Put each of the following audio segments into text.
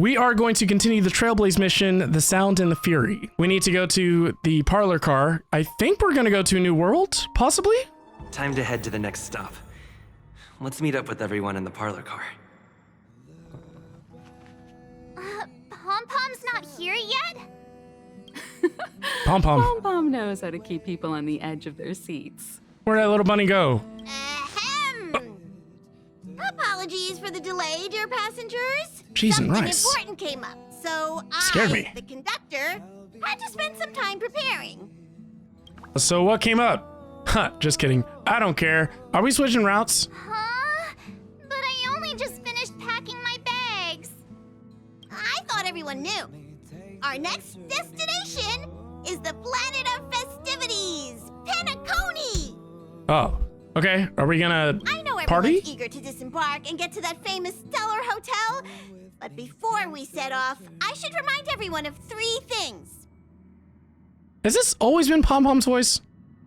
We are going to continue the Trailblaze mission, The Sound and the Fury. We need to go to the parlor car. I think we're going to go to a new world, possibly? Time to head to the next stop. Let's meet up with everyone in the parlor car. Pom-Pom's not here yet? Pom-Pom. Pom-Pom knows how to keep people on the edge of their seats. Where'd that little bunny go? Ahem. Apologies for the delay, dear passengers. Cheese and Something rice. important came up, so Scared me. the conductor, had to spend some time preparing. So what came up? Huh, just kidding. I don't care. Are we switching routes? Huh? But I only just finished packing my bags. I thought everyone knew. Our next destination is the planet of festivities, Penacony. Oh, okay. Are we gonna I know everyone's party? eager to disembark and get to that famous Stellar Hotel, but before we set off, I should remind everyone of 3 things. Has this always been Pom-Pom's voice?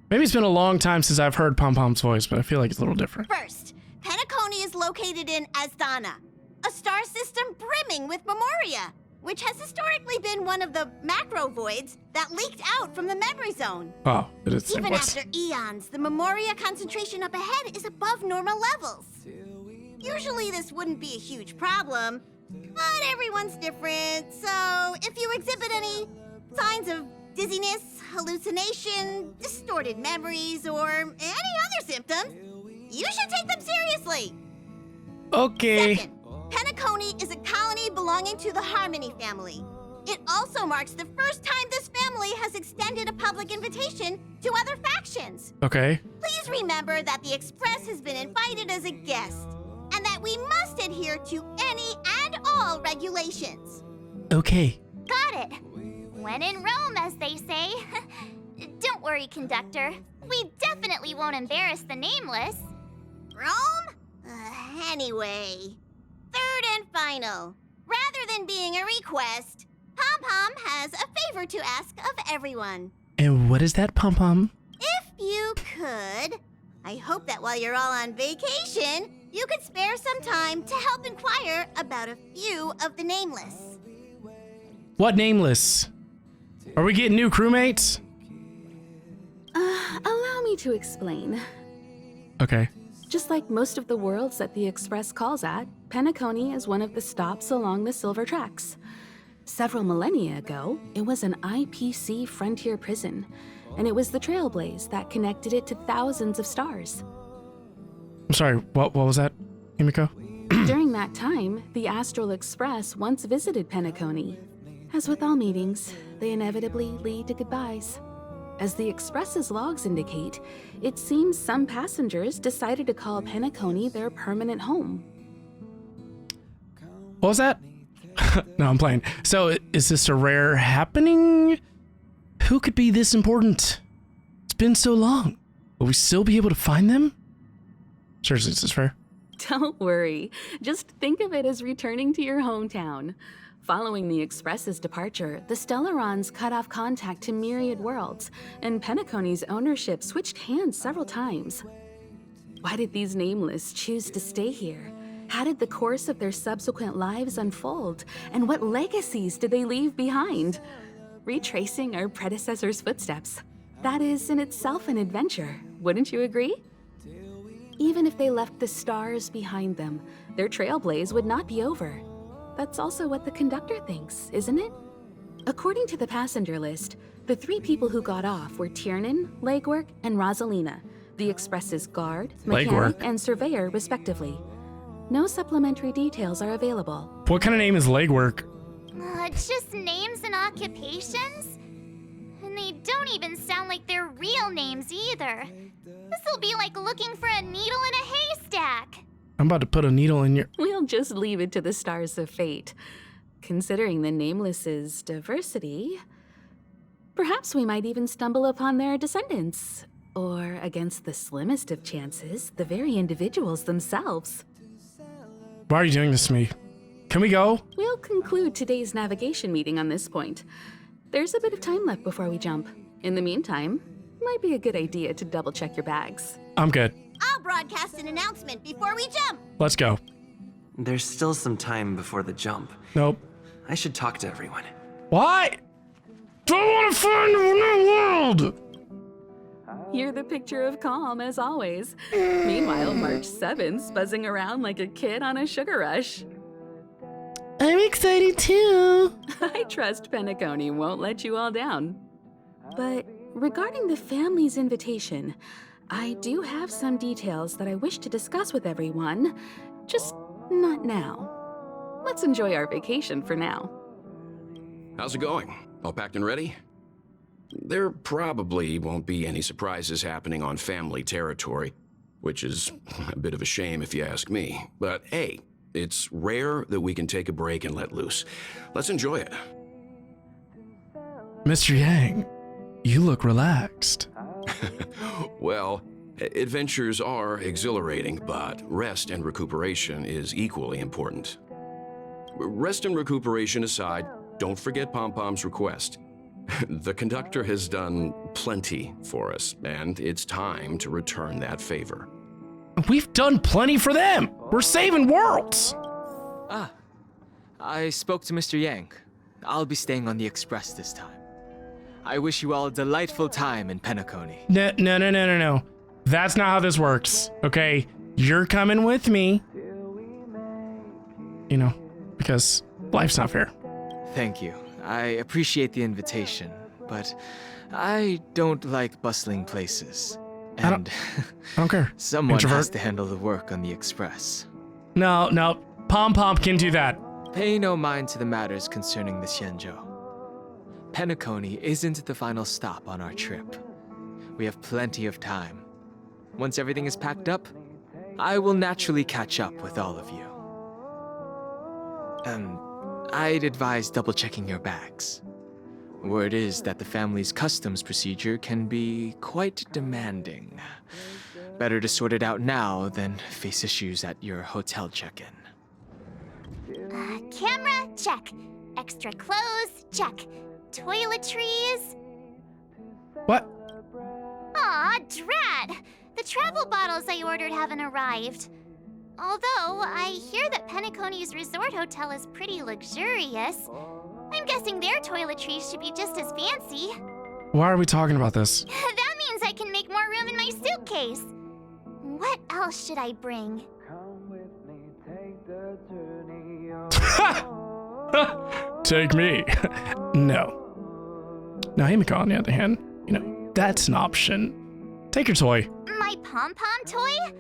Maybe it's been a long time since I've heard Pom-Pom's voice, but I feel like it's a little different. First, Penacony is located in Asdana, a star system brimming with Memoria, which has historically been one of the macro voids that leaked out from the memory zone. Oh, it is the same Even voice. after eons, the Memoria concentration up ahead is above normal levels. Usually this wouldn't be a huge problem, but everyone's different, so if you exhibit any signs of dizziness, hallucination, distorted memories, or any other symptoms, you should take them seriously. Okay. Second, Penacony is a colony belonging to the Harmony family. It also marks the first time this family has extended a public invitation to other factions. Okay. Please remember that the Express has been invited as a guest, and that we must adhere to any and all regulations. Okay. Got it. When in Rome, as they say. Don't worry, conductor. We definitely won't embarrass the nameless. Rome? Anyway. Third and final. Rather than being a request, Pom-Pom has a favor to ask of everyone. And what is that, Pom-Pom? If you could, I hope that while you're all on vacation, you could spare some time to help inquire about a few of the nameless. What nameless? Are we getting new crewmates? Allow me to explain. Okay. Just like most of the worlds that the Express calls at, Penacony is one of the stops along the Silver Tracks. Several millennia ago, it was an IPC frontier prison, and it was the Trailblaze that connected it to thousands of stars. I'm sorry, what was that, Himiko? During that time, the Astral Express once visited Penacony. As with all meetings, they inevitably lead to goodbyes. As the Express's logs indicate, it seems some passengers decided to call Penacony their permanent home. What was that? No, I'm playing. So, is this a rare happening? Who could be this important? It's been so long. Will we still be able to find them? Seriously, is this fair? Don't worry. Just think of it as returning to your hometown. Following the Express's departure, the Stellarons cut off contact to myriad worlds, and Penacony's ownership switched hands several times. Why did these nameless choose to stay here? How did the course of their subsequent lives unfold? And what legacies did they leave behind? Retracing our predecessors' footsteps. That is in itself an adventure, wouldn't you agree? Even if they left the stars behind them, their Trailblaze would not be over. That's also what the conductor thinks, isn't it? According to the passenger list, the 3 people who got off were Tiernan, Legwork, and Rosalina, the Express's guard, mechanic, and surveyor, respectively. No supplementary details are available. What kind of name is legwork? Just names and occupations? And they don't even sound like their real names either. This'll be like looking for a needle in a haystack. I'm about to put a needle in your... We'll just leave it to the stars of fate. Considering the Nameless's diversity, perhaps we might even stumble upon their descendants. Or, against the slimmest of chances, the very individuals themselves. Why are you doing this to me? Can we go? We'll conclude today's navigation meeting on this point. There's a bit of time left before we jump. In the meantime, might be a good idea to double-check your bags. I'm good. I'll broadcast an announcement before we jump. Let's go. There's still some time before the jump. Nope. I should talk to everyone. Why? Don't want to find a new world! You're the picture of calm, as always. Meanwhile, March 7th's buzzing around like a kid on a sugar rush. I'm excited too. I trust Penacony won't let you all down. But regarding the family's invitation, I do have some details that I wish to discuss with everyone, just not now. Let's enjoy our vacation for now. How's it going? All packed and ready? There probably won't be any surprises happening on family territory, which is a bit of a shame if you ask me. But hey, it's rare that we can take a break and let loose. Let's enjoy it. Mr. Yang, you look relaxed. Well, adventures are exhilarating, but rest and recuperation is equally important. Rest and recuperation aside, don't forget Pom Pom's request. The conductor has done plenty for us, and it's time to return that favor. We've done plenty for them. We're saving worlds. Ah, I spoke to Mr. Yang. I'll be staying on the express this time. I wish you all a delightful time in Penacony. No. That's not how this works, okay? You're coming with me. You know, because life's not fair. Thank you. I appreciate the invitation, but I don't like bustling places. And I don't care. someone Introvert. has to handle the work on the express. No. Pom Pom can do that. Pay no mind to the matters concerning the Xianzhou. Penacony isn't the final stop on our trip. We have plenty of time. Once everything is packed up, I will naturally catch up with all of you. I'd advise double-checking your bags. Word is that the family's customs procedure can be quite demanding. Better to sort it out now than face issues at your hotel check-in. Camera, check. Extra clothes, check. Toiletries. What? Aw, drat! The travel bottles I ordered haven't arrived. Although, I hear that Penacony's resort hotel is pretty luxurious. I'm guessing their toiletries should be just as fancy. Why are we talking about this? That means I can make more room in my suitcase. What else should I bring? Take me. No. Now, Himiko, on the other hand, you know, that's an option. Take your toy. My pom-pom toy?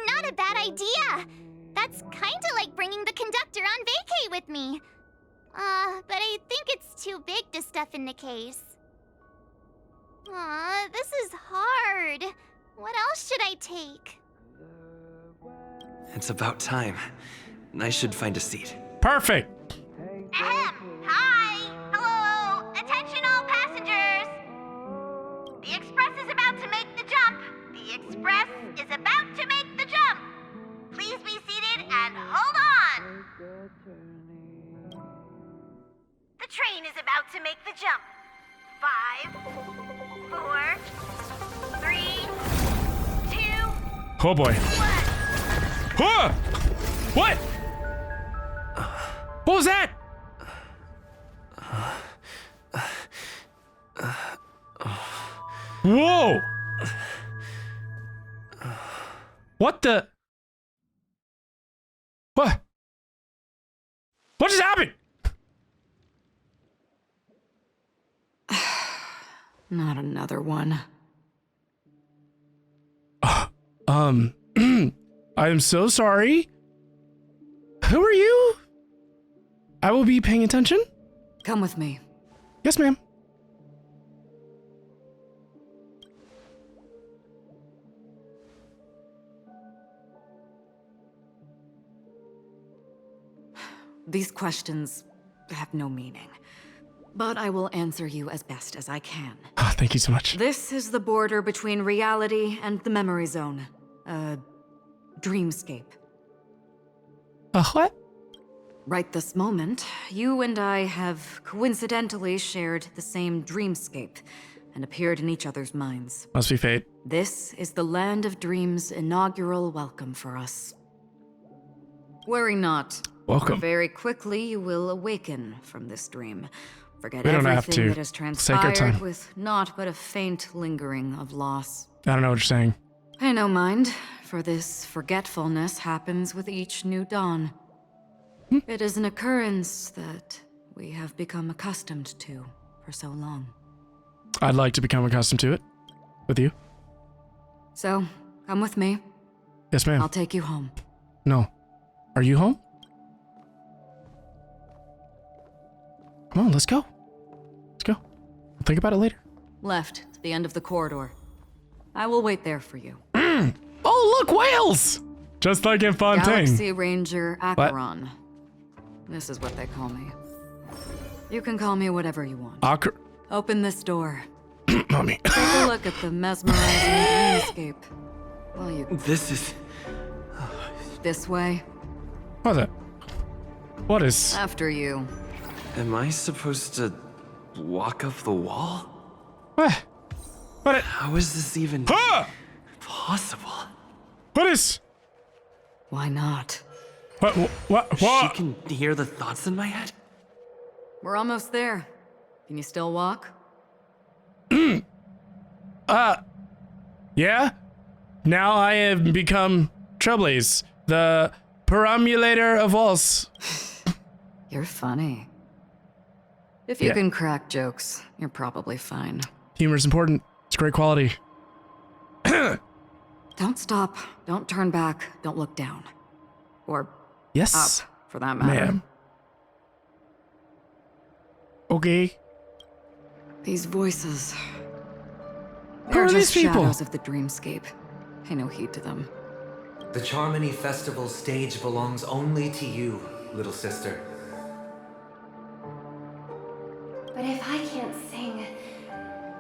Not a bad idea. That's kinda like bringing the conductor on vacay with me. But I think it's too big to stuff in the case. This is hard. What else should I take? It's about time. I should find a seat. Perfect. Ahem. Hi. Hello. Attention all passengers. The express is about to make the jump. The express is about to make the jump. Please be seated and hold on. The train is about to make the jump. 5, 4, 3, 2, Oh boy. 1. Huh! What? What was that? Whoa! What the? What? What just happened? Not another one. I am so sorry. Who are you? I will be paying attention. Come with me. Yes, ma'am. These questions have no meaning, but I will answer you as best as I can. Oh, thank you so much. This is the border between reality and the memory zone. Dreamscape. What? Right this moment, you and I have coincidentally shared the same dreamscape and appeared in each other's minds. Must be fate. This is the Land of Dreams' inaugural welcome for us. Worry not. Welcome. Very quickly, you will awaken from this dream. Forget We don't have everything to. that has Take our transpired time. with naught but a faint lingering of loss. I don't know what you're saying. Pay no mind, for this forgetfulness happens with each new dawn. It is an occurrence that we have become accustomed to for so long. I'd like to become accustomed to it. With you. So, come with me. Yes, ma'am. I'll take you home. No. Are you home? Come on, let's go. Let's go. We'll think about it later. Left, to the end of the corridor. I will wait there for you. Oh, look, whales! Just like in Fontaine. Galaxy Ranger Acheron. This is what they call me. You can call me whatever you want. Open this door. Mommy. Take a look at the mesmerizing dreamscape. Well, you... This is... This way. What is... After you. Am I supposed to walk up the wall? What? How is this even possible? What is... Why not? What? She can hear the thoughts in my head? We're almost there. Can you still walk? Yeah? Now I have become Trailblaze, the perambulator of walls. You're funny. If you can crack jokes, you're probably fine. Humor's important. It's great quality. Don't stop. Don't turn back. Don't look down. Or Yes, up, for that matter. ma'am. Okay. These voices. Who They're are just these people? shadows of the dreamscape. Pay no heed to them. The Charmony Festival stage belongs only to you, little sister. But if I can't sing,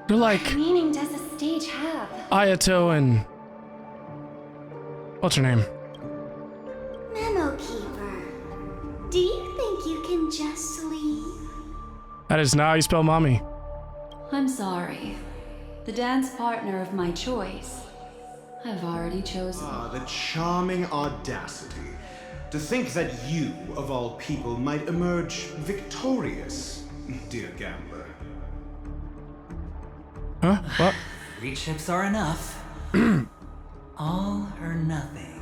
You're like what meaning does the stage have? Ayato and... What's her name? Memo Keeper. Do you think you can just leave? That is not how you spell mommy. I'm sorry. The dance partner of my choice, I've already chosen. Ah, the charming audacity. To think that you, of all people, might emerge victorious, dear gambler. Huh? What? 3 chips are enough. All or nothing.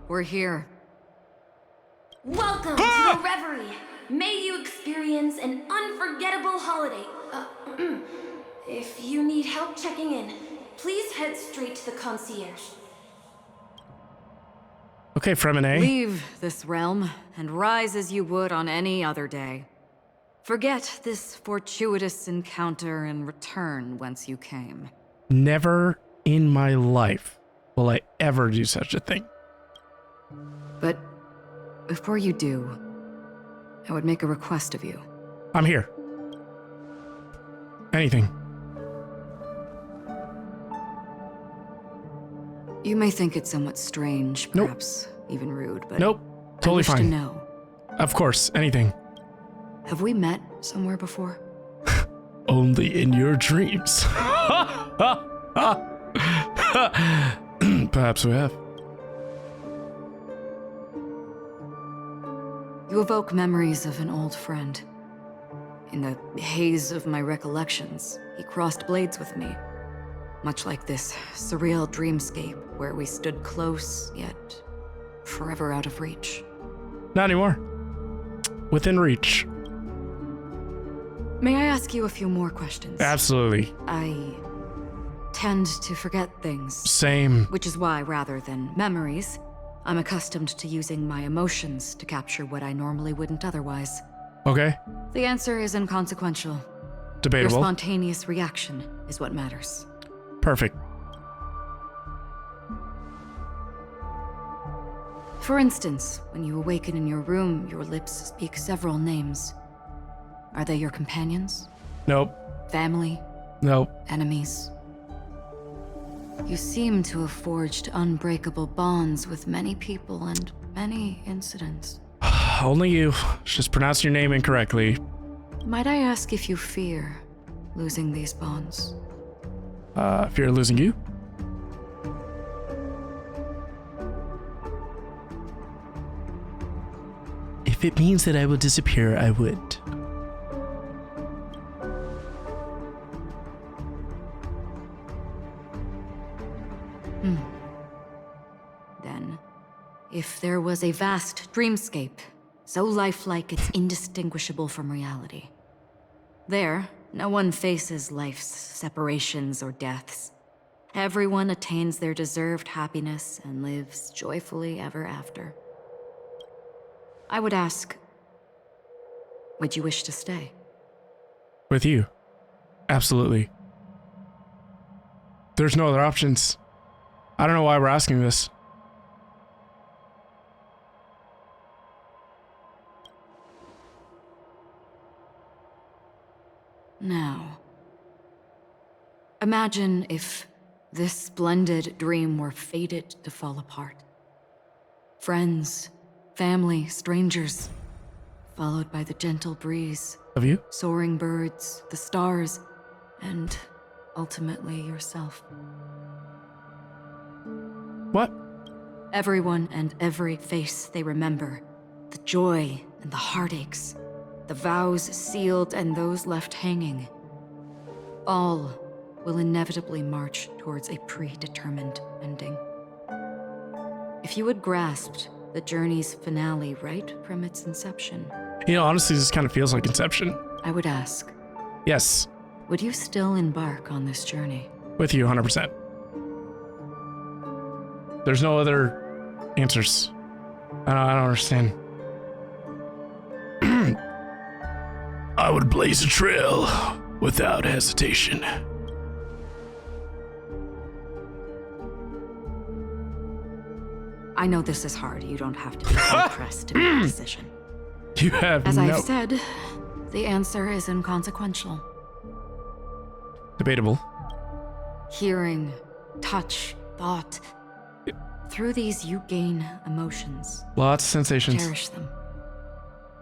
We're here. Welcome to the Reverie. May you experience an unforgettable holiday. If you need help checking in, please head straight to the concierge. Okay, Fremine. Leave this realm and rise as you would on any other day. Forget this fortuitous encounter and return whence you came. Never in my life will I ever do such a thing. But before you do, I would make a request of you. I'm here. Anything. You may think it somewhat strange, Nope. perhaps even rude, but Nope. Totally I wish to fine. know. Of course, anything. Have we met somewhere before? Only in your dreams. Perhaps we have. You evoke memories of an old friend. In the haze of my recollections, he crossed blades with me. Much like this surreal dreamscape where we stood close, yet forever out of reach. Not anymore. Within reach. May I ask you a few more questions? Absolutely. I tend to forget things, Same. which is why, rather than memories, I'm accustomed to using my emotions to capture what I normally wouldn't otherwise. Okay. The answer is inconsequential. Your Debatable. spontaneous reaction is what matters. Perfect. For instance, when you awaken in your room, your lips speak several names. Are they your companions? Nope. Family? Nope. Enemies? You seem to have forged unbreakable bonds with many people and many incidents. Only you. Just pronounce your name incorrectly. Might I ask if you fear losing these bonds? Fear of losing you? if it means that I will disappear, I would. Then, if there was a vast dreamscape, so lifelike it's indistinguishable from reality, there, no one faces life's separations or deaths. Everyone attains their deserved happiness and lives joyfully ever after. I would ask, would you wish to stay? With you. Absolutely. There's no other options. I don't know why we're asking this. Now, imagine if this splendid dream were fated to fall apart. Friends, family, strangers, followed by the gentle breeze, Of you? soaring birds, the stars, and ultimately yourself. What? Everyone and every face they remember, the joy and the heartaches, the vows sealed and those left hanging, all will inevitably march towards a predetermined ending. If you had grasped the journey's finale right from its inception, You know, honestly, this kind of feels like Inception. I would ask, Yes, would you still embark on this journey? with you, 100%. There's no other answers. I don't understand. I would blaze a trail without hesitation. I know this is hard. You don't have to be hard-pressed to make a decision. You have As no... I've said, the answer is inconsequential. Debatable. Hearing, touch, thought. Through these, you gain emotions. Lots of sensations. Cherish them.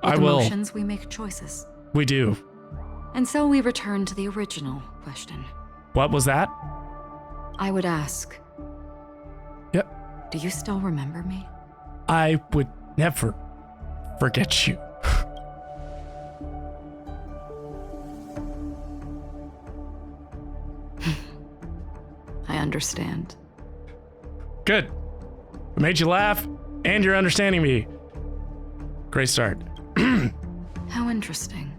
I With will. emotions, we make choices. We do. And so we return to the original question. What was that? I would ask, Yep. do you still remember me? I would never forget you. I understand. Good. I made you laugh, and you're understanding me. Great start. How interesting.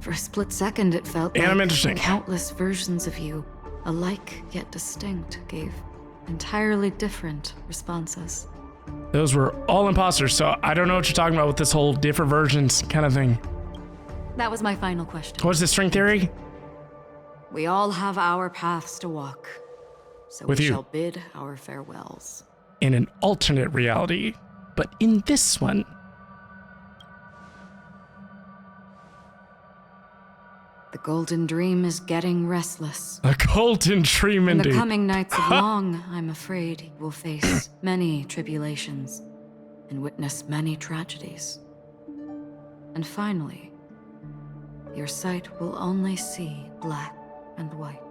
For a split second, it felt And like I'm interesting. countless versions of you, alike yet distinct, gave entirely different responses. Those were all imposters, so I don't know what you're talking about with this whole different versions kind of thing. That was my final question. What's the string theory? We all have our paths to walk, so With we you. shall bid our farewells. In an alternate reality, but in this one, The golden dream is getting restless. a golden dream In the indeed. coming nights of long, I'm afraid you will face many tribulations and witness many tragedies. And finally, your sight will only see black and white.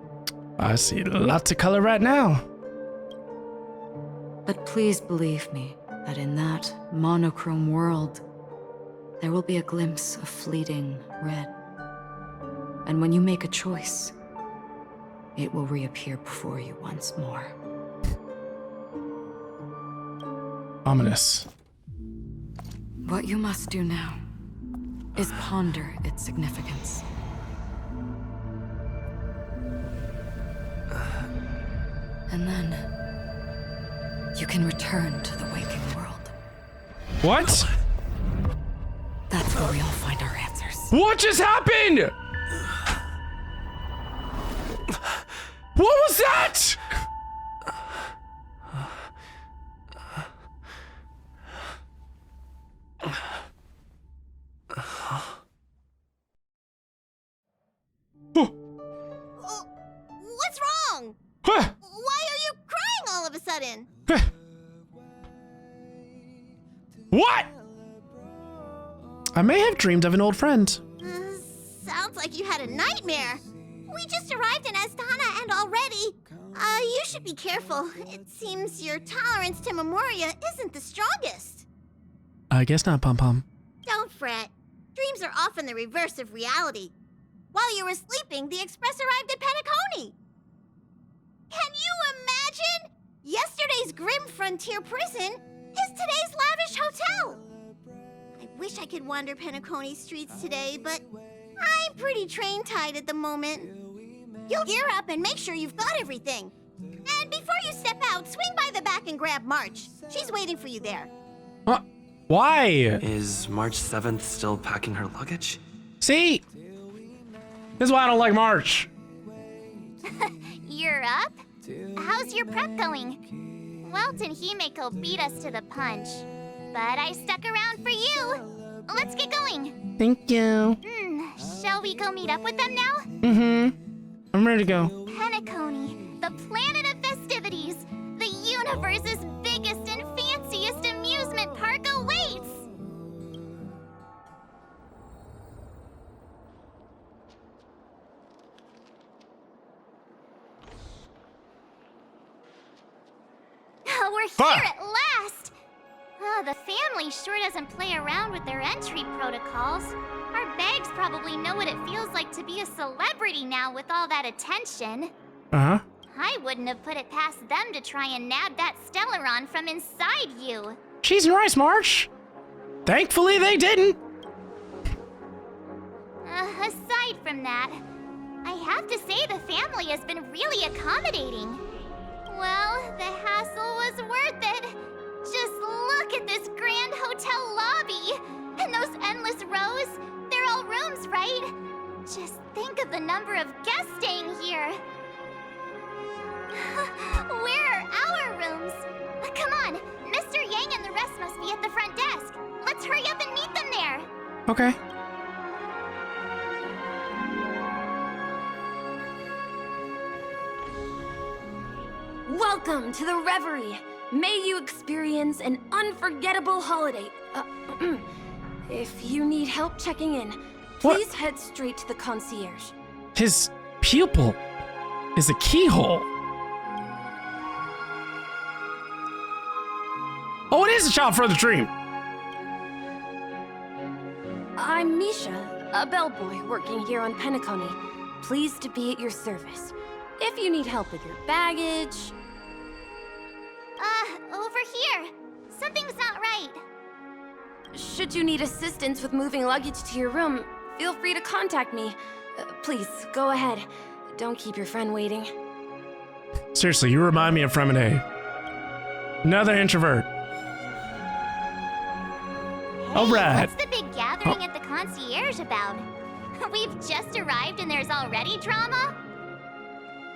I see lots of color right now. But please believe me that in that monochrome world, there will be a glimpse of fleeting red. And when you make a choice, it will reappear before you once more. Ominous. What you must do now is ponder its significance. And then you can return to the waking world. What? That's where we all find our answers. What just happened? What was that? Oh, what's wrong? Huh. Why are you crying all of a sudden? What? I may have dreamed of an old friend. Sounds like you had a nightmare. We just arrived in Astana and already... you should be careful. It seems your tolerance to Memoria isn't the strongest. I guess not, Pom Pom. Don't fret. Dreams are often the reverse of reality. While you were sleeping, the Express arrived at Penacony. Can you imagine? Yesterday's grim frontier prison is today's lavish hotel. I wish I could wander Penacony streets today, but I'm pretty train-tied at the moment. You'll gear up and make sure you've got everything. And before you step out, swing by the back and grab March. She's waiting for you there. Why? Is March 7th still packing her luggage? See? This is why I don't like March. You're up? How's your prep going? Welt and Himeko beat us to the punch, but I stuck around for you. Let's get going. Thank you. Shall we go meet up with them now? I'm ready to go. Penacony, the planet of festivities. The universe's biggest and fanciest amusement park awaits. We're here at last! The family sure doesn't play around with their entry protocols. Our bags probably know what it feels like to be a celebrity now with all that attention. Uh-huh. I wouldn't have put it past them to try and nab that Stellaron from inside you. Cheese and rice, March. Thankfully, they didn't. Aside from that, I have to say the family has been really accommodating. Well, the hassle was worth it. Just look at this grand hotel lobby. And those endless rows. They're all rooms, right? Just think of the number of guests staying here. Where are our rooms? Come on, Mr. Yang and the rest must be at the front desk. Let's hurry up and meet them there. Okay. Welcome to the Reverie. May you experience an unforgettable holiday. If you need help checking in, please head straight to the concierge. His pupil is a keyhole. Oh, it is a child for the dream. I'm Misha, a bellboy working here on Penacony. Pleased to be at your service. If you need help with your baggage... Over here. Something's not right. Should you need assistance with moving luggage to your room, feel free to contact me. Please, go ahead. Don't keep your friend waiting. Seriously, you remind me of Fremine. Another introvert. Hey, all right. What's the big gathering at the concierge about? We've just arrived and there's already drama?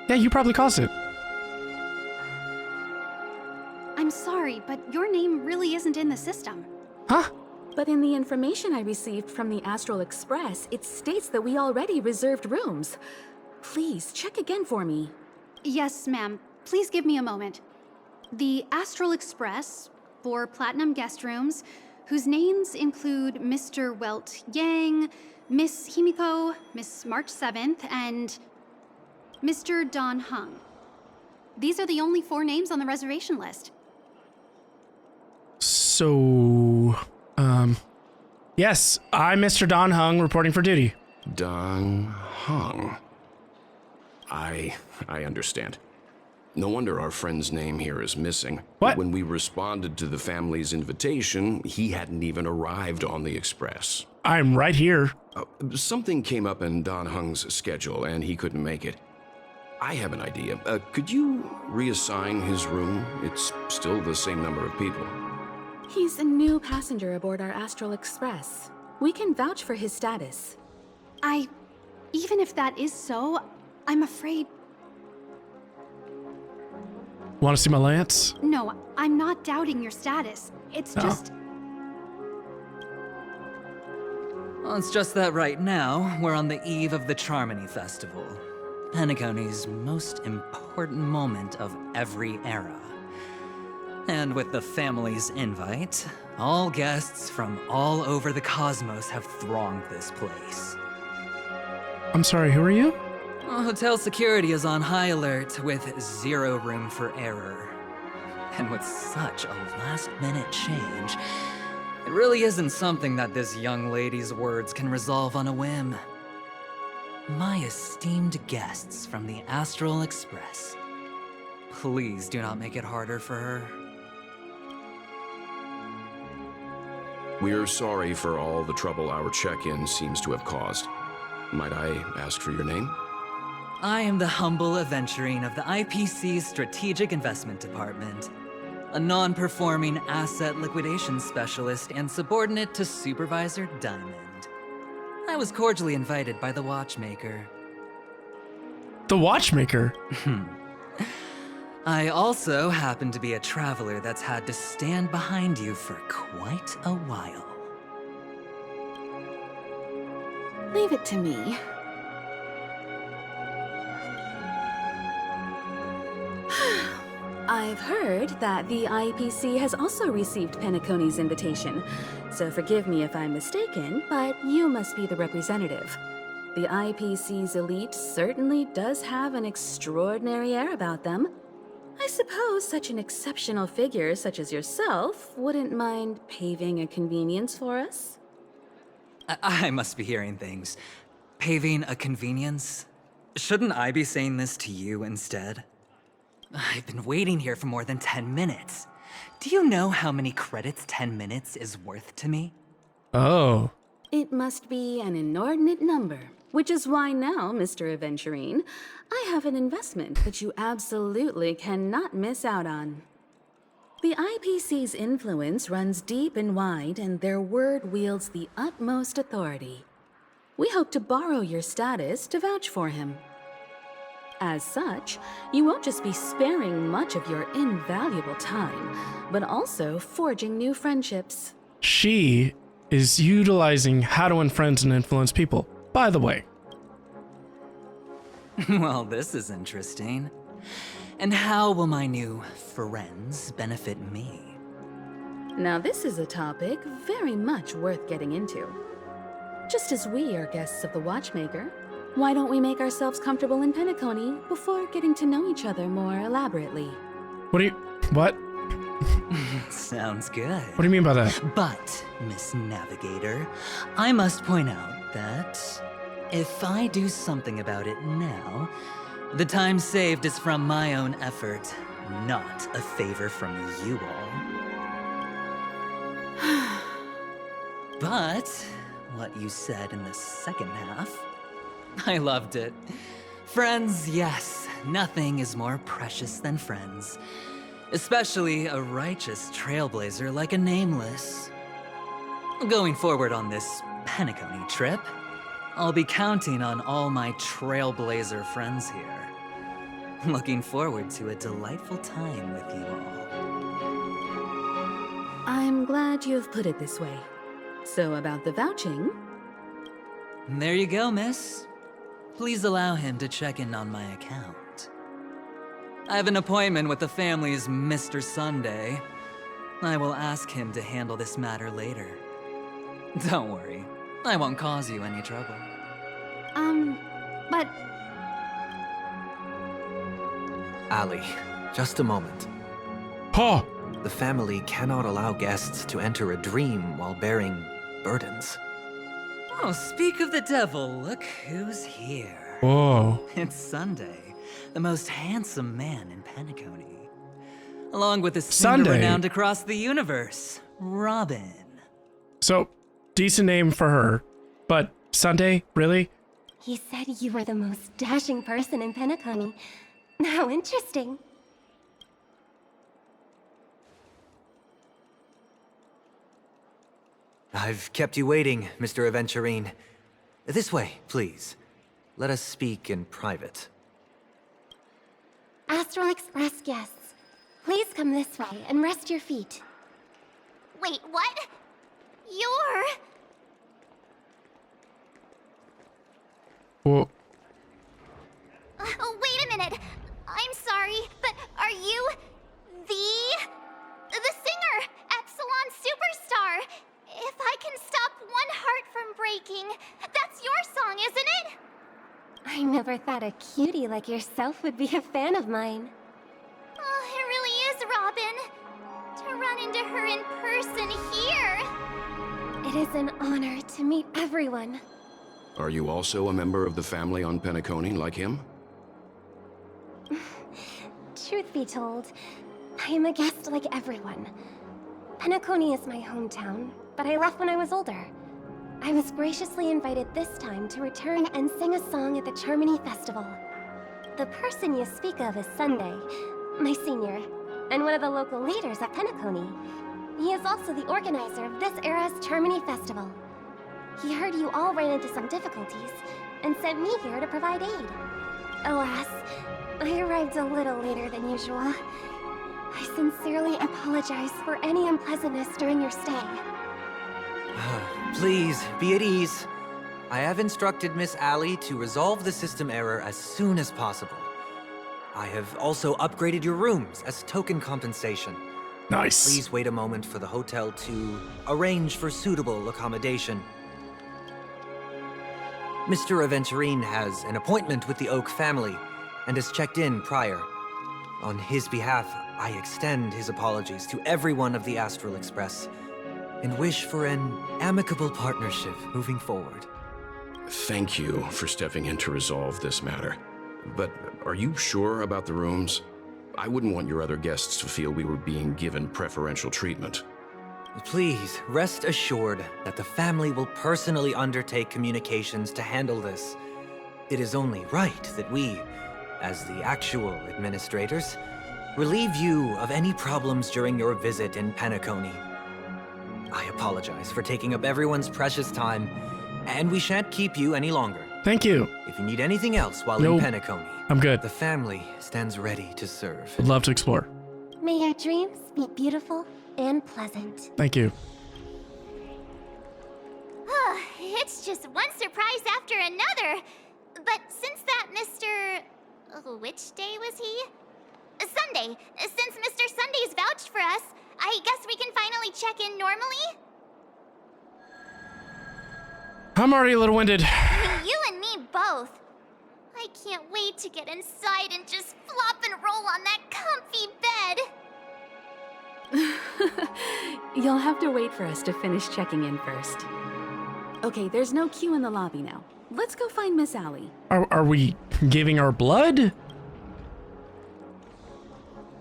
Yeah, you probably caused it. I'm sorry, but your name really isn't in the system. Huh? But in the information I received from the Astral Express, it states that we already reserved rooms. Please, check again for me. Yes, ma'am. Please give me a moment. The Astral Express, for Platinum guest rooms, whose names include Mr. Welt Yang, Miss Himeko, Miss March 7th, and Mr. Don Hung. These are the only 4 names on the reservation list. So, yes, I'm Mr. Don Hung, reporting for duty. Don Hung. I understand. No wonder our friend's name here is missing. What? When we responded to the family's invitation, he hadn't even arrived on the Express. I'm right here. Something came up in Don Hung's schedule, and he couldn't make it. I have an idea. Could you reassign his room? It's still the same number of people. He's a new passenger aboard our Astral Express. We can vouch for his status. Even if that is so, I'm afraid... Want to see my lance? No, I'm not doubting your status. It's just... Well, it's just that right now, we're on the eve of the Charmony Festival. Penacony's most important moment of every era. And with the family's invite, all guests from all over the cosmos have thronged this place. I'm sorry, who are you? Hotel security is on high alert with 0 room for error. And with such a last-minute change, It really isn't something that this young lady's words can resolve on a whim. My esteemed guests from the Astral Express, please do not make it harder for her. We're sorry for all the trouble our check-in seems to have caused. Might I ask for your name? I am the humble Aventurine of the IPC's Strategic Investment Department, a non-performing asset liquidation specialist and subordinate to Supervisor Diamond. I was cordially invited by the Watchmaker. The Watchmaker? I also happen to be a traveler that's had to stand behind you for quite a while. Leave it to me. I've heard that the IPC has also received Penacony's invitation, so forgive me if I'm mistaken, but you must be the representative. The IPC's elite certainly does have an extraordinary air about them. I suppose such an exceptional figure such as yourself wouldn't mind paving a convenience for us? I must be hearing things. Paving a convenience? Shouldn't I be saying this to you instead? I've been waiting here for more than 10 minutes. Do you know how many credits 10 minutes is worth to me? Oh. It must be an inordinate number, which is why now, Mr. Aventurine, I have an investment that you absolutely cannot miss out on. The IPC's influence runs deep and wide, and their word wields the utmost authority. We hope to borrow your status to vouch for him. As such, you won't just be sparing much of your invaluable time, but also forging new friendships. She is utilizing how to win friends and influence people, by the way. Well, this is interesting. And how will my new friends benefit me? Now this is a topic very much worth getting into. Just as we are guests of the Watchmaker, why don't we make ourselves comfortable in Penacony before getting to know each other more elaborately? What? Sounds good. What do you mean by that? But, Miss Navigator, I must point out that if I do something about it now, the time saved is from my own effort, not a favor from you all. But what you said in the second half, I loved it. Friends, yes, nothing is more precious than friends. Especially a righteous trailblazer like a Nameless. Going forward on this Penacony trip, I'll be counting on all my Trailblazer friends here. Looking forward to a delightful time with you all. I'm glad you've put it this way. So about the vouching... There you go, miss. Please allow him to check in on my account. I have an appointment with the family's Mr. Sunday. I will ask him to handle this matter later. Don't worry, I won't cause you any trouble. But... Ali, just a moment. Huh. The family cannot allow guests to enter a dream while bearing burdens. Oh, speak of the devil, look who's here. Whoa. It's Sunday, the most handsome man in Penacony. Along with a singer renowned across the universe, Robin. So, decent name for her. But Sunday, really? He said you were the most dashing person in Penacony. How interesting. I've kept you waiting, Mr. Aventurine. This way, please. Let us speak in private. Astral Express guests, please come this way and rest your feet. Wait, what? You're... Well... Oh, wait a minute. I'm sorry, but are you... the singer, Epsilon Superstar? If I can stop one heart from breaking, that's your song, isn't it? I never thought a cutie like yourself would be a fan of mine. Oh, it really is, Robin. To run into her in person here. It is an honor to meet everyone. Are you also a member of the family on Penacony, like him? Truth be told, I am a guest like everyone. Penacony is my hometown, but I left when I was older. I was graciously invited this time to return and sing a song at the Charmony Festival. The person you speak of is Sunday, my senior, and one of the local leaders at Penacony. He is also the organizer of this era's Charmony Festival. He heard you all ran into some difficulties, and sent me here to provide aid. Alas, I arrived a little later than usual. I sincerely apologize for any unpleasantness during your stay. Please, be at ease. I have instructed Miss Allie to resolve the system error as soon as possible. I have also upgraded your rooms as token compensation. Nice. Please wait a moment for the hotel to arrange for suitable accommodation. Mr. Aventurine has an appointment with the Oak family and has checked in prior. On his behalf, I extend his apologies to everyone of the Astral Express and wish for an amicable partnership moving forward. Thank you for stepping in to resolve this matter. But are you sure about the rooms? I wouldn't want your other guests to feel we were being given preferential treatment. Please, rest assured that the family will personally undertake communications to handle this. It is only right that we, as the actual administrators, relieve you of any problems during your visit in Penacony. I apologize for taking up everyone's precious time, and we shan't keep you any longer. Thank you. If you need anything else while Nope. in Penacony, I'm good. the family stands ready to serve. Would love to explore. May your dreams be beautiful and pleasant. Thank you. It's just one surprise after another. But since that Mr. Which day was he? Sunday. Since Mr. Sunday's vouched for us, I guess we can finally check in normally? I'm already a little winded. You and me both. I can't wait to get inside and just flop and roll on that comfy bed. You'll have to wait for us to finish checking in first. Okay, there's no queue in the lobby now. Let's go find Miss Allie. Are we giving our blood?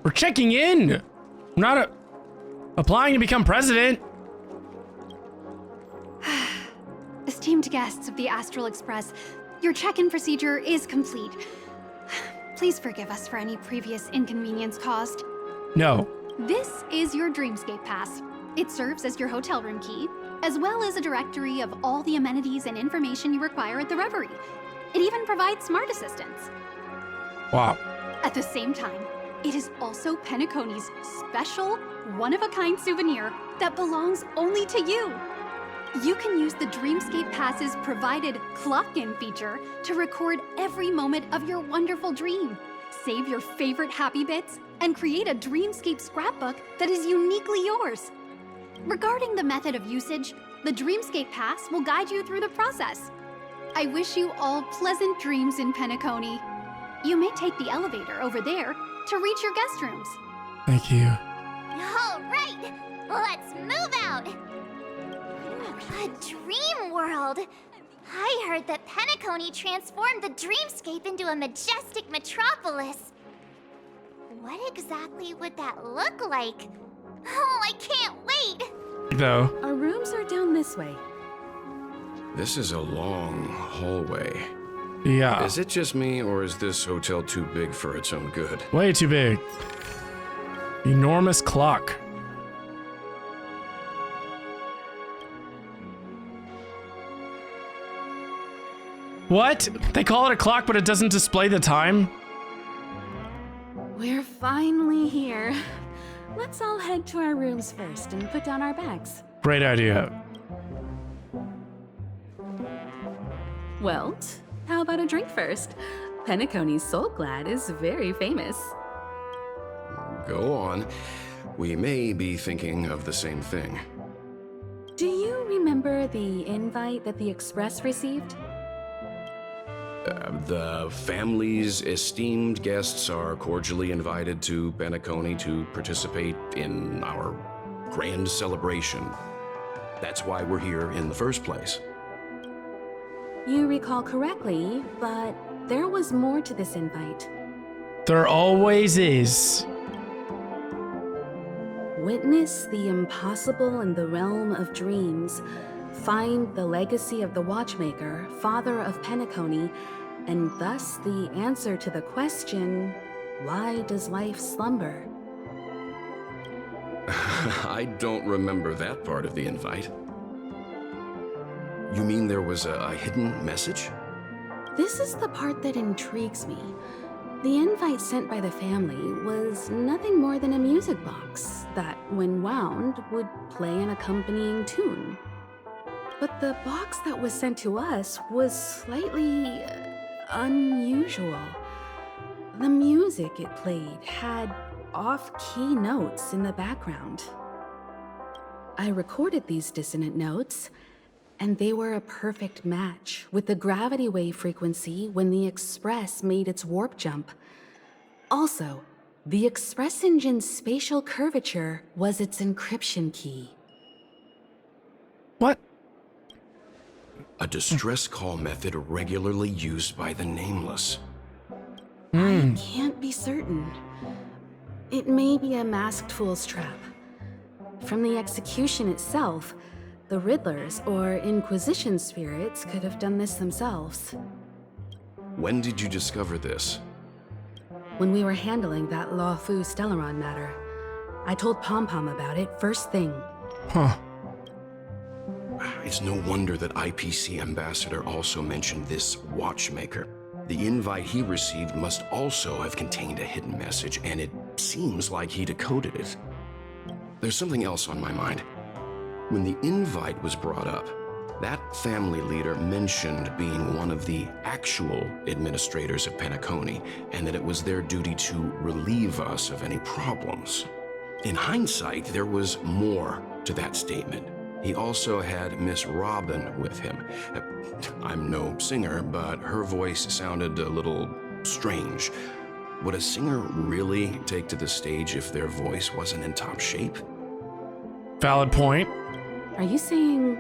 We're checking in. We're not applying to become president. Esteemed guests of the Astral Express, your check-in procedure is complete. Please forgive us for any previous inconvenience caused. No. This is your Dreamscape pass. It serves as your hotel room key, as well as a directory of all the amenities and information you require at the Reverie. It even provides smart assistants. Wow. At the same time, it is also Penacony's special, one-of-a-kind souvenir that belongs only to you. You can use the Dreamscape Pass's provided clock-in feature to record every moment of your wonderful dream, save your favorite happy bits, and create a Dreamscape scrapbook that is uniquely yours. Regarding the method of usage, the Dreamscape Pass will guide you through the process. I wish you all pleasant dreams in Penacony. You may take the elevator over there to reach your guest rooms. Thank you. All right, let's move out. A dream world. I heard that Penacony transformed the Dreamscape into a majestic metropolis. What exactly would that look like? Oh, I can't wait! Though. Our rooms are down this way. This is a long hallway. Yeah. Is it just me, or is this hotel too big for its own good? Way too big. Enormous clock. What? They call it a clock, but it doesn't display the time? We're finally here. Let's all head to our rooms first and put down our bags. Great idea. Well, how about a drink first? Penacony's Soul Glad is very famous. Go on. We may be thinking of the same thing. Do you remember the invite that the Express received? The family's esteemed guests are cordially invited to Penacony to participate in our grand celebration. That's why we're here in the first place. You recall correctly, but there was more to this invite. There always is. Witness the impossible in the realm of dreams. Find the legacy of the Watchmaker, father of Penacony, and thus the answer to the question, why does life slumber? I don't remember that part of the invite. You mean there was a hidden message? This is the part that intrigues me. The invite sent by the family was nothing more than a music box that, when wound, would play an accompanying tune. But the box that was sent to us was slightly unusual. The music it played had off-key notes in the background. I recorded these dissonant notes, and they were a perfect match with the gravity wave frequency when the Express made its warp jump. Also, the Express engine's spatial curvature was its encryption key. What? A distress call method regularly used by the Nameless. I can't be certain. It may be a masked fool's trap. From the execution itself, the Riddlers or Inquisition spirits could have done this themselves. When did you discover this? When we were handling that Law Fu Stellaron matter, I told Pom Pom about it first thing. Huh. It's no wonder that IPC Ambassador also mentioned this Watchmaker. The invite he received must also have contained a hidden message, and it seems like he decoded it. There's something else on my mind. When the invite was brought up, that family leader mentioned being one of the actual administrators of Penacony, and that it was their duty to relieve us of any problems. In hindsight, there was more to that statement. He also had Miss Robin with him. I'm no singer, but her voice sounded a little strange. Would a singer really take to the stage if their voice wasn't in top shape? Valid point. Are you saying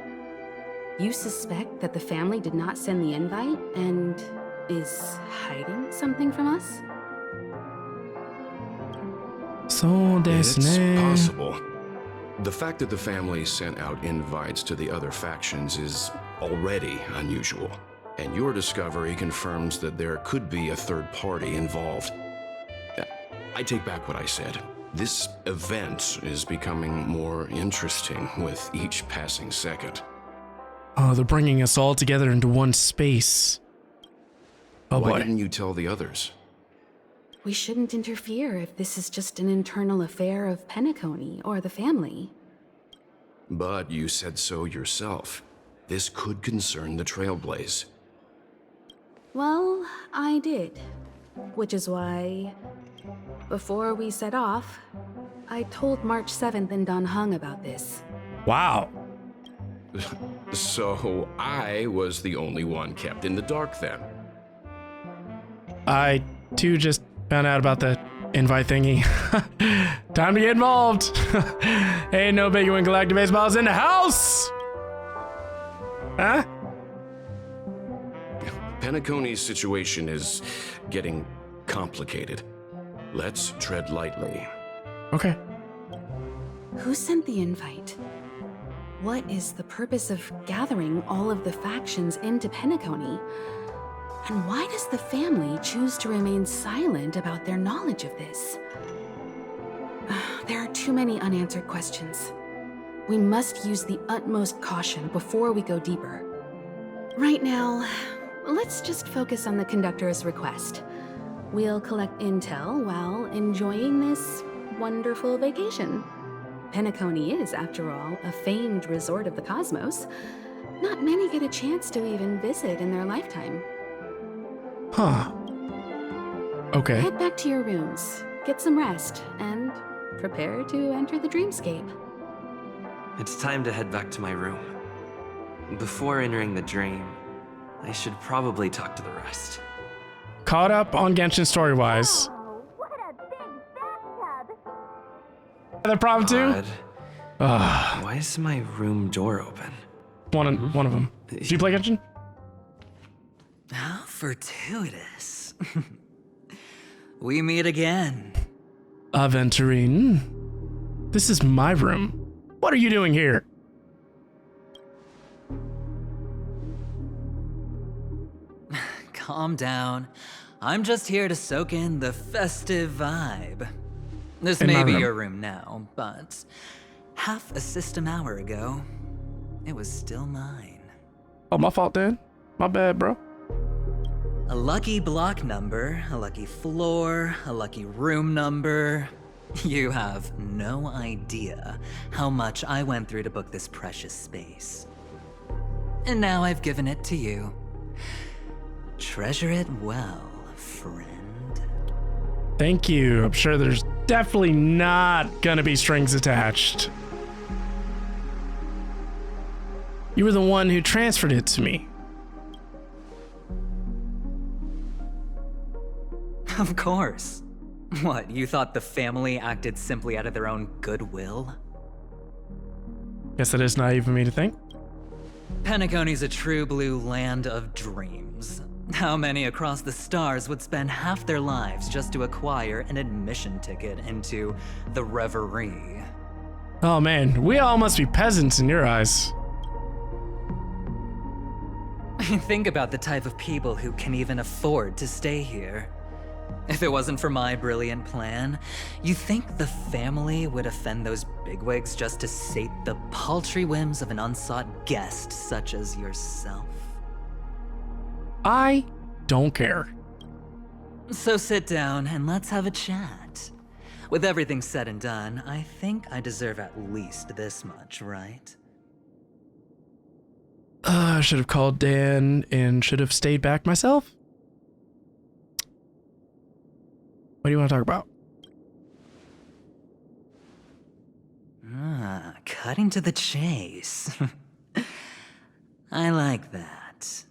you suspect that the family did not send the invite and is hiding something from us? So It's desu ne. possible. The fact that the family sent out invites to the other factions is already unusual, and your discovery confirms that there could be a third party involved. I take back what I said. This event is becoming more interesting with each passing second. Oh, they're bringing us all together into one space. Oh Why boy. didn't you tell the others? We shouldn't interfere if this is just an internal affair of Penacony or the family. But you said so yourself. This could concern the Trailblaze. Well, I did. Which is why, before we set off, I told March 7th and Don Hung about this. Wow. So I was the only one kept in the dark then. I, too, just found out about the invite thingy. Time to get involved. Ain't no biggie when Galactic Baseball's in the house. Huh? Penacony's situation is getting complicated. Let's tread lightly. Okay. Who sent the invite? What is the purpose of gathering all of the factions into Penacony? And why does the family choose to remain silent about their knowledge of this? There are too many unanswered questions. We must use the utmost caution before we go deeper. Right now, let's just focus on the conductor's request. We'll collect intel while enjoying this wonderful vacation. Penacony is, after all, a famed resort of the cosmos. Not many get a chance to even visit in their lifetime. Huh. Okay. Head back to your rooms, get some rest, and prepare to enter the dreamscape. It's time to head back to my room. Before entering the dream, I should probably talk to the rest. Caught up on Genshin story-wise. Oh, what a big bathtub! The problem too? Odd. Why is my room door open? One of them. Do you play Genshin? How fortuitous. We meet again. Aventurine. This is my room. What are you doing here? Calm down. I'm just here to soak in the festive vibe. This In may my be room. your room now, but half a system hour ago, it was still mine. Oh, my fault, Dan. My bad, bro. A lucky block number, a lucky floor, a lucky room number. You have no idea how much I went through to book this precious space. And now I've given it to you. Treasure it well, friend. Thank you. I'm sure there's definitely not gonna be strings attached. You were the one who transferred it to me. Of course. What, you thought the family acted simply out of their own goodwill? Guess that is naive of me to think. Penacony's a true blue land of dreams. How many across the stars would spend half their lives just to acquire an admission ticket into the Reverie? Oh man, we all must be peasants in your eyes. Think about the type of people who can even afford to stay here. If it wasn't for my brilliant plan, you think the family would offend those bigwigs just to sate the paltry whims of an unsought guest such as yourself? I don't care. So sit down and let's have a chat. With everything said and done, I think I deserve at least this much, right? I should have called Dan and should have stayed back myself. What do you want to talk about? Cutting to the chase. I like that.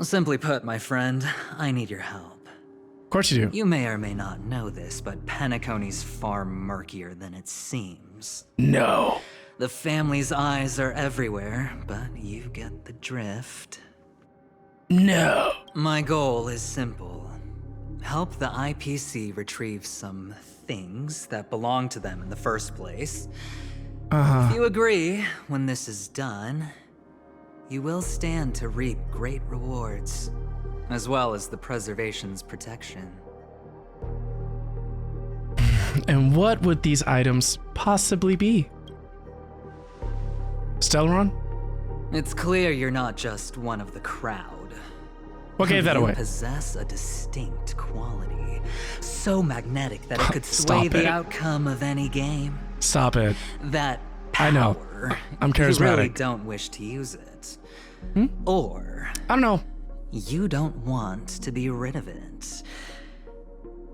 Simply put, my friend, I need your help. Of course you do. You may or may not know this, but Penacony's far murkier than it seems. No. The family's eyes are everywhere, but you get the drift. No. My goal is simple. Help the IPC retrieve some things that belong to them in the first place. If you agree, when this is done, you will stand to reap great rewards, as well as the preservation's protection. And what would these items possibly be? Stellaron? It's clear you're not just one of the crowd. What gave that away? You possess a distinct quality, so magnetic that it could sway Stop the it. outcome of any game. Stop it. That power, I know. I'm you really charismatic. don't wish to use it. Or I don't know. you don't want to be rid of it.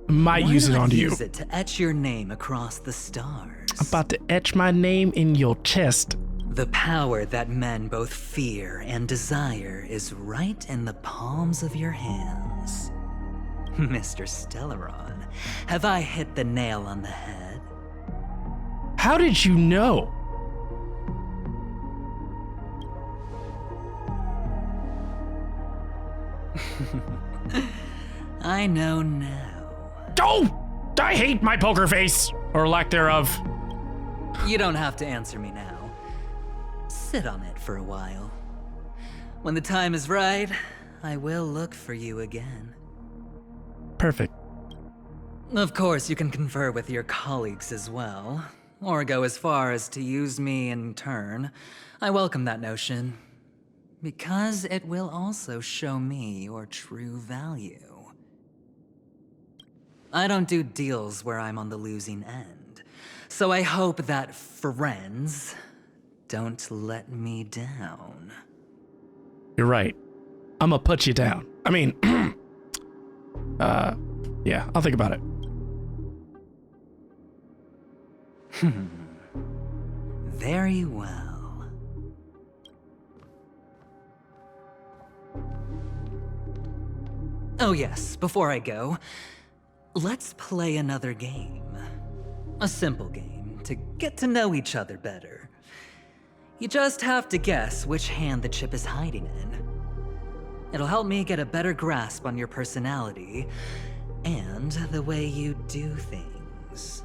Might Why use it not onto you. use it to etch your name across the stars. I'm about to etch my name in your chest. The power that men both fear and desire is right in the palms of your hands. Mr. Stellaron, have I hit the nail on the head? How did you know? I know now. Oh! I hate my poker face! Or lack thereof. You don't have to answer me now. Sit on it for a while. When the time is right, I will look for you again. Perfect. Of course, you can confer with your colleagues as well, or go as far as to use me in turn. I welcome that notion, because it will also show me your true value. I don't do deals where I'm on the losing end, so I hope that friends don't let me down. You're right. I'm gonna put you down. I mean, yeah, I'll think about it. Very well. Oh yes, before I go, let's play another game. A simple game to get to know each other better. You just have to guess which hand the chip is hiding in. It'll help me get a better grasp on your personality and the way you do things.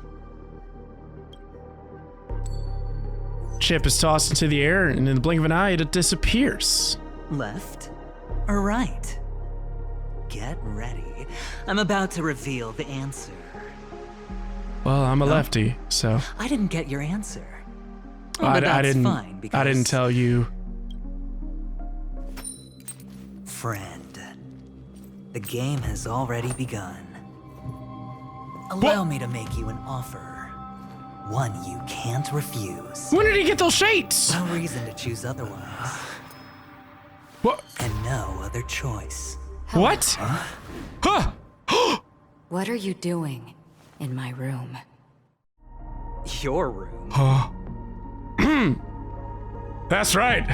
Chip is tossed into the air, and in the blink of an eye, it disappears. Left or right? Get ready. I'm about to reveal the answer. Well, I'm a lefty, so I didn't get your answer. I But that's didn't. fine because I didn't tell you. Friend, the game has already begun. Allow me to make you an offer. One you can't refuse. When did he get those shades? No reason to choose otherwise. What? And no other choice. What? Huh? What are you doing in my room? Your room? Huh? That's right.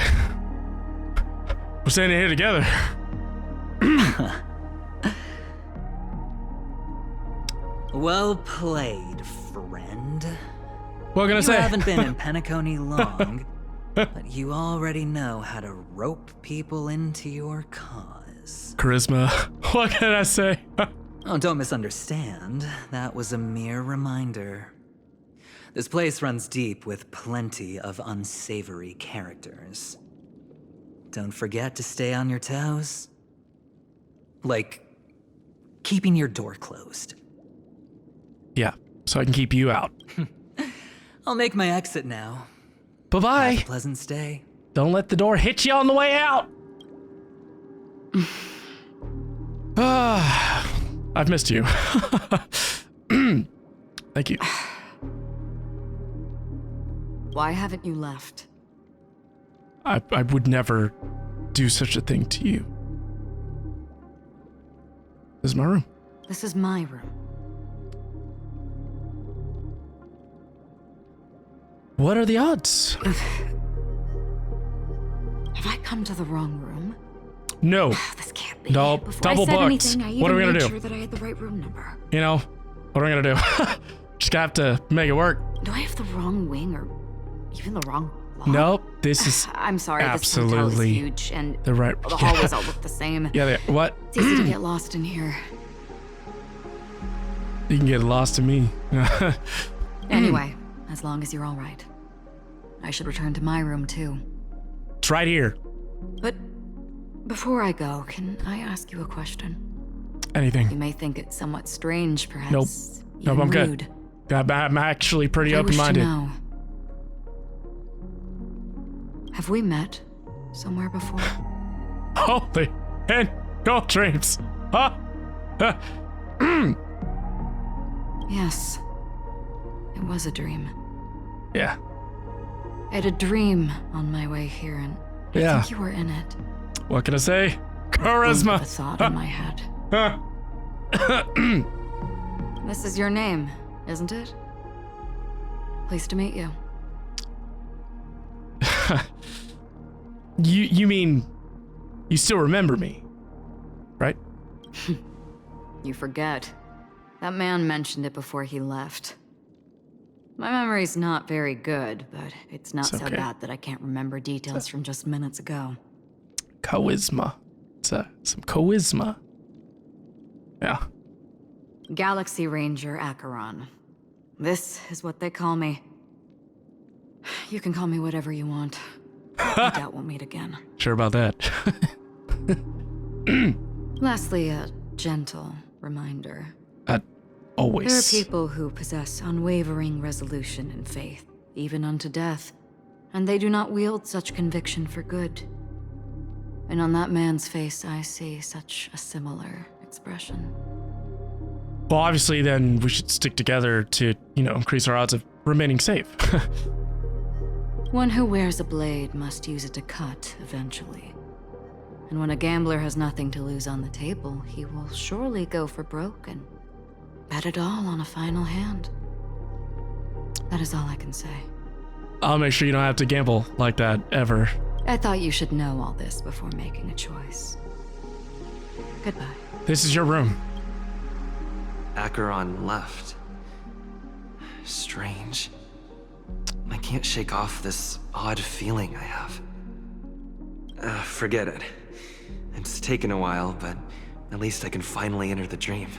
We're standing here together. Well played, friend. What can I say? You haven't been in Penacony long, but you already know how to rope people into your cause. Charisma. What can I say? Oh, don't misunderstand. That was a mere reminder. This place runs deep with plenty of unsavory characters. Don't forget to stay on your toes. Like, keeping your door closed. Yeah, so I can keep you out. I'll make my exit now. Bye-bye. Have a pleasant stay. Don't let the door hit you on the way out. I've missed you. Thank you. Why haven't you left? I would never do such a thing to you. This is my room. This is my room. What are the odds? Have I come to the wrong room? No. This can't be. No, Before double I said booked. anything, I What are we even gonna made do? sure that I had the right room number. You know, what are we gonna do? Just gonna have to make it work. Do I have the wrong wing or even the wrong lock? Nope, this is I'm sorry, this hotel absolutely is huge and the right. the hallways all look the same. Yeah, what? It's easy to get lost in here. You can get lost in me. Anyway, as long as you're all right. I should return to my room too. It's right here. But before I go, can I ask you a question? Anything. You may think it somewhat strange, perhaps. Nope. Nope, even I'm rude. good. I'm actually pretty I wish to open-minded. know. Have we met somewhere before? Holy and go dreams. Huh? Yes. It was a dream. Yeah. I had a dream on my way here, and I think you were in it. What can I say? Charisma. A thought in my head. This is your name, isn't it? Pleased to meet you. You mean you still remember me, right? You forget. That man mentioned it before he left. My memory's not very good, but it's not so bad that I can't remember details from just minutes ago. Charisma. It's some charisma. Yeah. Galaxy Ranger Acheron. This is what they call me. You can call me whatever you want. I doubt we'll meet again. Sure about that. Lastly, a gentle reminder. Always. There are people who possess unwavering resolution and faith, even unto death, and they do not wield such conviction for good. And on that man's face, I see such a similar expression. Well, obviously, then we should stick together to, increase our odds of remaining safe. One who wears a blade must use it to cut eventually. And when a gambler has nothing to lose on the table, he will surely go for broke and bet it all on a final hand. That is all I can say. I'll make sure you don't have to gamble like that ever. I thought you should know all this before making a choice. Goodbye. This is your room. Acheron left. Strange. can't shake off this odd feeling I have. Forget it. It's taken a while, but at least I can finally enter the dream.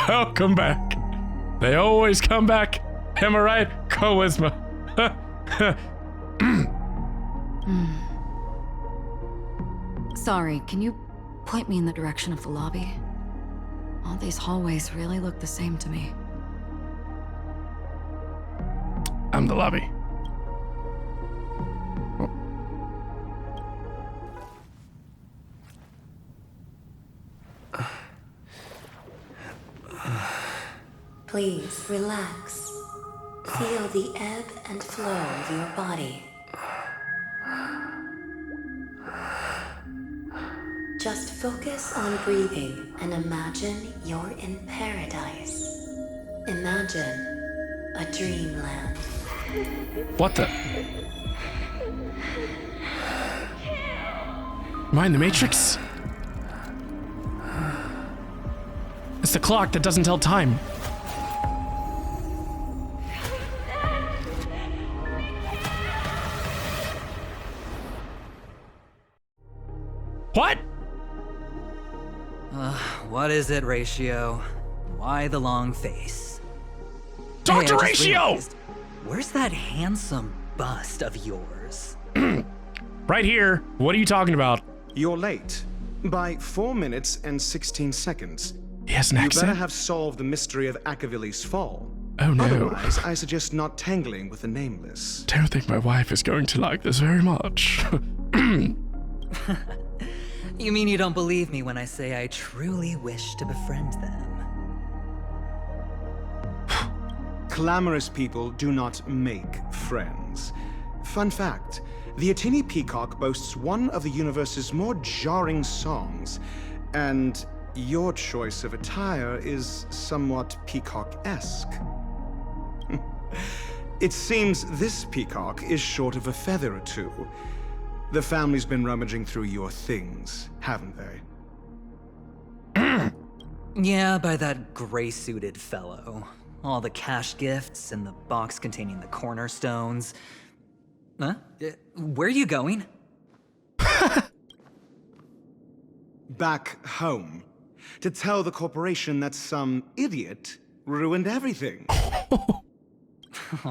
Welcome back. They always come back. Am I right, Charisma? Sorry, can you point me in the direction of the lobby? All these hallways really look the same to me. I'm the lobby. Please relax. Feel the ebb and flow of your body. Just focus on breathing and imagine you're in paradise. Imagine a dreamland. What the? Am I in the Matrix? It's the clock that doesn't tell time. What? What is it, Ratio? Why the long face? Dr. I just Ratio! realized, where's that handsome bust of yours? Right here. What are you talking about? You're late. By 4 minutes and 16 seconds. He has an You accent? better have solved the mystery of Acheville's fall. Oh no. Otherwise, I suggest not tangling with the nameless. Don't think my wife is going to like this very much. You mean you don't believe me when I say I truly wish to befriend them? Clamorous people do not make friends. Fun fact, the Atini Peacock boasts one of the universe's more jarring songs, and your choice of attire is somewhat peacock-esque. It seems this peacock is short of a feather or two. The family's been rummaging through your things, haven't they? Yeah, by that gray-suited fellow. All the cash gifts and the box containing the cornerstones. Huh? Where are you going? Back home. To tell the corporation that some idiot ruined everything.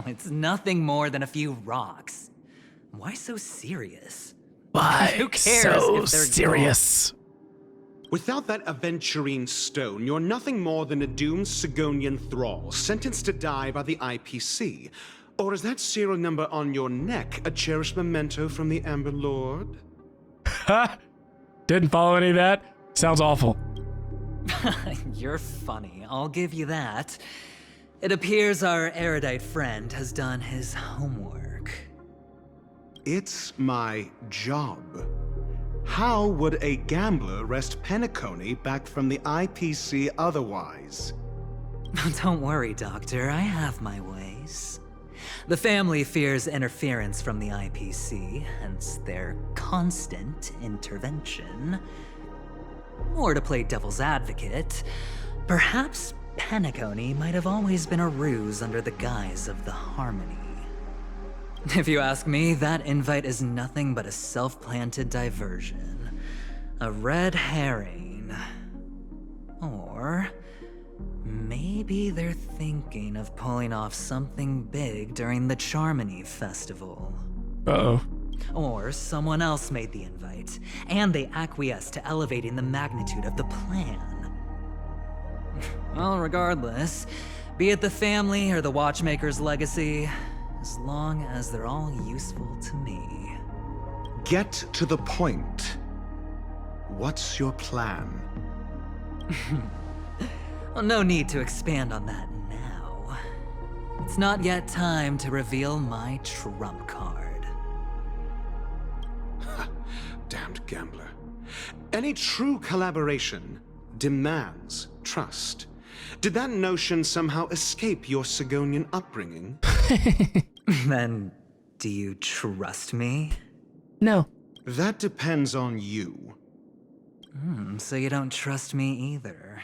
It's nothing more than a few rocks. Why so serious? Why Who cares so if they're serious? Without that Aventurine stone, you're nothing more than a doomed Sigonian thrall, sentenced to die by the IPC. Or is that serial number on your neck a cherished memento from the Amber Lord? Ha! Didn't follow any of that. Sounds awful. You're funny, I'll give you that. It appears our erudite friend has done his homework. It's my job. How would a gambler wrest Penacony back from the IPC otherwise? Don't worry, Doctor, I have my ways. The family fears interference from the IPC, hence their constant intervention. Or to play devil's advocate, perhaps Penacony might have always been a ruse under the guise of the Harmony. If you ask me, that invite is nothing but a self-planted diversion. A red herring. Or maybe they're thinking of pulling off something big during the Charmony Festival. Uh-oh. Or someone else made the invite, and they acquiesced to elevating the magnitude of the plan. Well, regardless, be it the family or the Watchmaker's legacy, as long as they're all useful to me. Get to the point. What's your plan? Well, no need to expand on that now. It's not yet time to reveal my trump card. Damned gambler. Any true collaboration demands trust. Did that notion somehow escape your Sigonian upbringing? Then, do you trust me? No. That depends on you. So you don't trust me either.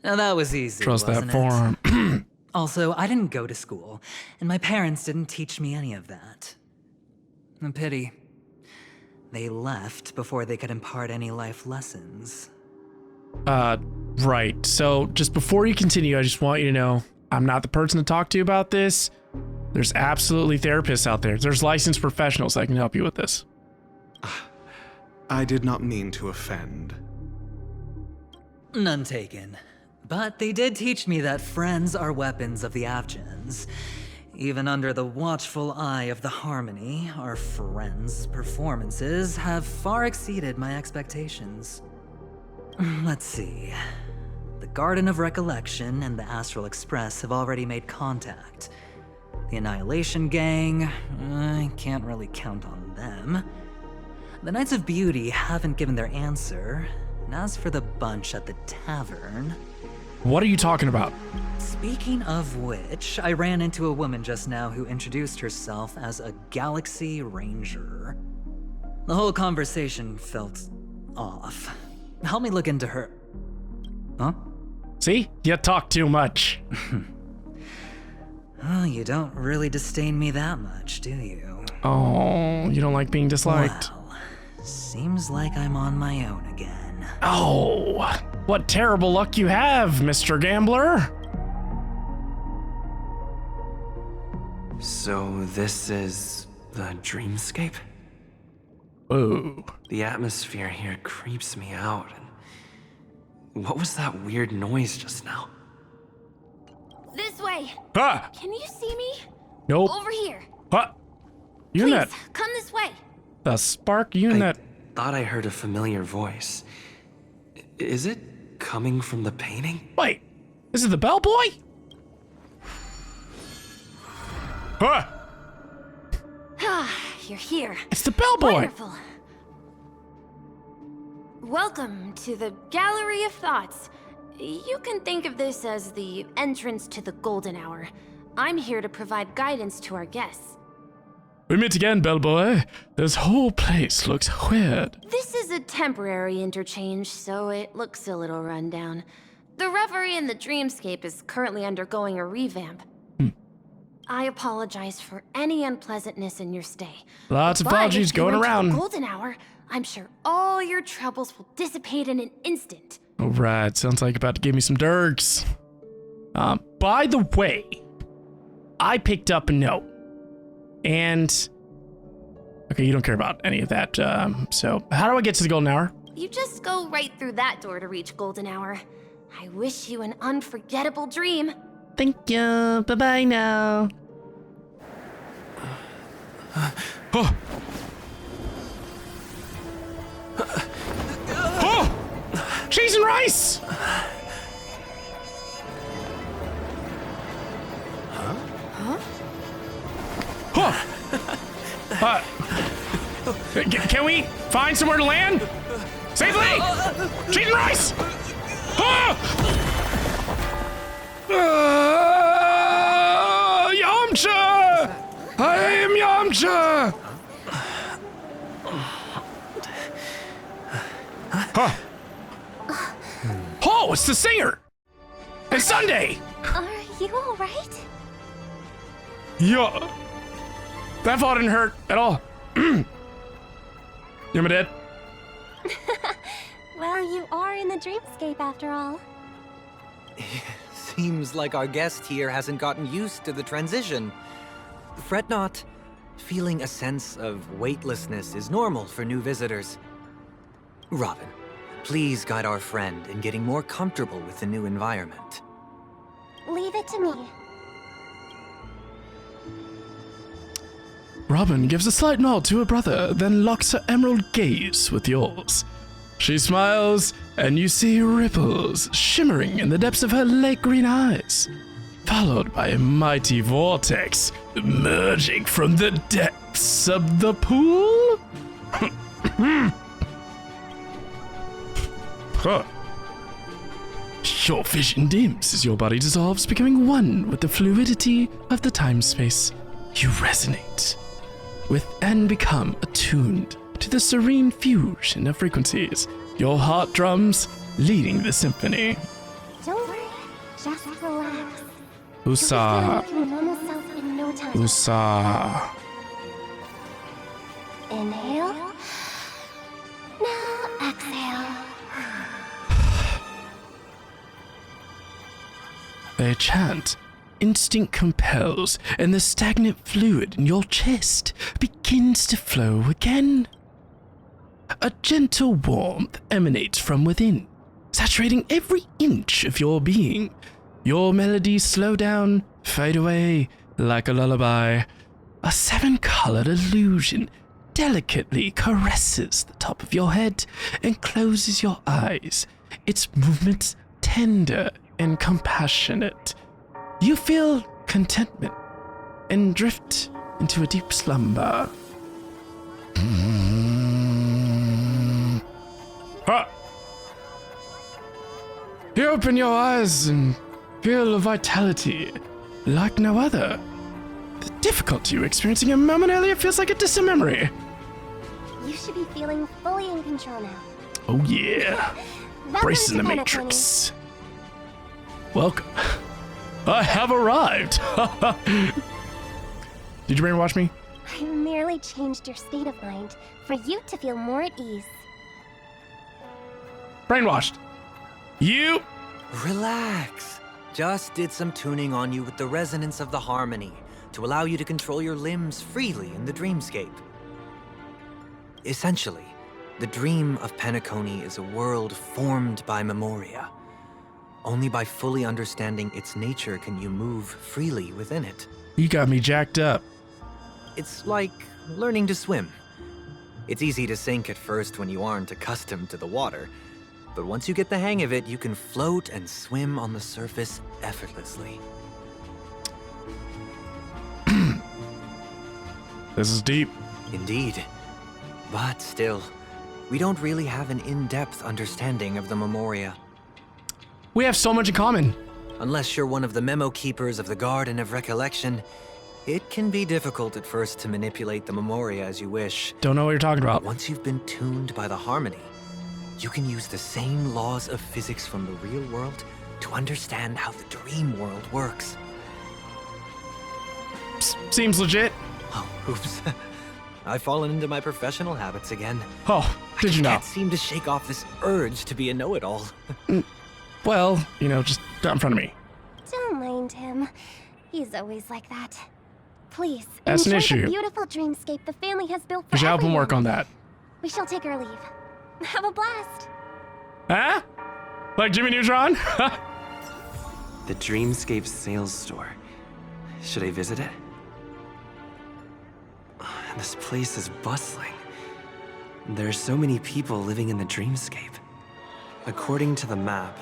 Now that was easy, Trust that wasn't forearm. Also, I didn't go to school, and my parents didn't teach me any of that. A pity. They left before they could impart any life lessons. Right. So just before you continue, I just want you to know I'm not the person to talk to about this. There's absolutely therapists out there. There's licensed professionals that can help you with this. I did not mean to offend. None taken. But they did teach me that friends are weapons of the Avgens. Even under the watchful eye of the Harmony, our friends' performances have far exceeded my expectations. Let's see. The Garden of Recollection and the Astral Express have already made contact. The Annihilation Gang, I can't really count on them. The Knights of Beauty haven't given their answer. And as for the bunch at the tavern... What are you talking about? Speaking of which, I ran into a woman just now who introduced herself as a Galaxy Ranger. The whole conversation felt off. Help me look into her. Huh? See? You talk too much. Oh, you don't really disdain me that much, do you? Oh, you don't like being disliked? Well, seems like I'm on my own again. Oh, what terrible luck you have, Mr. Gambler. So this is the Dreamscape? Whoa. The atmosphere here creeps me out. And what was that weird noise just now? This way. Ah! Can you see me? Nope. Over here. What? You Please, in that? come this way. The spark? You in that? Thought I heard a familiar voice. Is it coming from the painting? Wait, is it the bellboy? Huh? Ah, you're here. It's the bellboy. Wonderful. Welcome to the Gallery of Thoughts. You can think of this as the entrance to the Golden Hour. I'm here to provide guidance to our guests. We meet again, bellboy. This whole place looks weird. This is a temporary interchange, so it looks a little rundown. The Reverie in the Dreamscape is currently undergoing a revamp. I apologize for any unpleasantness in your stay. Lots of But apologies if you going enter the around. Golden Hour, I'm sure all your troubles will dissipate in an instant. All right, sounds like you're about to give me some dirks. By the way, I picked up a note. And, okay, you don't care about any of that, so how do I get to the Golden Hour? You just go right through that door to reach Golden Hour. I wish you an unforgettable dream. Thank you, bye-bye now. Oh! Oh! Cheese and rice! Can we find somewhere to land? Safely! Cheese and rice! Yamcha! I am Yamcha! Oh, it's the singer! It's Sunday! Are you alright? Yeah. That fall didn't hurt at all. You my dad? Well, you are in the Dreamscape after all. Seems like our guest here hasn't gotten used to the transition. Fret not. Feeling a sense of weightlessness is normal for new visitors. Robin, please guide our friend in getting more comfortable with the new environment. Leave it to me. Robin gives a slight nod to her brother, then locks her emerald gaze with yours. She smiles, and you see ripples shimmering in the depths of her lake green eyes, followed by a mighty vortex emerging from the depths of the pool. Huh. Your vision dims as your body dissolves, becoming one with the fluidity of the time-space. You resonate with and become attuned to the serene fusion of frequencies Your heart drums leading the symphony. Don't worry, just relax. Usa. You'll be feeling like your normal self in no time. Usa. Inhale. Now exhale. They chant. Instinct compels, and the stagnant fluid in your chest begins to flow again. A gentle warmth emanates from within, saturating every inch of your being. Your melodies slow down, fade away like a lullaby. A 7-colored illusion delicately caresses the top of your head and closes your eyes, its movements tender and compassionate. You feel contentment and drift into a deep slumber. You open your eyes and feel a vitality like no other. The difficulty you're experiencing a moment earlier feels like a distant memory. You should be feeling fully in control now. Oh yeah. Bracing the Penacony. Matrix. Welcome. I have arrived. Did you brainwash me? I merely changed your state of mind for you to feel more at ease. Brainwashed. You. Relax. Just did some tuning on you with the resonance of the harmony to allow you to control your limbs freely in the dreamscape. Essentially, the dream of Penacony is a world formed by memoria. Only by fully understanding its nature can you move freely within it. You got me jacked up. It's like learning to swim. It's easy to sink at first when you aren't accustomed to the water, but once you get the hang of it, you can float and swim on the surface effortlessly. This is deep. Indeed. But still, we don't really have an in-depth understanding of the memoria. We have so much in common. Unless you're one of the memo keepers of the Garden of Recollection, it can be difficult at first to manipulate the memoria as you wish. Don't know what you're talking about. But once you've been tuned by the harmony, you can use the same laws of physics from the real world to understand how the dream world works. Seems legit. Oh, oops. I've fallen into my professional habits again. Oh, did you know? I can't seem to shake off this urge to be a know-it-all. Well, you know, just got in front of me. Don't mind him. He's always like that. Please, That's an enjoy issue. the beautiful dreamscape the family has built for We should help him everyone. work on that. We shall take our leave. Have a blast. Huh? Like Jimmy Neutron? The Dreamscape sales store. Should I visit it? This place is bustling. There are so many people living in the Dreamscape. According to the map,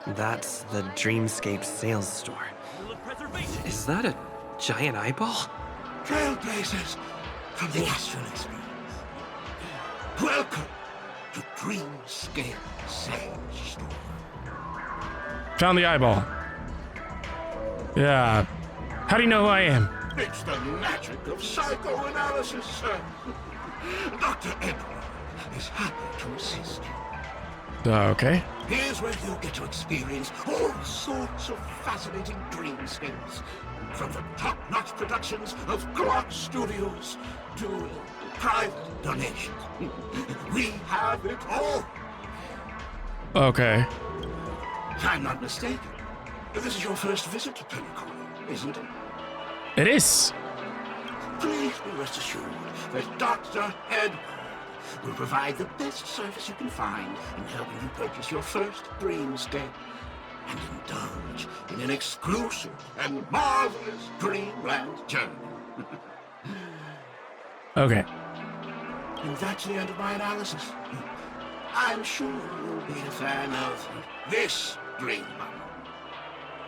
that's the Dreamscape sales store. Is that a giant eyeball? Trailblazers from the Astral Experience. Welcome to Dreamscape Sales Store. Found the eyeball. Yeah. How do you know who I am? It's the magic of psychoanalysis, sir. Dr. Acheron is happy to assist you. Okay. Here's where you get to experience all sorts of fascinating dreamscapes. From the top-notch productions of Glock Studios to private donations. We have it all. Okay. If I'm not mistaken, this is your first visit to Penacony, isn't it? It is. Please be rest assured that Dr. Edward will provide the best service you can find in helping you purchase your first dreamscape and indulge in an exclusive and marvelous dreamland journey. Okay. And that's the end of my analysis. I'm sure you'll be a fan of this dream bundle.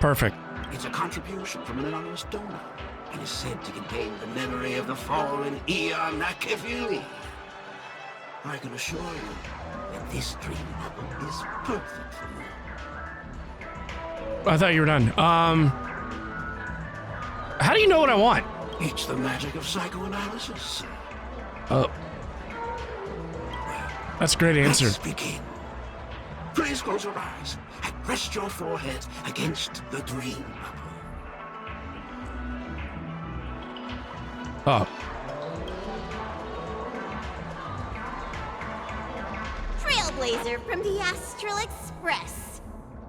Perfect. It's a contribution from an anonymous donor and is said to contain the memory of the fallen Eon Nakavili. I can assure you that this dream bubble is perfect for you. I thought you were done. How do you know what I want? It's the magic of psychoanalysis. Oh. That's a great answer. Let's begin. Please close your eyes and rest your forehead against the dream bubble. Oh. Trailblazer from the Astral Express.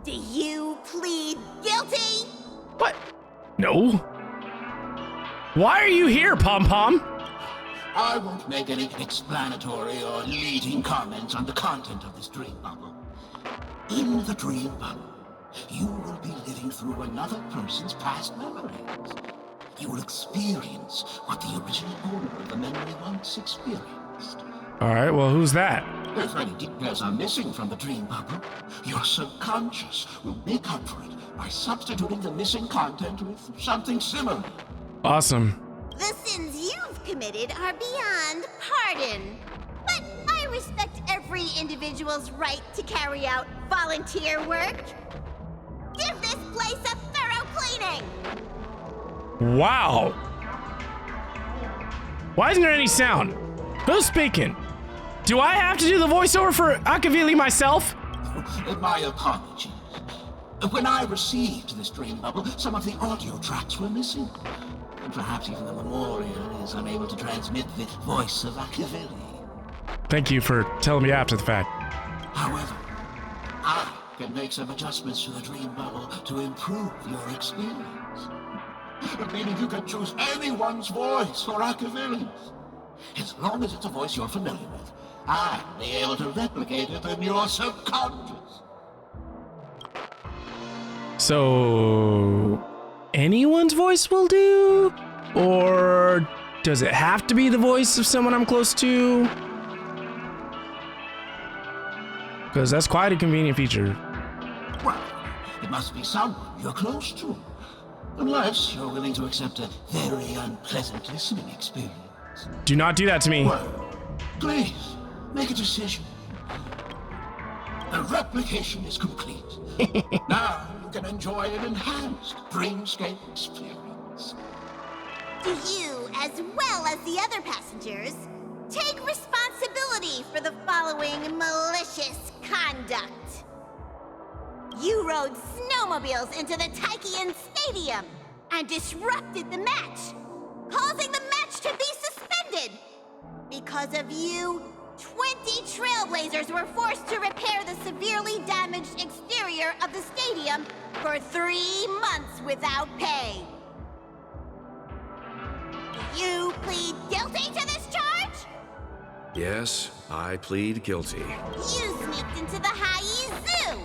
Do you plead guilty? What? No. Why are you here, Pom Pom? I won't make any explanatory or leading comments on the content of this dream bubble. In the dream bubble, you will be living through another person's past memories. You will experience what the original owner of the memory once experienced. All right, well, who's that? If any details are missing from the dream bubble, your subconscious will make up for it by substituting the missing content with something similar. Awesome. The sins you've committed are beyond pardon. But I respect every individual's right to carry out volunteer work. Give this place a thorough cleaning! Wow. Why isn't there any sound? Who's speaking? Do I have to do the voiceover for Akavili myself? My apologies. When I received this dream bubble, some of the audio tracks were missing. And perhaps even the memorial is unable to transmit the voice of Akavili. Thank you for telling me after the fact. However, I can make some adjustments to the dream bubble to improve your experience. Meaning you can choose anyone's voice for Akavili's. As long as it's a voice you're familiar with, I'll be able to replicate it in your subconscious. So, anyone's voice will do? Or does it have to be the voice of someone I'm close to? Because that's quite a convenient feature. Well, it must be someone you're close to. Unless you're willing to accept a very unpleasant listening experience. Do not do that to me. Well, please, make a decision. The replication is complete. Now you can enjoy an enhanced Dreamscape experience. Do you, as well as the other passengers, take responsibility for the following malicious conduct? You rode snowmobiles into the Taikian Stadium and disrupted the match, causing the match to be suspended. Because of you, 20 Trailblazers were forced to repair the severely damaged exterior of the stadium for 3 months without pay. Do you plead guilty to this charge? Yes, I plead guilty. You sneaked into the Haie Zoo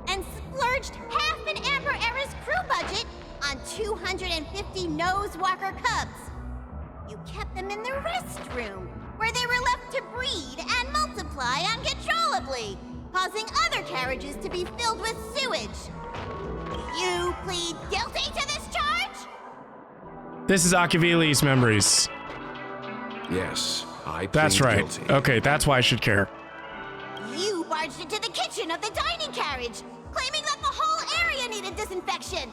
and splurged half an Amber Era's crew budget on 250 Nosewalker cubs. You kept them in the restroom, where they were left to breed and multiply uncontrollably, causing other carriages to be filled with sewage. Do you plead guilty to this charge? This is Akavili's memories. Yes, I plead That's right. guilty. Okay, that's why I should care. You barged into the kitchen of the dining carriage, claiming that the whole area needed disinfection.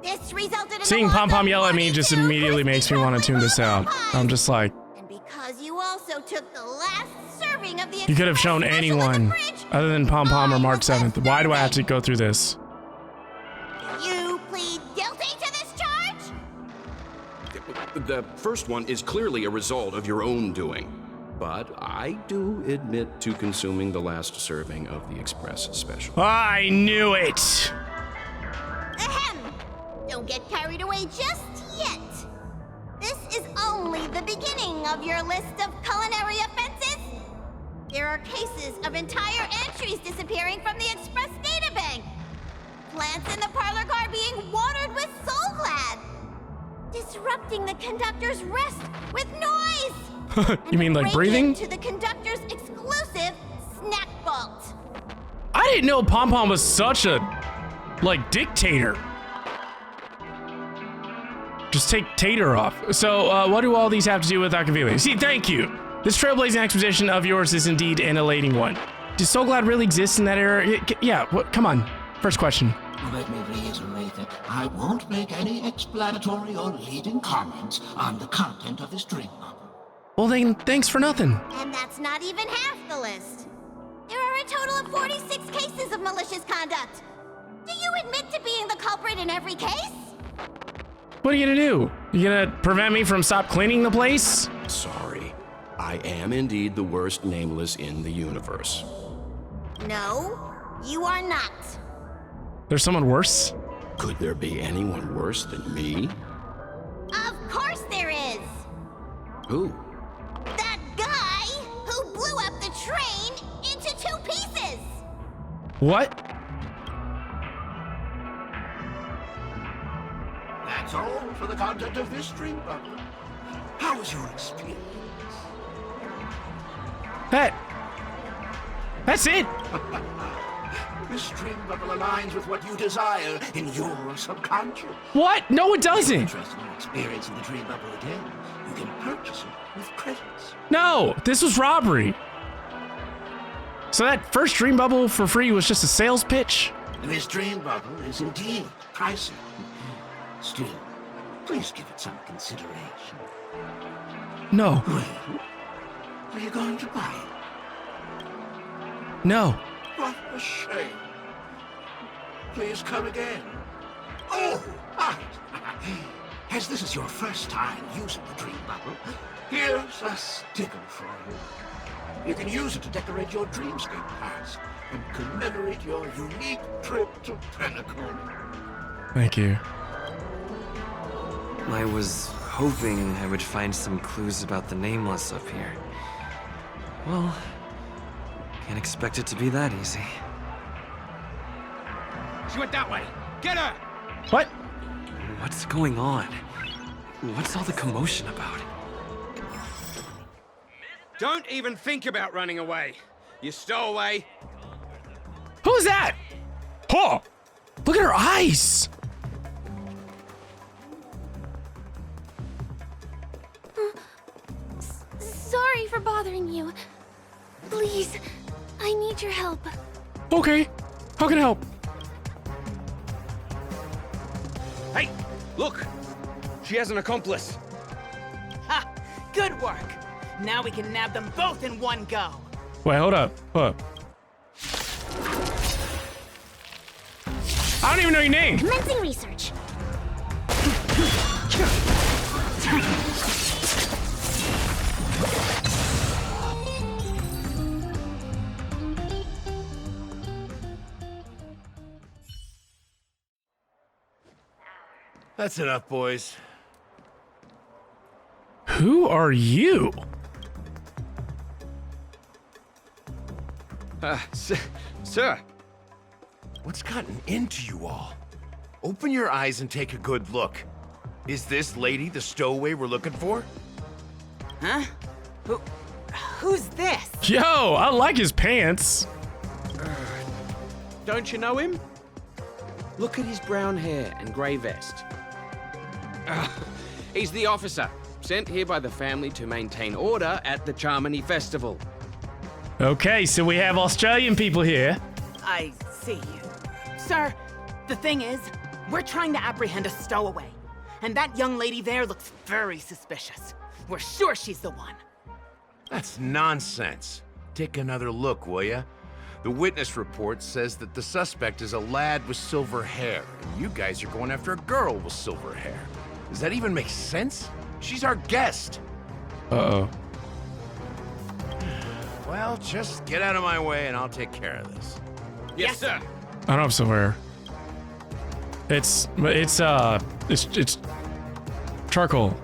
This resulted in Seeing Pom Pom yell at me just immediately makes me want to tune this out. I'm just like, And because you also took the last serving of the you could have shown anyone other than Pom Pom or March 7th. Why do I have to go through this? You plead guilty to this charge? The first one is clearly a result of your own doing. But I do admit to consuming the last serving of the Express Special. I knew it! Ahem! Don't get carried away just yet. This is only the beginning of your list of culinary offenses. There are cases of entire entries disappearing from the Express databank. Plants in the parlor car being watered with Soul Glad. Disrupting the conductor's rest with noise. You mean like breathing? To the conductor's exclusive snack vault. I didn't know Pom Pom was such a, like, dictator. Just take Tater off. So, what do all these have to do with Akavili? See, thank you. This trailblazing exposition of yours is indeed an elating one. Does So Glad really exist in that era? Yeah, come on. First question. Let me reiterate that I won't make any explanatory or leading comments on the content of this dream bubble. Well then, thanks for nothing. And that's not even half the list. There are a total of 46 cases of malicious conduct. Do you admit to being the culprit in every case? What are you gonna do? You gonna prevent me from stop cleaning the place? Sorry. I am indeed the worst nameless in the universe. No, you are not. There's someone worse? Could there be anyone worse than me? Of course there is. Who? That guy who blew up the train into 2 pieces. What? That's all for the content of this dream bubble. How was your experience? That's it? This dream bubble aligns with what you desire in your subconscious. What? No, it If you're doesn't. interested in experiencing the dream bubble again, you can purchase it with credits. No, this was robbery. So that first dream bubble for free was just a sales pitch? This dream bubble is indeed pricey. Still, please give it some consideration. No. Well, are you going to buy it? No. What a shame. Please come again. Oh, right. As this is your first time using the dream bubble, here's a sticker for you. You can use it to decorate your Dreamscape pass and commemorate your unique trip to Penacony. Thank you. I was hoping I would find some clues about the Nameless up here. Well, can't expect it to be that easy. She went that way. Get her! What? What's going on? What's all the commotion about? Don't even think about running away. You stowaway. Who's that? Oh! Look at her eyes! Sorry for bothering you. Please, I need your help. Okay. How can I help? Hey, look! She has an accomplice. Ha! Good work! Now we can nab them both in one go. Wait, hold up. Hold up. I don't even know your name. Commencing research. That's enough, boys. Who are you? Sir. What's gotten into you all? Open your eyes and take a good look. Is this lady the stowaway we're looking for? Huh? Who's this? Yo, I like his pants. Don't you know him? Look at his brown hair and grey vest. He's the officer, sent here by the family to maintain order at the Charmony Festival. Okay, so we have Australian people here. I see. Sir, the thing is, we're trying to apprehend a stowaway. And that young lady there looks very suspicious. We're sure she's the one. That's nonsense. Take another look, will ya? The witness report says that the suspect is a lad with silver hair, and you guys are going after a girl with silver hair. Does that even make sense? She's our guest. Uh-oh. Well, just get out of my way and I'll take care of this. Yes, sir. I don't have silver hair. It's charcoal.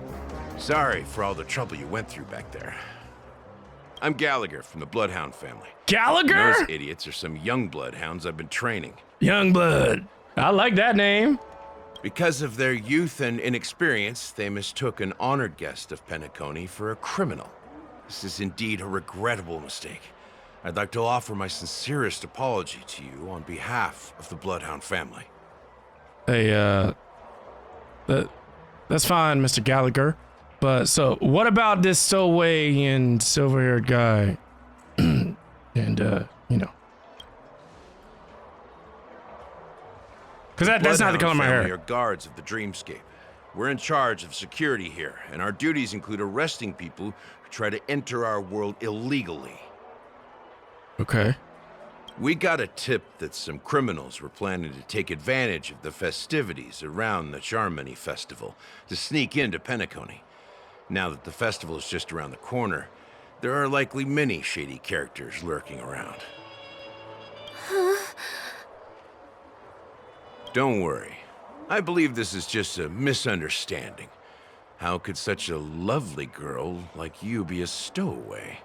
Sorry for all the trouble you went through back there. I'm Gallagher from the Bloodhound family. Gallagher? Those idiots are some young bloodhounds I've been training. Youngblood. I like that name. Because of their youth and inexperience, they mistook an honored guest of Penacony for a criminal. This is indeed a regrettable mistake. I'd like to offer my sincerest apology to you on behalf of the Bloodhound family. Hey, that's fine, Mr. Gallagher. But so, what about this stowaway and silver-haired guy? And, you know. Because that's not the color of my hair. We are guards of the Dreamscape. We're in charge of security here, and our duties include arresting people who try to enter our world illegally. Okay. We got a tip that some criminals were planning to take advantage of the festivities around the Charmony Festival to sneak into Penacony. Now that the festival is just around the corner, there are likely many shady characters lurking around. Huh? Don't worry. I believe this is just a misunderstanding. How could such a lovely girl like you be a stowaway?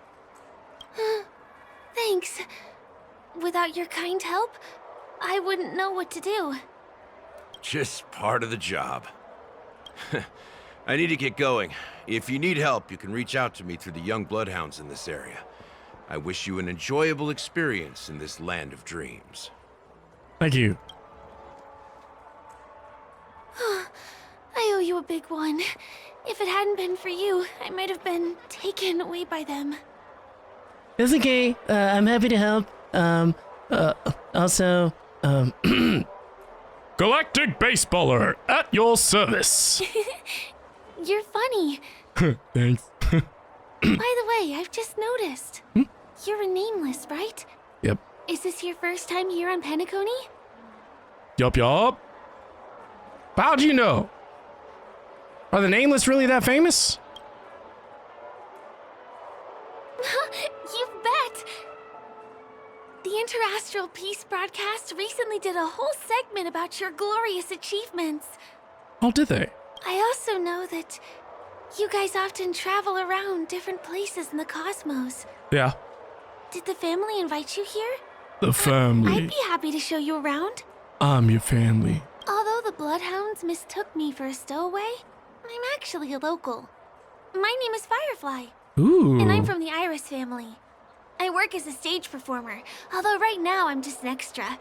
Thanks. Without your kind help, I wouldn't know what to do. Just part of the job. I need to get going. If you need help, you can reach out to me through the young bloodhounds in this area. I wish you an enjoyable experience in this land of dreams. Thank you. I owe you a big one. If it hadn't been for you, I might have been taken away by them. It's okay. I'm happy to help. Also, Galactic Baseballer at your service. You're funny. Thanks. By the way, I've just noticed. You're a nameless, right? Yep. Is this your first time here on Penacony? Yup. How'd you know? Are the Nameless really that famous? You bet! The Interastral Peace broadcast recently did a whole segment about your glorious achievements. Oh, did they? I also know that you guys often travel around different places in the cosmos. Yeah. Did the family invite you here? The family. I'd be happy to show you around. I'm your family. Although the Bloodhounds mistook me for a stowaway, I'm actually a local. My name is Firefly. Ooh. And I'm from the Iris family. I work as a stage performer, although right now I'm just an extra.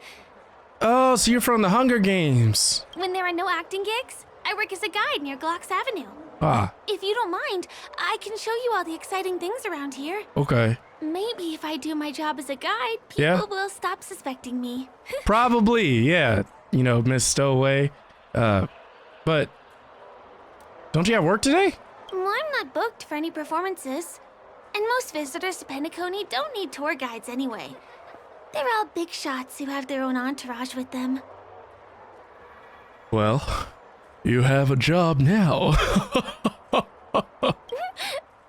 Oh, so you're from the Hunger Games. When there are no acting gigs, I work as a guide near Glocks Avenue. Ah. If you don't mind, I can show you all the exciting things around here. Okay. Maybe if I do my job as a guide, people will stop suspecting me. Probably, yeah. You know, Miss Stowaway. But don't you have work today? Well, I'm not booked for any performances. And most visitors to Penacony don't need tour guides anyway. They're all big shots who have their own entourage with them. Well, you have a job now.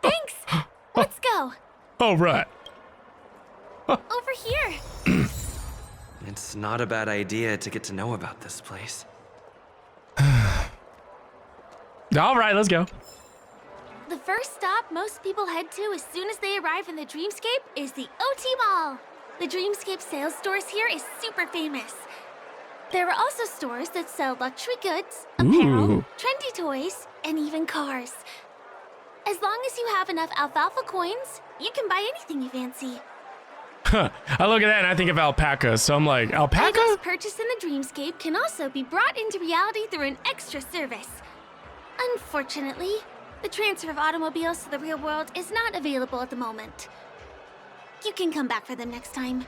Thanks! Let's go! All right. Over here! It's not a bad idea to get to know about this place. All right, let's go. The first stop most people head to as soon as they arrive in the Dreamscape is the OT Mall. The Dreamscape sales stores here is super famous. There are also stores that sell luxury goods, apparel, trendy toys, and even cars. As long as you have enough alfalfa coins, you can buy anything you fancy. I look at that and I think of alpaca, so I'm like, alpaca? Items purchased in the Dreamscape can also be brought into reality through an extra service. Unfortunately, the transfer of automobiles to the real world is not available at the moment. You can come back for them next time.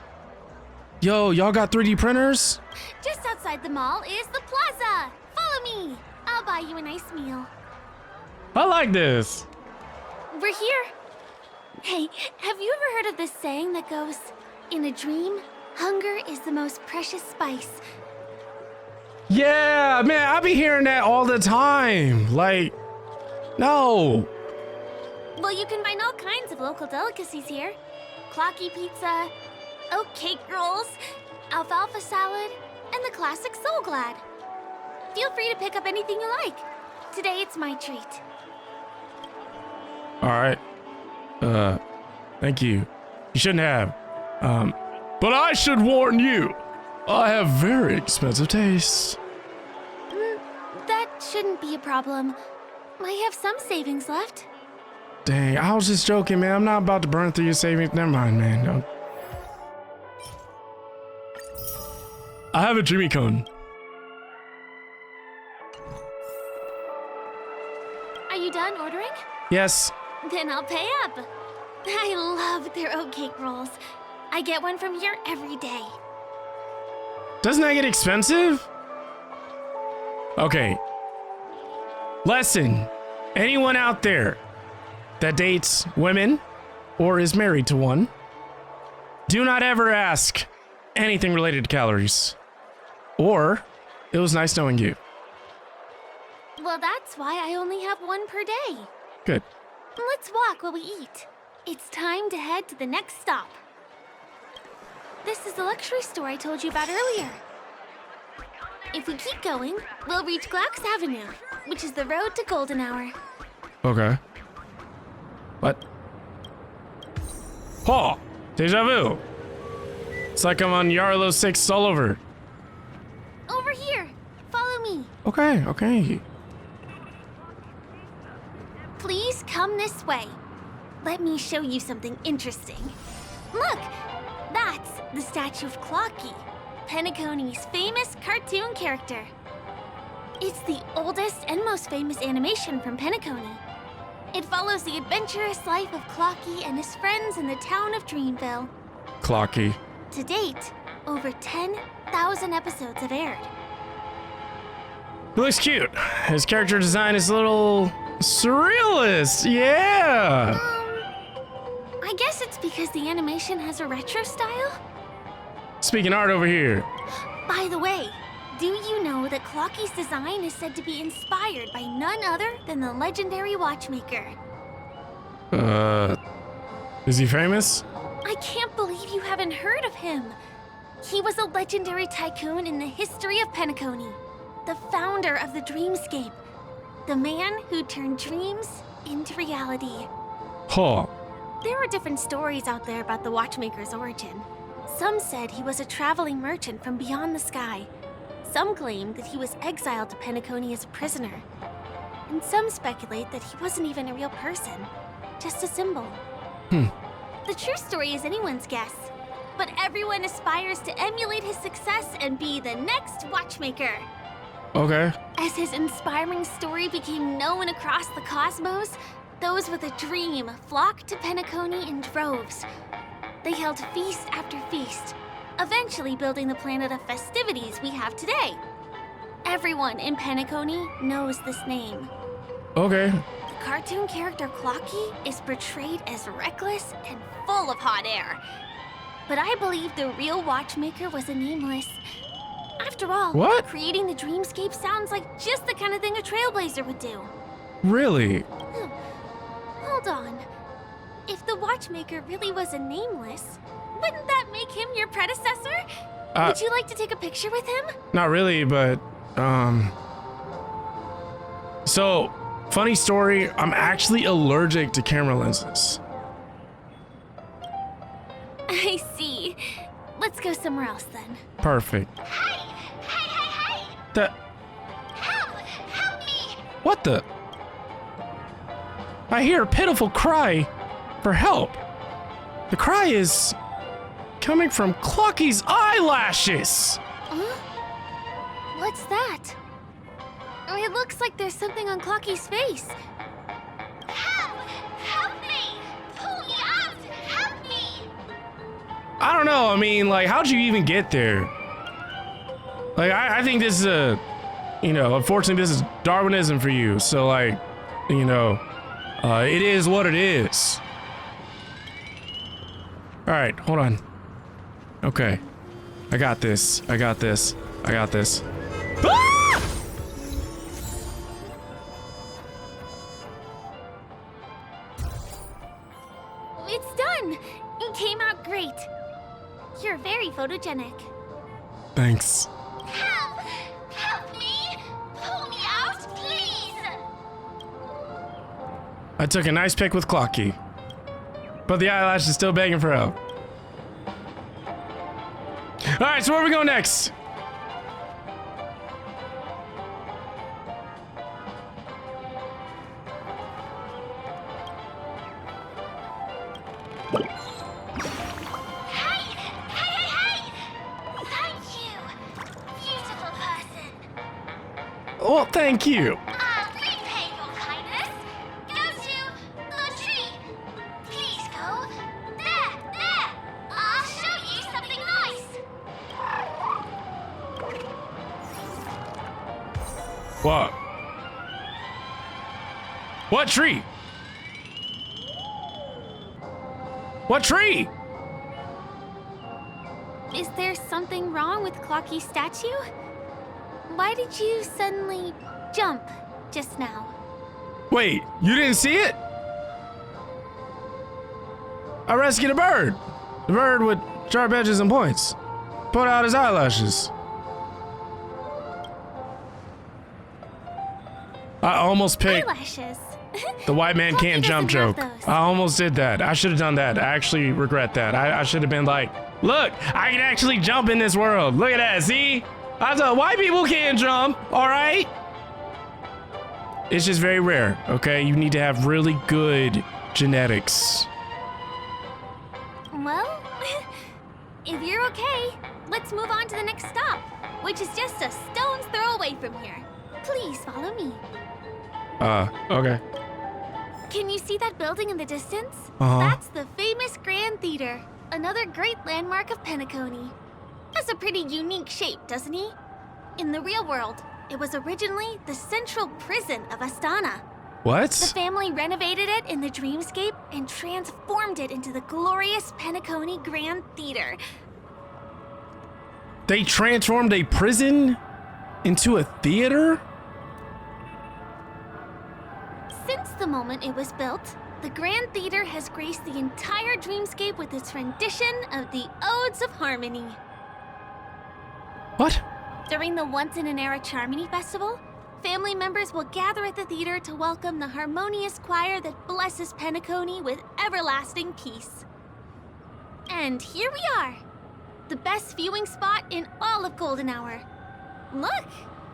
Yo, y'all got 3D printers? Just outside the mall is the plaza. Follow me. I'll buy you a nice meal. I like this. We're here. Hey, have you ever heard of this saying that goes, in a dream, hunger is the most precious spice? Yeah, man, I be hearing that all the time. Like, no. Well, you can find all kinds of local delicacies here. Clocky pizza, oat cake rolls, alfalfa salad, and the classic Soul Glad. Feel free to pick up anything you like. Today it's my treat. All right. Thank you. You shouldn't have. But I should warn you. I have very expensive tastes. That shouldn't be a problem. I have some savings left. Dang, I was just joking, man. I'm not about to burn through your savings. Never mind, man. No. I have a dreamy cone. Are you done ordering? Yes. Then I'll pay up. I love their oat cake rolls. I get one from here every day. Doesn't that get expensive? Okay. Lesson. Anyone out there that dates women or is married to one, do not ever ask anything related to calories. Or it was nice knowing you. Well, that's why I only have one per day. Good. Let's walk while we eat. It's time to head to the next stop. This is the luxury store I told you about earlier. If we keep going, we'll reach Glax Avenue, which is the road to Golden Hour. Okay. What? Oh, deja vu. It's like I'm on Yarlo 6 all over. Over here. Follow me. Okay, okay. Please come this way. Let me show you something interesting. Look, that's the statue of Clocky, Penacony's famous cartoon character. It's the oldest and most famous animation from Penacony. It follows the adventurous life of Clocky and his friends in the town of Dreamville. Clocky. To date, over 10,000 episodes have aired. He looks cute. His character design is a little surrealist. Yeah. I guess it's because the animation has a retro style? Speaking art over here. By the way, do you know that Clocky's design is said to be inspired by none other than the legendary watchmaker? Is he famous? I can't believe you haven't heard of him. He was a legendary tycoon in the history of Penacony, the founder of the Dreamscape, the man who turned dreams into reality. Huh. There are different stories out there about the watchmaker's origin. Some said he was a traveling merchant from beyond the sky. Some claim that he was exiled to Penacony as a prisoner. And some speculate that he wasn't even a real person, just a symbol. The true story is anyone's guess, but everyone aspires to emulate his success and be the next watchmaker. Okay. As his inspiring story became known across the cosmos, those with a dream flocked to Penacony in droves. They held feast after feast, eventually building the planet of festivities we have today. Everyone in Penacony knows this name. Okay. The cartoon character Clocky is portrayed as reckless and full of hot air. But I believe the real watchmaker was a nameless. After all, What? creating the Dreamscape sounds like just the kind of thing a Trailblazer would do. Really? Hold on. If the watchmaker really was a nameless, wouldn't that make him your predecessor? Would you like to take a picture with him? Not really, but, So, funny story, I'm actually allergic to camera lenses. I see. Let's go somewhere else then. Perfect. Hey! That... Help me! What the? I hear a pitiful cry for help. The cry is coming from Clocky's eyelashes. What's that? It looks like there's something on Clocky's face. Help! Help me! Pull me out! Help me! I don't know. I mean, like, how'd you even get there? Like, I think this is unfortunately, this is Darwinism for you. So, like, it is what it is. All right, hold on. Okay. I got this. Ah! It's done! It came out great. You're very photogenic. Thanks. Help! Help me! Pull me out, please! I took a nice pic with Clocky, but the eyelash is still begging for help. All right, so where we go next? Hey! Thank you! Beautiful person! Well, thank you. I'll repay your kindness. Go to the tree. Please go. There! I'll show you something nice. What? What tree? What tree? Is there something wrong with Clocky's statue? Why did you suddenly jump just now? Wait, you didn't see it? I rescued a bird. The bird with sharp edges and points. Put out his eyelashes. I almost picked Eyelashes. the white man can't jump joke. I almost did that. I should have done that. I actually regret that. I should have been like, look, I can actually jump in this world. Look at that, see? I thought white people can't jump, all right? It's just very rare, okay? You need to have really good genetics. Well, if you're okay, let's move on to the next stop, which is just a stone's throw away from here. Please follow me. Okay. Can you see that building in the distance? That's the famous Grand Theater, another great landmark of Penacony. Has a pretty unique shape, doesn't he? In the real world, it was originally the central prison of Astana. What? The family renovated it in the Dreamscape and transformed it into the glorious Penacony Grand Theater. They transformed a prison into a theater? Since the moment it was built, the Grand Theater has graced the entire Dreamscape with its rendition of the Odes of Harmony. What? During the Once-in-an-Era Charmony Festival, family members will gather at the theater to welcome the harmonious choir that blesses Penacony with everlasting peace. And here we are, the best viewing spot in all of Golden Hour. Look,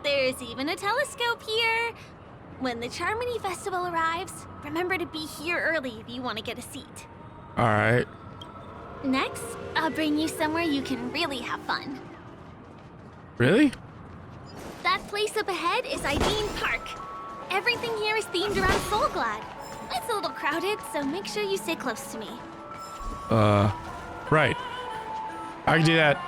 there's even a telescope here. When the Charmony Festival arrives, remember to be here early if you want to get a seat. All right. Next, I'll bring you somewhere you can really have fun. Really? That place up ahead is Ideen Park. Everything here is themed around Soulglad. It's a little crowded, so make sure you stay close to me. Right. I can do that.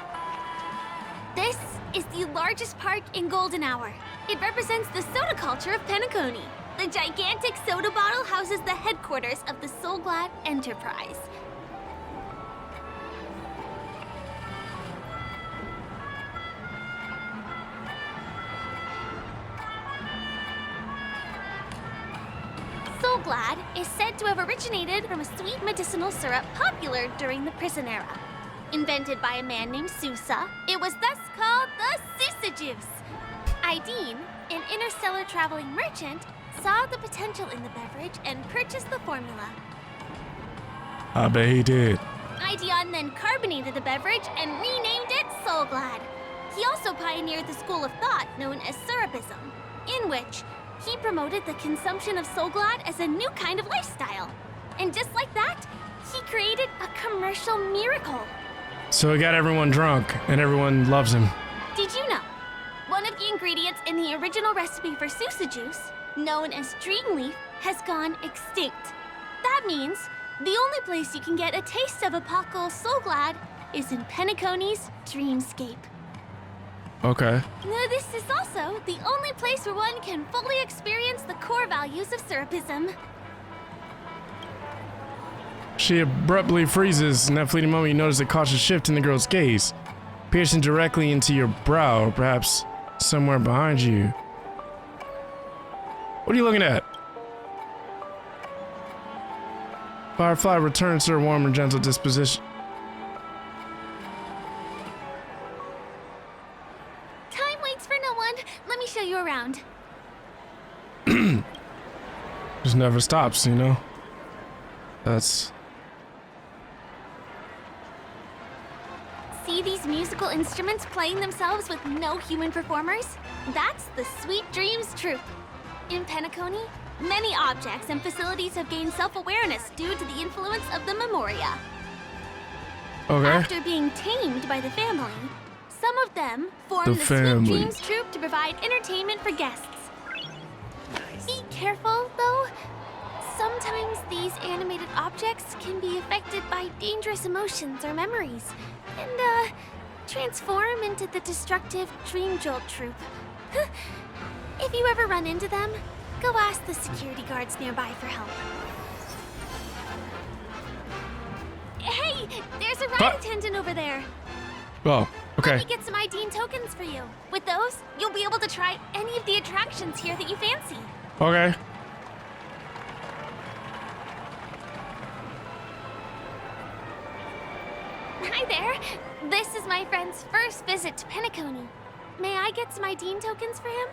This is the largest park in Golden Hour. It represents the soda culture of Penacony. The gigantic soda bottle houses the headquarters of the Soulglad Enterprise. Soulglad is said to have originated from a sweet medicinal syrup popular during the prison era. Invented by a man named Sousa, it was thus called the Sousa Juice. Ideen, an interstellar traveling merchant, saw the potential in the beverage and purchased the formula. I bet he did. Ideon then carbonated the beverage and renamed it Soulglad. He also pioneered the school of thought known as Syrupism, in which he promoted the consumption of Soulglad as a new kind of lifestyle. And just like that, he created a commercial miracle. So he got everyone drunk, and everyone loves him. Did you know? One of the ingredients in the original recipe for Sousa juice, known as Dreamleaf, has gone extinct. That means the only place you can get a taste of Apocal Soulglad is in Penacony's Dreamscape. Okay. Now, this is also the only place where one can fully experience the core values of Syrupism. She abruptly freezes. In that fleeting moment, you notice a cautious shift in the girl's gaze, piercing directly into your brow, or perhaps somewhere behind you. What are you looking at? Firefly returns to her warm and gentle disposition. Time waits for no one. Let me show you around. Just never stops, you know? That's... See these musical instruments playing themselves with no human performers? That's the Sweet Dreams Troupe. In Penacony, many objects and facilities have gained self-awareness due to the influence of the Memoria. Okay. After being tamed by the family, some of them formed the family. Sweet Dreams Troupe to provide entertainment for guests. Be careful, though. Sometimes these animated objects can be affected by dangerous emotions or memories, and transform into the destructive Dream Jolt Troupe. If you ever run into them, go ask the security guards nearby for help. Hey, there's a ride attendant over there. Oh, okay. Let me get some ID and tokens for you. With those, you'll be able to try any of the attractions here that you fancy. Okay. Hi there. This is my friend's first visit to Penacony. May I get some ID and tokens for him?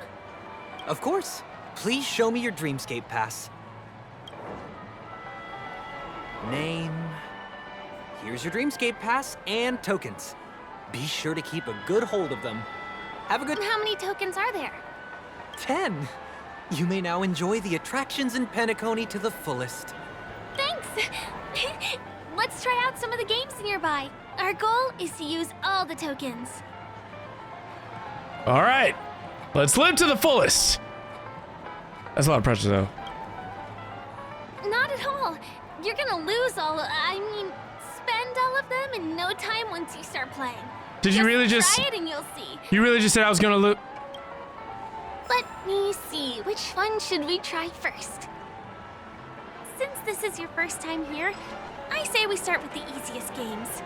Of course. Please show me your Dreamscape pass. Name. Here's your Dreamscape pass and tokens. Be sure to keep a good hold of them. Have a good... How many tokens are there? 10. You may now enjoy the attractions in Penacony to the fullest. Thanks. Let's try out some of the games nearby. Our goal is to use all the tokens. All right. Let's live to the fullest. That's a lot of pressure, though. Not at all. You're gonna lose spend all of them in no time once you start playing. Did you really just... Try it and you'll see. You really just said I was gonna lose? Let me see. Which one should we try first? Since this is your first time here, I say we start with the easiest games.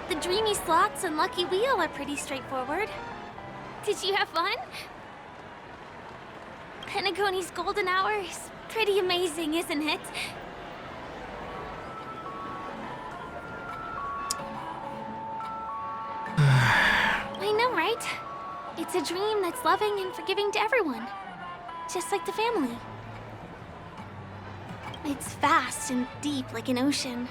The Dreamy Slots and Lucky Wheel are pretty straightforward. Did you have fun? Penacony's golden hour is pretty amazing, isn't it? I know, right? It's a dream that's loving and forgiving to everyone. Just like the family. It's vast and deep like an ocean.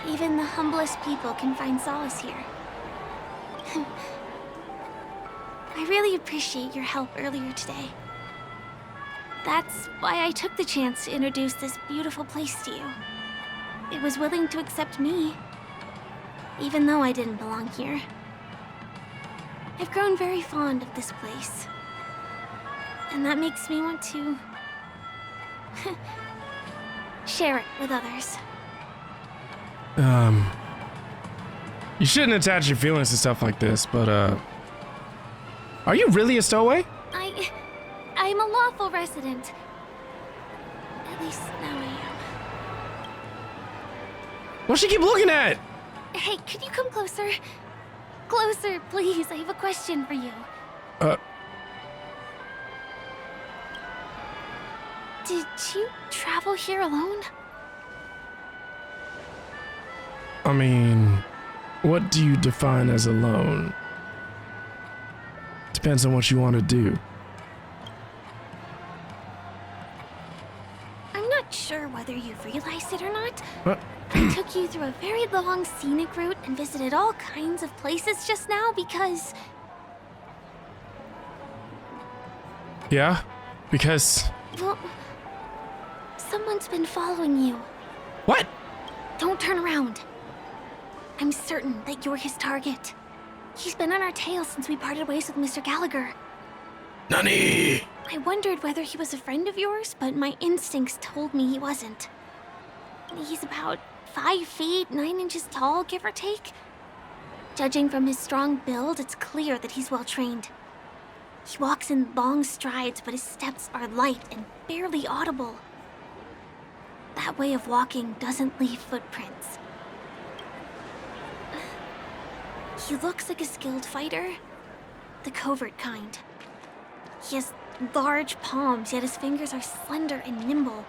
Even the humblest people can find solace here. I really appreciate your help earlier today. That's why I took the chance to introduce this beautiful place to you. It was willing to accept me, even though I didn't belong here. I've grown very fond of this place, and that makes me want to share it with others. You shouldn't attach your feelings to stuff like this, but are you really a stowaway? I'm a lawful resident. At least now I am. What's she keep looking at? Hey, could you come closer? Closer, please. I have a question for you. Did you travel here alone? I mean, what do you define as alone? Depends on what you want to do. I'm not sure whether you've realized it or not. What? I took you through a very long scenic route and visited all kinds of places just now because... Yeah? Because... Well, someone's been following you. What? Don't turn around. I'm certain that you're his target. He's been on our tail since we parted ways with Mr. Gallagher. Nani? I wondered whether he was a friend of yours, but my instincts told me he wasn't. He's about 5 feet, 9 inches tall, give or take. Judging from his strong build, it's clear that he's well trained. He walks in long strides, but his steps are light and barely audible. That way of walking doesn't leave footprints. He looks like a skilled fighter, the covert kind. He has large palms, yet his fingers are slender and nimble.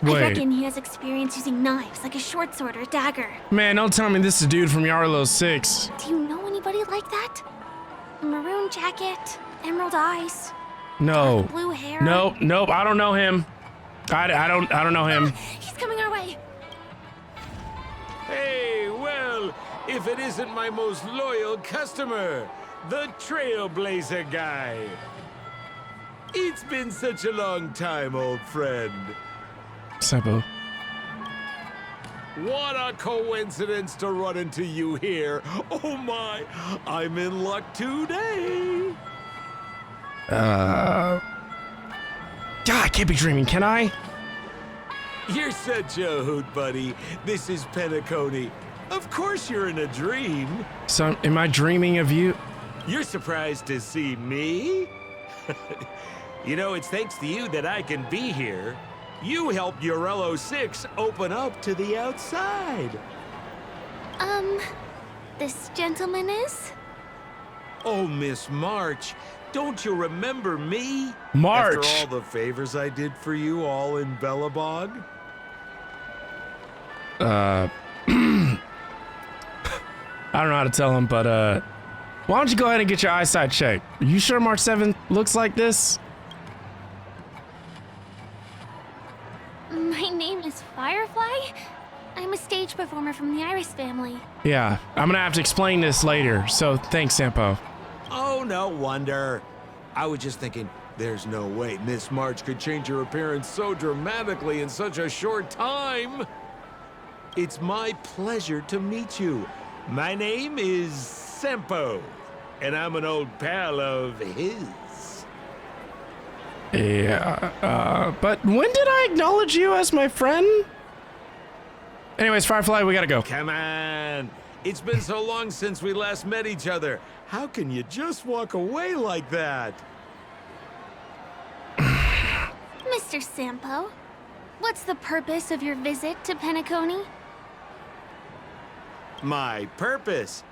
Wait. I reckon he has experience using knives, like a short sword or a dagger. Man, don't tell me this is a dude from Yarlow 6. Do you know anybody like that? A maroon jacket, emerald eyes, No. blue hair. Nope, I don't know him. I don't know him. He's coming our way. Hey, well, if it isn't my most loyal customer, the Trailblazer guy. It's been such a long time, old friend. Simple. What a coincidence to run into you here. Oh my, I'm in luck today. God, I can't be dreaming, can I? You're such a hoot, buddy. This is Penacony. Of course you're in a dream. So, am I dreaming of you? You're surprised to see me? You know, it's thanks to you that I can be here. You helped Urello 6 open up to the outside. this gentleman is? Oh, Miss March, don't you remember me? March! After all the favors I did for you all in Bellabog? I don't know how to tell him, but why don't you go ahead and get your eyesight checked? Are you sure March 7th looks like this? My name is Firefly. I'm a stage performer from the Iris family. Yeah, I'm gonna have to explain this later, so thanks, Sampo. Oh, no wonder. I was just thinking, there's no way Miss March could change her appearance so dramatically in such a short time. It's my pleasure to meet you. My name is Sampo, and I'm an old pal of his. Yeah, but when did I acknowledge you as my friend? Anyways, Firefly, we gotta go. Come on. It's been so long since we last met each other. How can you just walk away like that? Mr. Sampo, what's the purpose of your visit to Penacony? My purpose?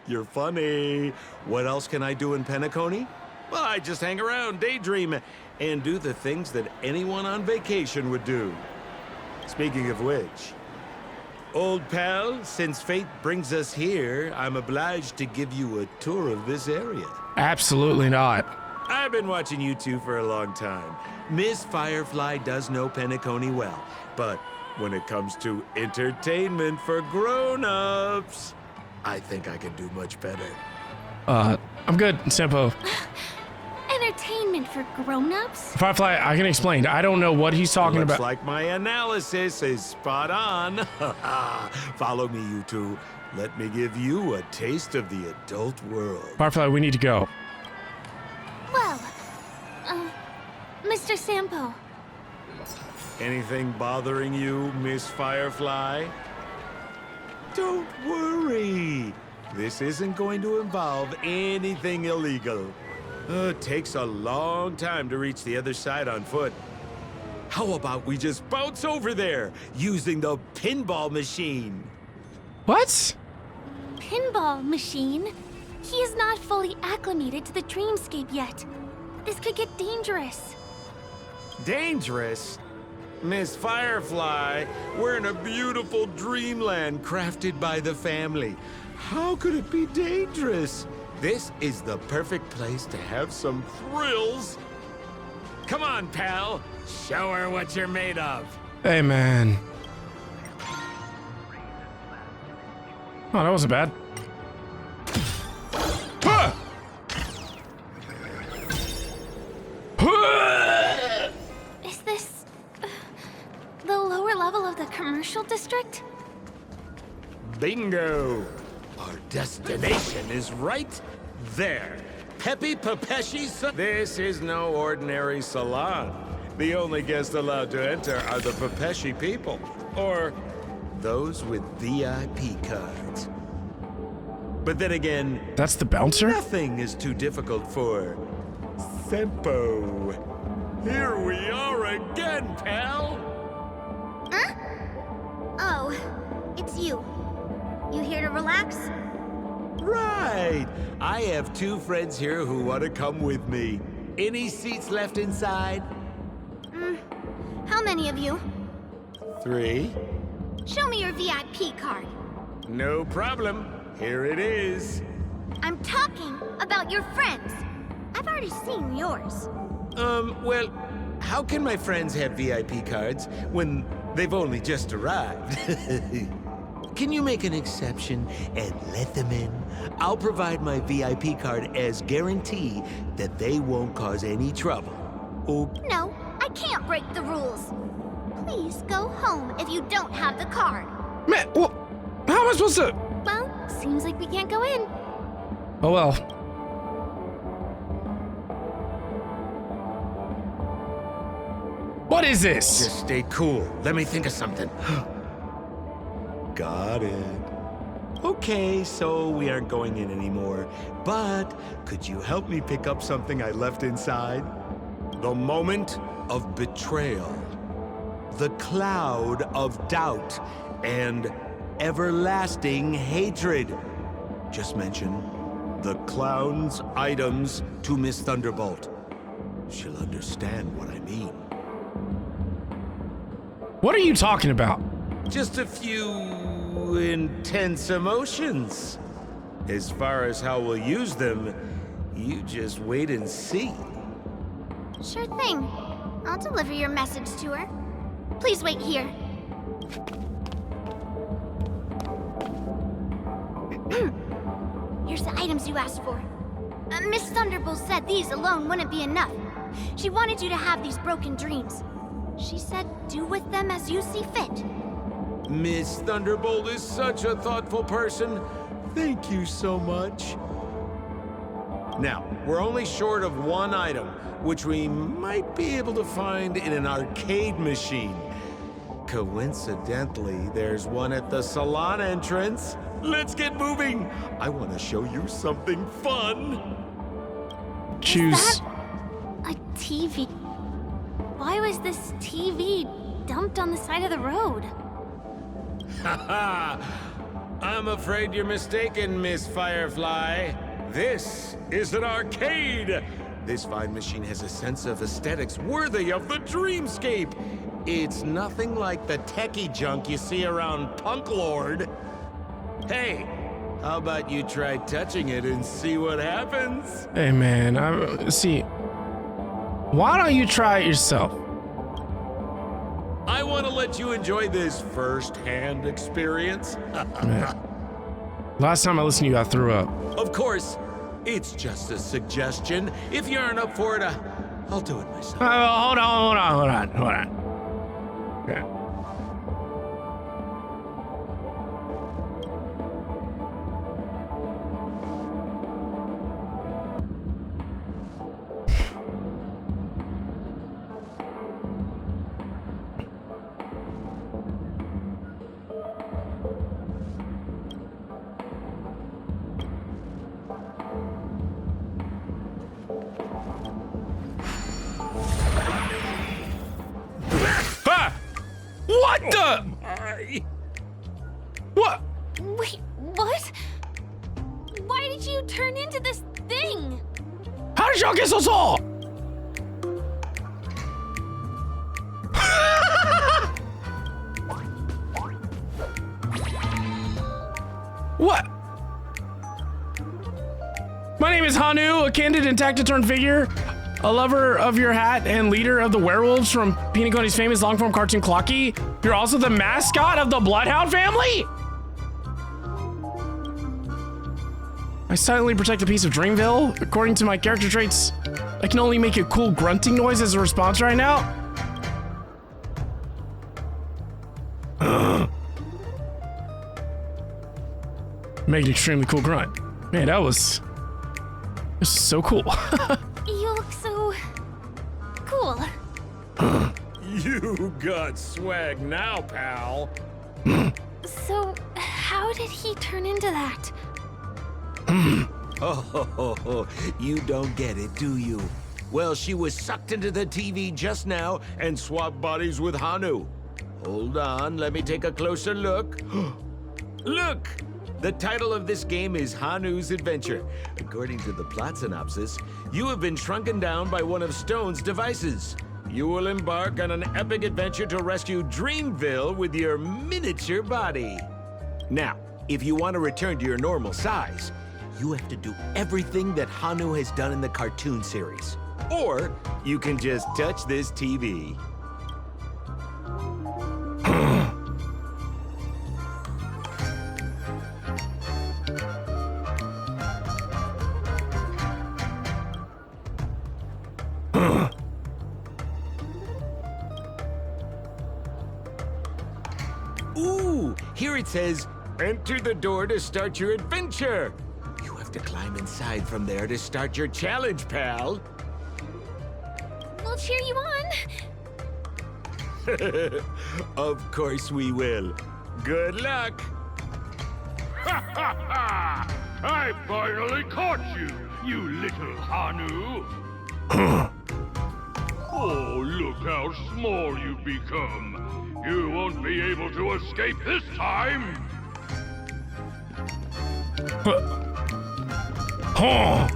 You're funny. What else can I do in Penacony? Well, I just hang around, daydream, and do the things that anyone on vacation would do. Speaking of which, old pal, since fate brings us here, I'm obliged to give you a tour of this area. Absolutely not. I've been watching you two for a long time. Miss Firefly does know Penacony well, but when it comes to entertainment for grown-ups, I think I can do much better. I'm good, Sampo. Entertainment for grown-ups? Firefly, I can explain. I don't know what he's talking Looks about. like my analysis is spot on. Follow me, you two. Let me give you a taste of the adult world. Firefly, we need to go. Well, Mr. Sampo. Anything bothering you, Miss Firefly? Don't worry. This isn't going to involve anything illegal. It takes a long time to reach the other side on foot. How about we just bounce over there using the pinball machine? What? Pinball machine? He is not fully acclimated to the dreamscape yet. This could get dangerous. Dangerous? Miss Firefly, we're in a beautiful dreamland crafted by the family. How could it be dangerous? This is the perfect place to have some thrills. Come on, pal. Show her what you're made of. Hey, man. Oh, that wasn't bad. Ah! Is this the lower level of the commercial district? Bingo! Our destination is right there. Peppy Papeshi's. This is no ordinary salon. The only guests allowed to enter are the Papeshi people, or those with VIP cards. But then again, that's the bouncer? Nothing is too difficult for Sampo. Here we are again, pal. Huh? Oh, it's you. You here to relax? Right. I have two friends here who want to come with me. Any seats left inside? How many of you? 3. Show me your VIP card. No problem. Here it is. I'm talking about your friends. I've already seen yours. Well, how can my friends have VIP cards when they've only just arrived? Can you make an exception and let them in? I'll provide my VIP card as guarantee that they won't cause any trouble. Oh. No, I can't break the rules. Please go home if you don't have the card. Man, well, how am I supposed to? Well, seems like we can't go in. Oh well. What is this? Just stay cool. Let me think of something. Got it. Okay, so we aren't going in anymore. But could you help me pick up something I left inside? The moment of betrayal. The cloud of doubt. And everlasting hatred. Just mention the clown's items to Miss Thunderbolt. She'll understand what I mean. What are you talking about? Just a few intense emotions. As far as how we'll use them, you just wait and see. Sure thing. I'll deliver your message to her. Please wait here. Here's the items you asked for. Miss Thunderbolt said these alone wouldn't be enough. She wanted you to have these broken dreams. She said do with them as you see fit. Miss Thunderbolt is such a thoughtful person. Thank you so much. Now, we're only short of one item, which we might be able to find in an arcade machine. Coincidentally, there's one at the salon entrance. Let's get moving. I want to show you something fun. Choose. Is that a TV? Why was this TV dumped on the side of the road? Haha! I'm afraid you're mistaken, Miss Firefly. This is an arcade. This fine machine has a sense of aesthetics worthy of the Dreamscape. It's nothing like the techie junk you see around Punk Lord. Hey, how about you try touching it and see what happens? Hey man, see. Why don't you try it yourself? I want to let you enjoy this first-hand experience. Man. Last time I listened to you, I threw up. Of course, it's just a suggestion. If you aren't up for it, I'll do it myself. Hold on. Okay. What the? What? Wait, what? Why did you turn into this thing? How did y'all get so tall? What? My name is Hanu, a candid and tactiturn figure, a lover of your hat and leader of the werewolves from Penacony's famous long-form cartoon Clocky. You're also the mascot of the Bloodhound family? I silently protect a piece of Dreamville. According to my character traits, I can only make a cool grunting noise as a response right now. Make an extremely cool grunt. Man, this is so cool. You look so cool. You got swag now, pal. So, how did he turn into that? Oh, you don't get it, do you? Well, she was sucked into the TV just now and swapped bodies with Hanu. Hold on, let me take a closer look. Look! The title of this game is Hanu's Adventure. According to the plot synopsis, you have been shrunken down by one of Stone's devices. You will embark on an epic adventure to rescue Dreamville with your miniature body. Now, if you want to return to your normal size, you have to do everything that Hanu has done in the cartoon series. Or you can just touch this TV. Ooh, here it says, enter the door to start your adventure. You have to climb inside from there to start your challenge, pal. We'll cheer you on. Of course we will. Good luck. Ha ha ha! I finally caught you, you little Hanu. Oh, look how small you've become. You won't be able to escape this time. Oh. Oh.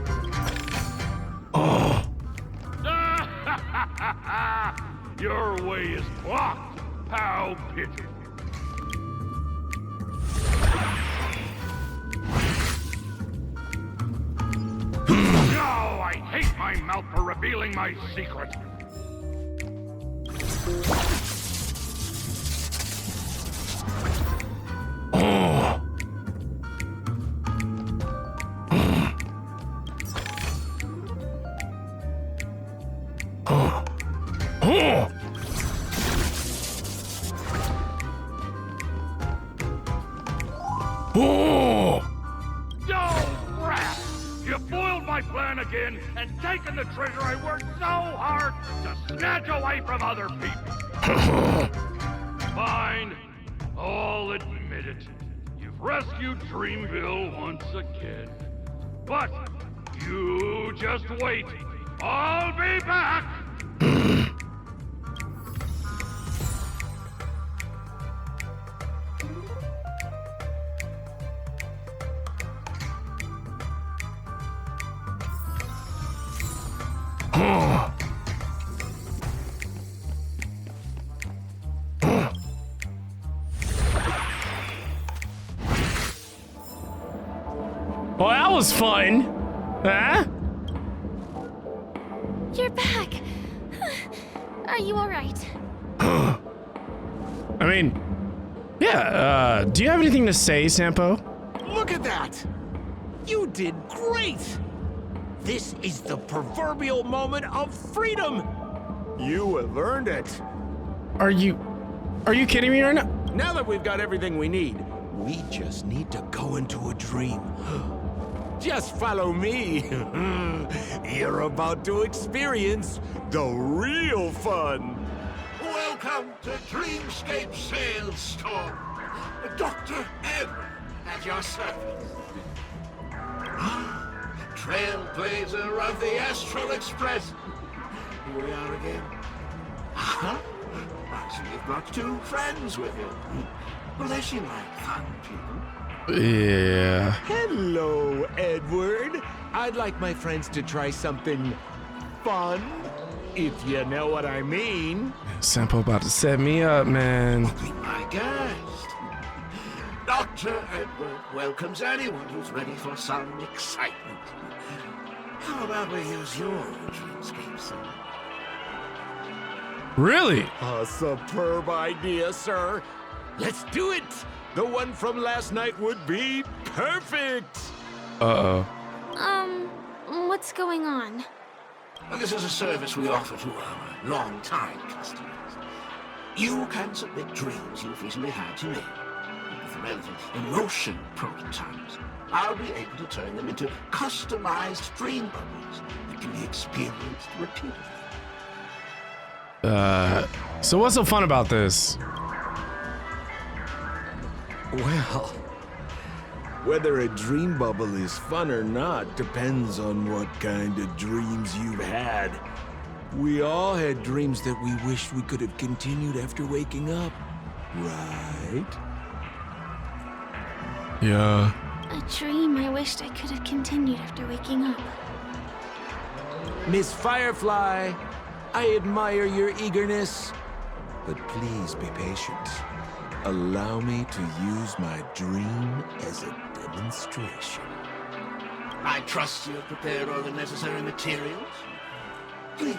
Your way is blocked. How pitiful. No, I hate my mouth for revealing my secret. Oh. Oh. Oh. Oh. No, rat! You foiled my plan again and taken the treasure I worked so hard to snatch away from other people. Fine, I'll admit it. You've rescued Dreamville once again. But you just wait. I'll be back! Well, that was fun. Huh? You're back. Are you alright? I mean, yeah, do you have anything to say, Sampo? Look at that! You did great! This is the proverbial moment of freedom! You have earned it. Are you kidding me right now? Now that we've got everything we need, we just need to go into a dream. Just follow me. You're about to experience the real fun. Welcome to Dreamscape Sales Store. Dr. Ed at your service. Trailblazer of the Astral Express. Here we are again. Huh? I see you've brought two friends with you. Well, they seem like fun people. Yeah. Hello, Edward. I'd like my friends to try something fun, if you know what I mean. Sampo about to set me up, man. My guest. Dr. Edward welcomes anyone who's ready for some excitement. How about we use your Dreamscape, sir? Really? A superb idea, sir. Let's do it. The one from last night would be perfect. Uh-oh. What's going on? Well, this is a service we offer to our long-time customers. You can submit dreams you've recently had to me. With the relevant emotion prototypes, I'll be able to turn them into customized dream bubbles that can be experienced repeatedly. So what's so fun about this? Well, whether a dream bubble is fun or not depends on what kind of dreams you've had. We all had dreams that we wished we could have continued after waking up, right? Yeah. A dream I wished I could have continued after waking up. Miss Firefly, I admire your eagerness, but please be patient. Allow me to use my dream as a demonstration. I trust you have prepared all the necessary materials. Please,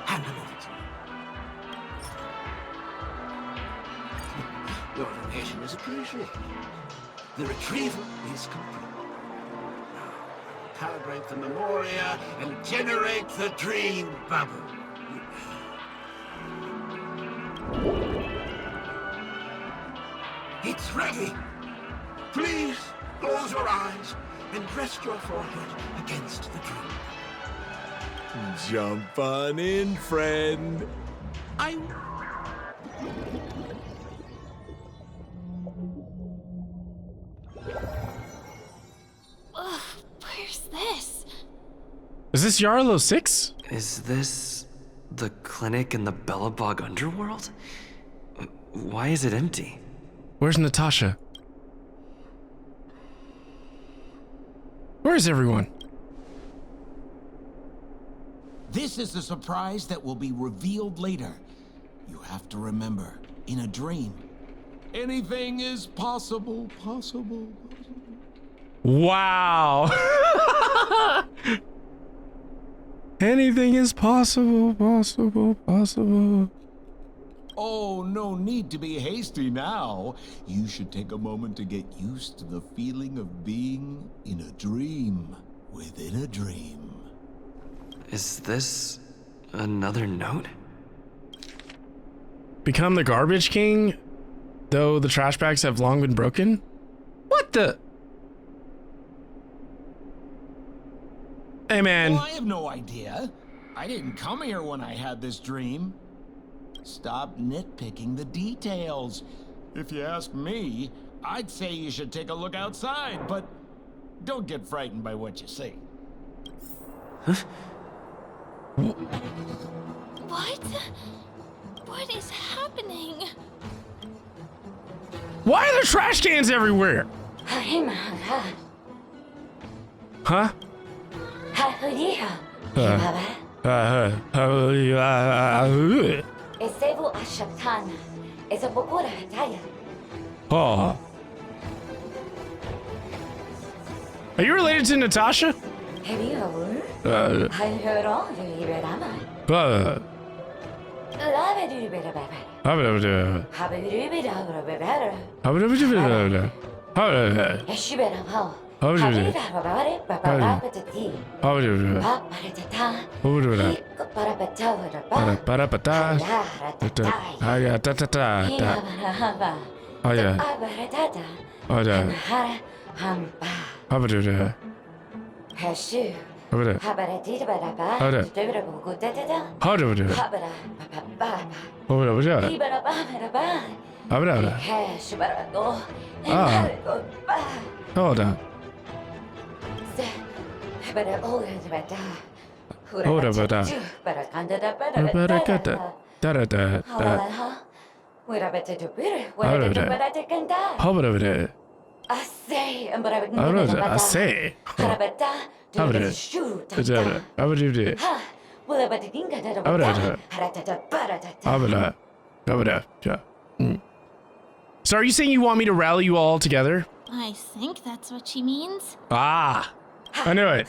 hand them over to me. Your donation is appreciated. The retrieval is complete. Now, calibrate the memoria and generate the dream bubble. It's ready. Please close your eyes and rest your forehead against the dream. Jump on in, friend. Ugh, where's this? Is this Yarlo 6? Is this the clinic in the Bellabog underworld? Why is it empty? Where's Natasha? Where's everyone? This is a surprise that will be revealed later. You have to remember, in a dream, anything is possible. Wow. Anything is possible. Oh, no need to be hasty now. You should take a moment to get used to the feeling of being in a dream within a dream. Is this another note? Become the garbage king, though the trash bags have long been broken? What the? Hey, man. Well, I have no idea. I didn't come here when I had this dream. Stop nitpicking the details. If you ask me, I'd say you should take a look outside, but don't get frightened by what you see. Huh? What is happening? Why are there trash cans everywhere? Huh? Oh. Are you related to Natasha? Hold on. So are you saying you want me to rally you all together? I think that's what she means. Ah, I knew it.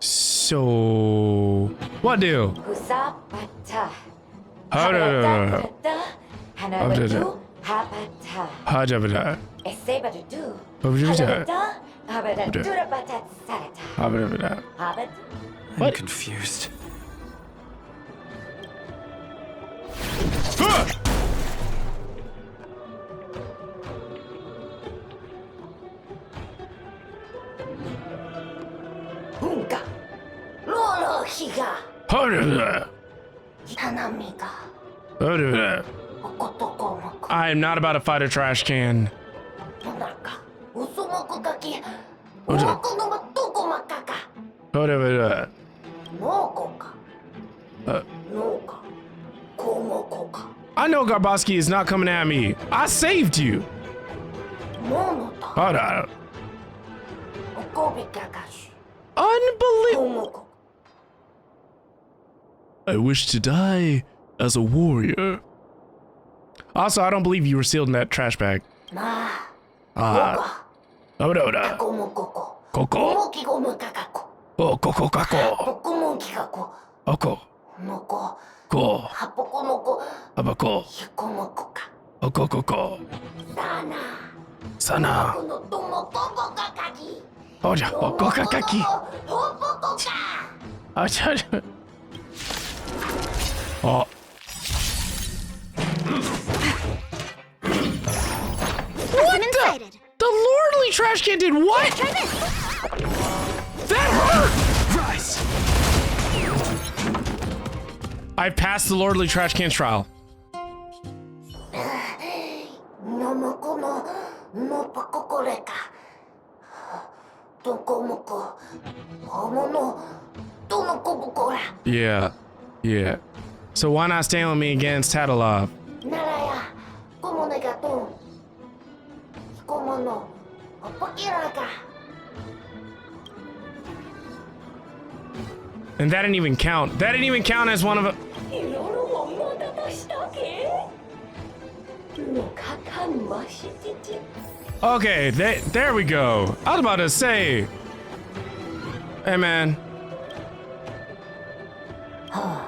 So, what do? I'm confused. I am not about to fight a trash can. I know Garboski is not coming at me. I saved you. Hold on. Unbelievable. I wish to die as a warrior. Also, I don't believe you were sealed in that trash bag. Sana. Oh. What the lordly trash can did what? That hurt! Rise! I passed the lordly trash can trial. Yeah. Yeah. So why not stand with me against Tatalov? And that didn't even count. That didn't even count as one of a... Okay, there we go. I was about to say... Hey, man. Huh?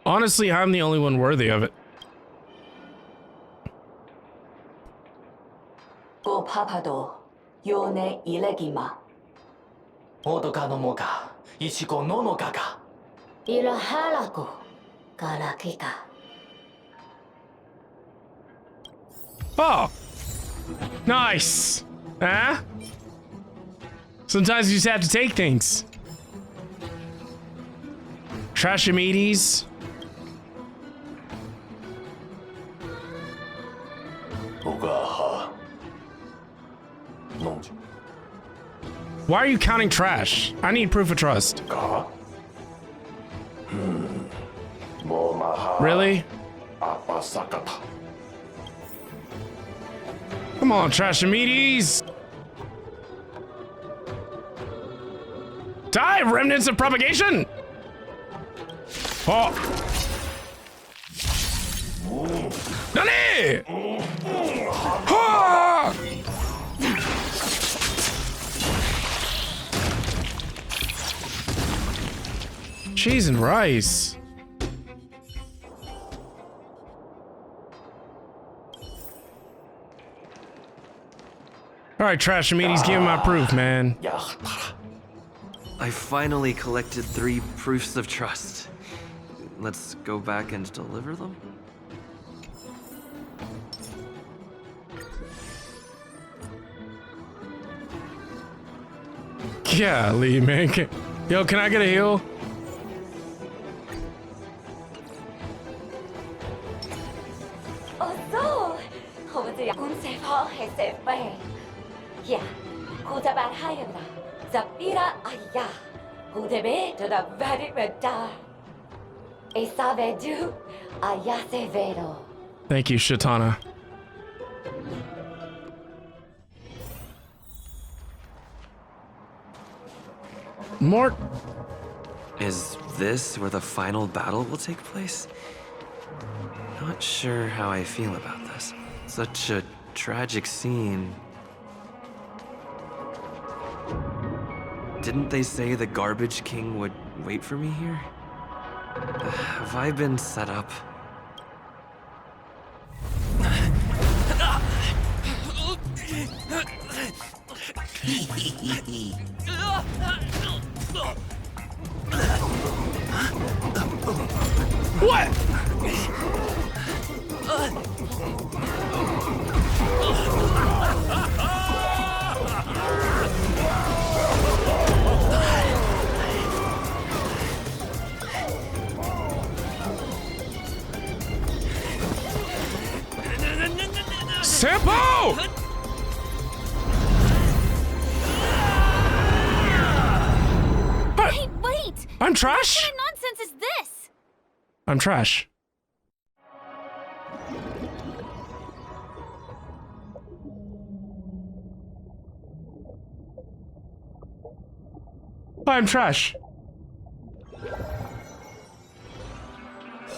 Honestly, I'm the only one worthy of it. Go papado, yone ilegima. Odoka no moga, ichigo no no gaga. Ila halaku, galakika. Oh! Nice! Huh? Sometimes you just have to take things. Trashamides. Why are you counting trash? I need proof of trust. Really? Come on, Trashamides! Die, remnants of propagation! Oh! Nani! Ah! Cheese and rice. All right, Trashamides, give me my proof, man. I finally collected 3 proofs of trust. Let's go back and deliver them? Golly, man. Yo, can I get a heal? Thank you, Shatana. Mort. Is this where the final battle will take place? Not sure how I feel about this. Such a tragic scene. Didn't they say the Garbage King would wait for me here? Have I been set up? What? Sampo! Hey, wait! I'm trash? What kind of nonsense is this? I'm trash. I'm trash.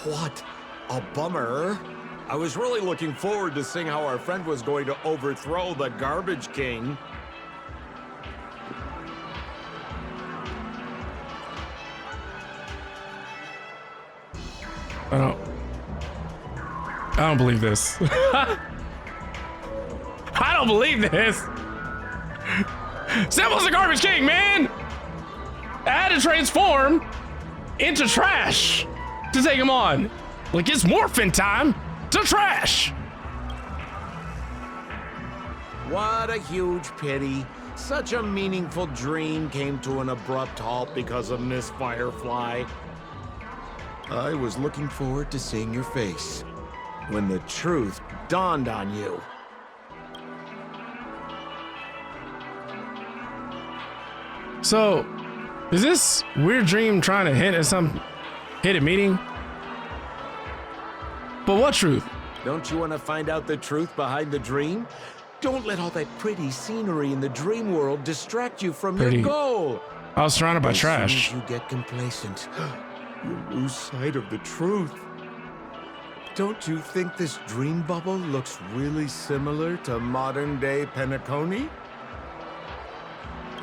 What a bummer. I was really looking forward to seeing how our friend was going to overthrow the Garbage King. I don't... I don't believe this. I don't believe this. Symbol's the garbage king, man. I had to transform into trash to take him on. Like it's morphin' time to trash. What a huge pity. Such a meaningful dream came to an abrupt halt because of Miss Firefly. I was looking forward to seeing your face when the truth dawned on you. So, is this weird dream trying to hint at some hidden meaning? But what truth? Don't you want to find out the truth behind the dream? Don't let all that pretty scenery in the dream world distract you from your goal. I was surrounded by trash. As soon as you get complacent, you lose sight of the truth. Don't you think this dream bubble looks really similar to modern-day Penacony?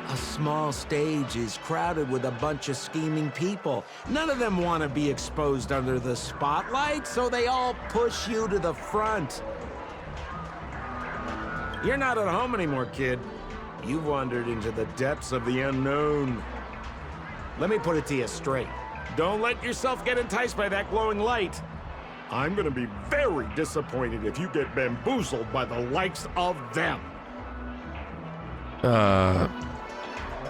A small stage is crowded with a bunch of scheming people. None of them want to be exposed under the spotlight, so they all push you to the front. You're not at home anymore, kid. You've wandered into the depths of the unknown. Let me put it to you straight. Don't let yourself get enticed by that glowing light. I'm gonna be very disappointed if you get bamboozled by the likes of them.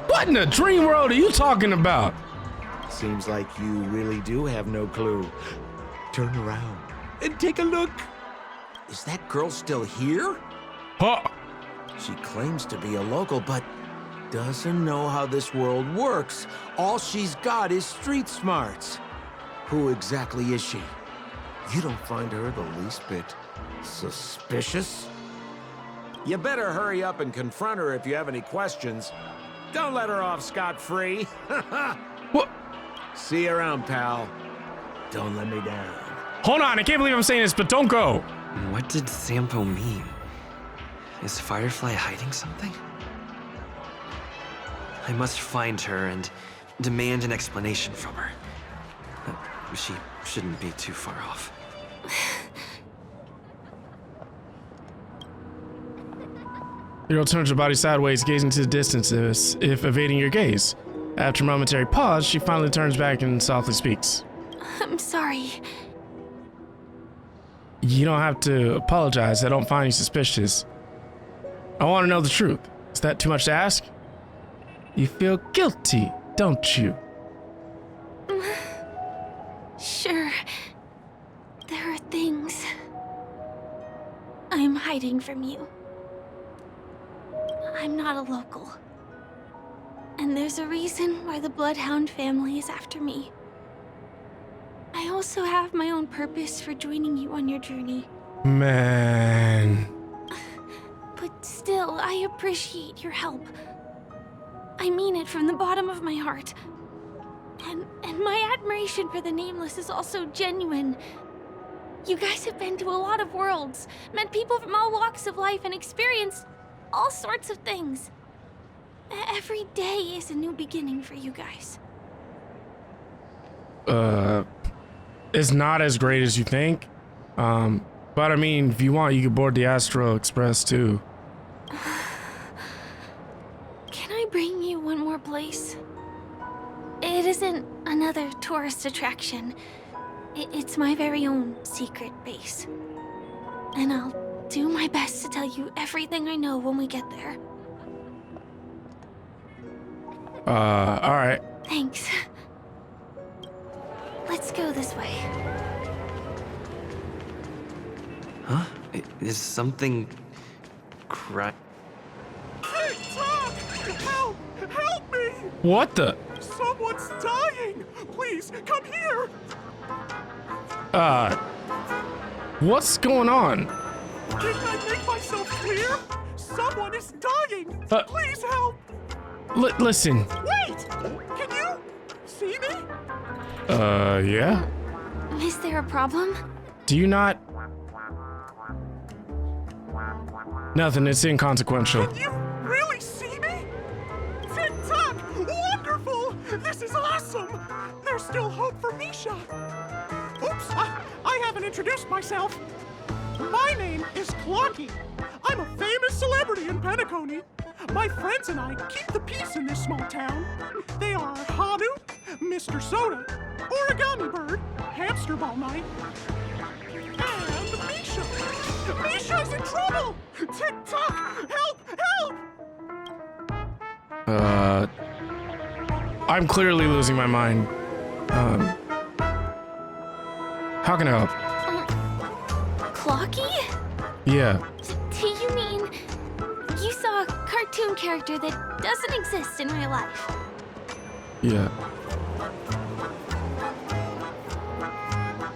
What in the dream world are you talking about? Seems like you really do have no clue. Turn around and take a look. Is that girl still here? Huh. She claims to be a local, but doesn't know how this world works. All she's got is street smarts. Who exactly is she? You don't find her the least bit suspicious? You better hurry up and confront her if you have any questions. Don't let her off scot-free. What? See you around, pal. Don't let me down. Hold on, I can't believe I'm saying this, but don't go. What did Sampo mean? Is Firefly hiding something? I must find her and demand an explanation from her. She shouldn't be too far off. The girl turns her body sideways, gazing to the distance as if evading your gaze. After a momentary pause, she finally turns back and softly speaks. I'm sorry. You don't have to apologize. I don't find you suspicious. I want to know the truth. Is that too much to ask? You feel guilty, don't you? Sure. There are things I'm hiding from you. I'm not a local. And there's a reason why the Bloodhound family is after me. I also have my own purpose for joining you on your journey. Man. But still, I appreciate your help. I mean it from the bottom of my heart. And my admiration for the Nameless is also genuine. You guys have been to a lot of worlds, met people from all walks of life, and experienced all sorts of things. Every day is a new beginning for you guys. It's not as great as you think. But I mean, if you want, you can board the Astro Express too. Can I bring you one more place? It isn't another tourist attraction. It's my very own secret base. And I'll do my best to tell you everything I know when we get there. Alright. Thanks. Let's go this way. Huh? Is something Hey, Tom! Help! Help me! What the? Someone's dying! Please, come here! What's going on? Didn't I make myself clear? Someone is dying! Please help! Listen. Wait! Can you see me? Yeah? Is there a problem? Do you not? Nothing, it's inconsequential. Can you really see me? Tick-tock! Wonderful! This is awesome! There's still hope for Misha! Oops, I haven't introduced myself. My name is Clocky. I'm a famous celebrity in Penacony. My friends and I keep the peace in this small town. They are Hanu, Mr. Soda, Origami Bird, Hamster Ball Night, and Misha. Misha's in trouble! Tick-tock! Help! Help! I'm clearly losing my mind. How can I help? Clocky? Yeah. Do you mean you saw a cartoon character that doesn't exist in real life? Yeah.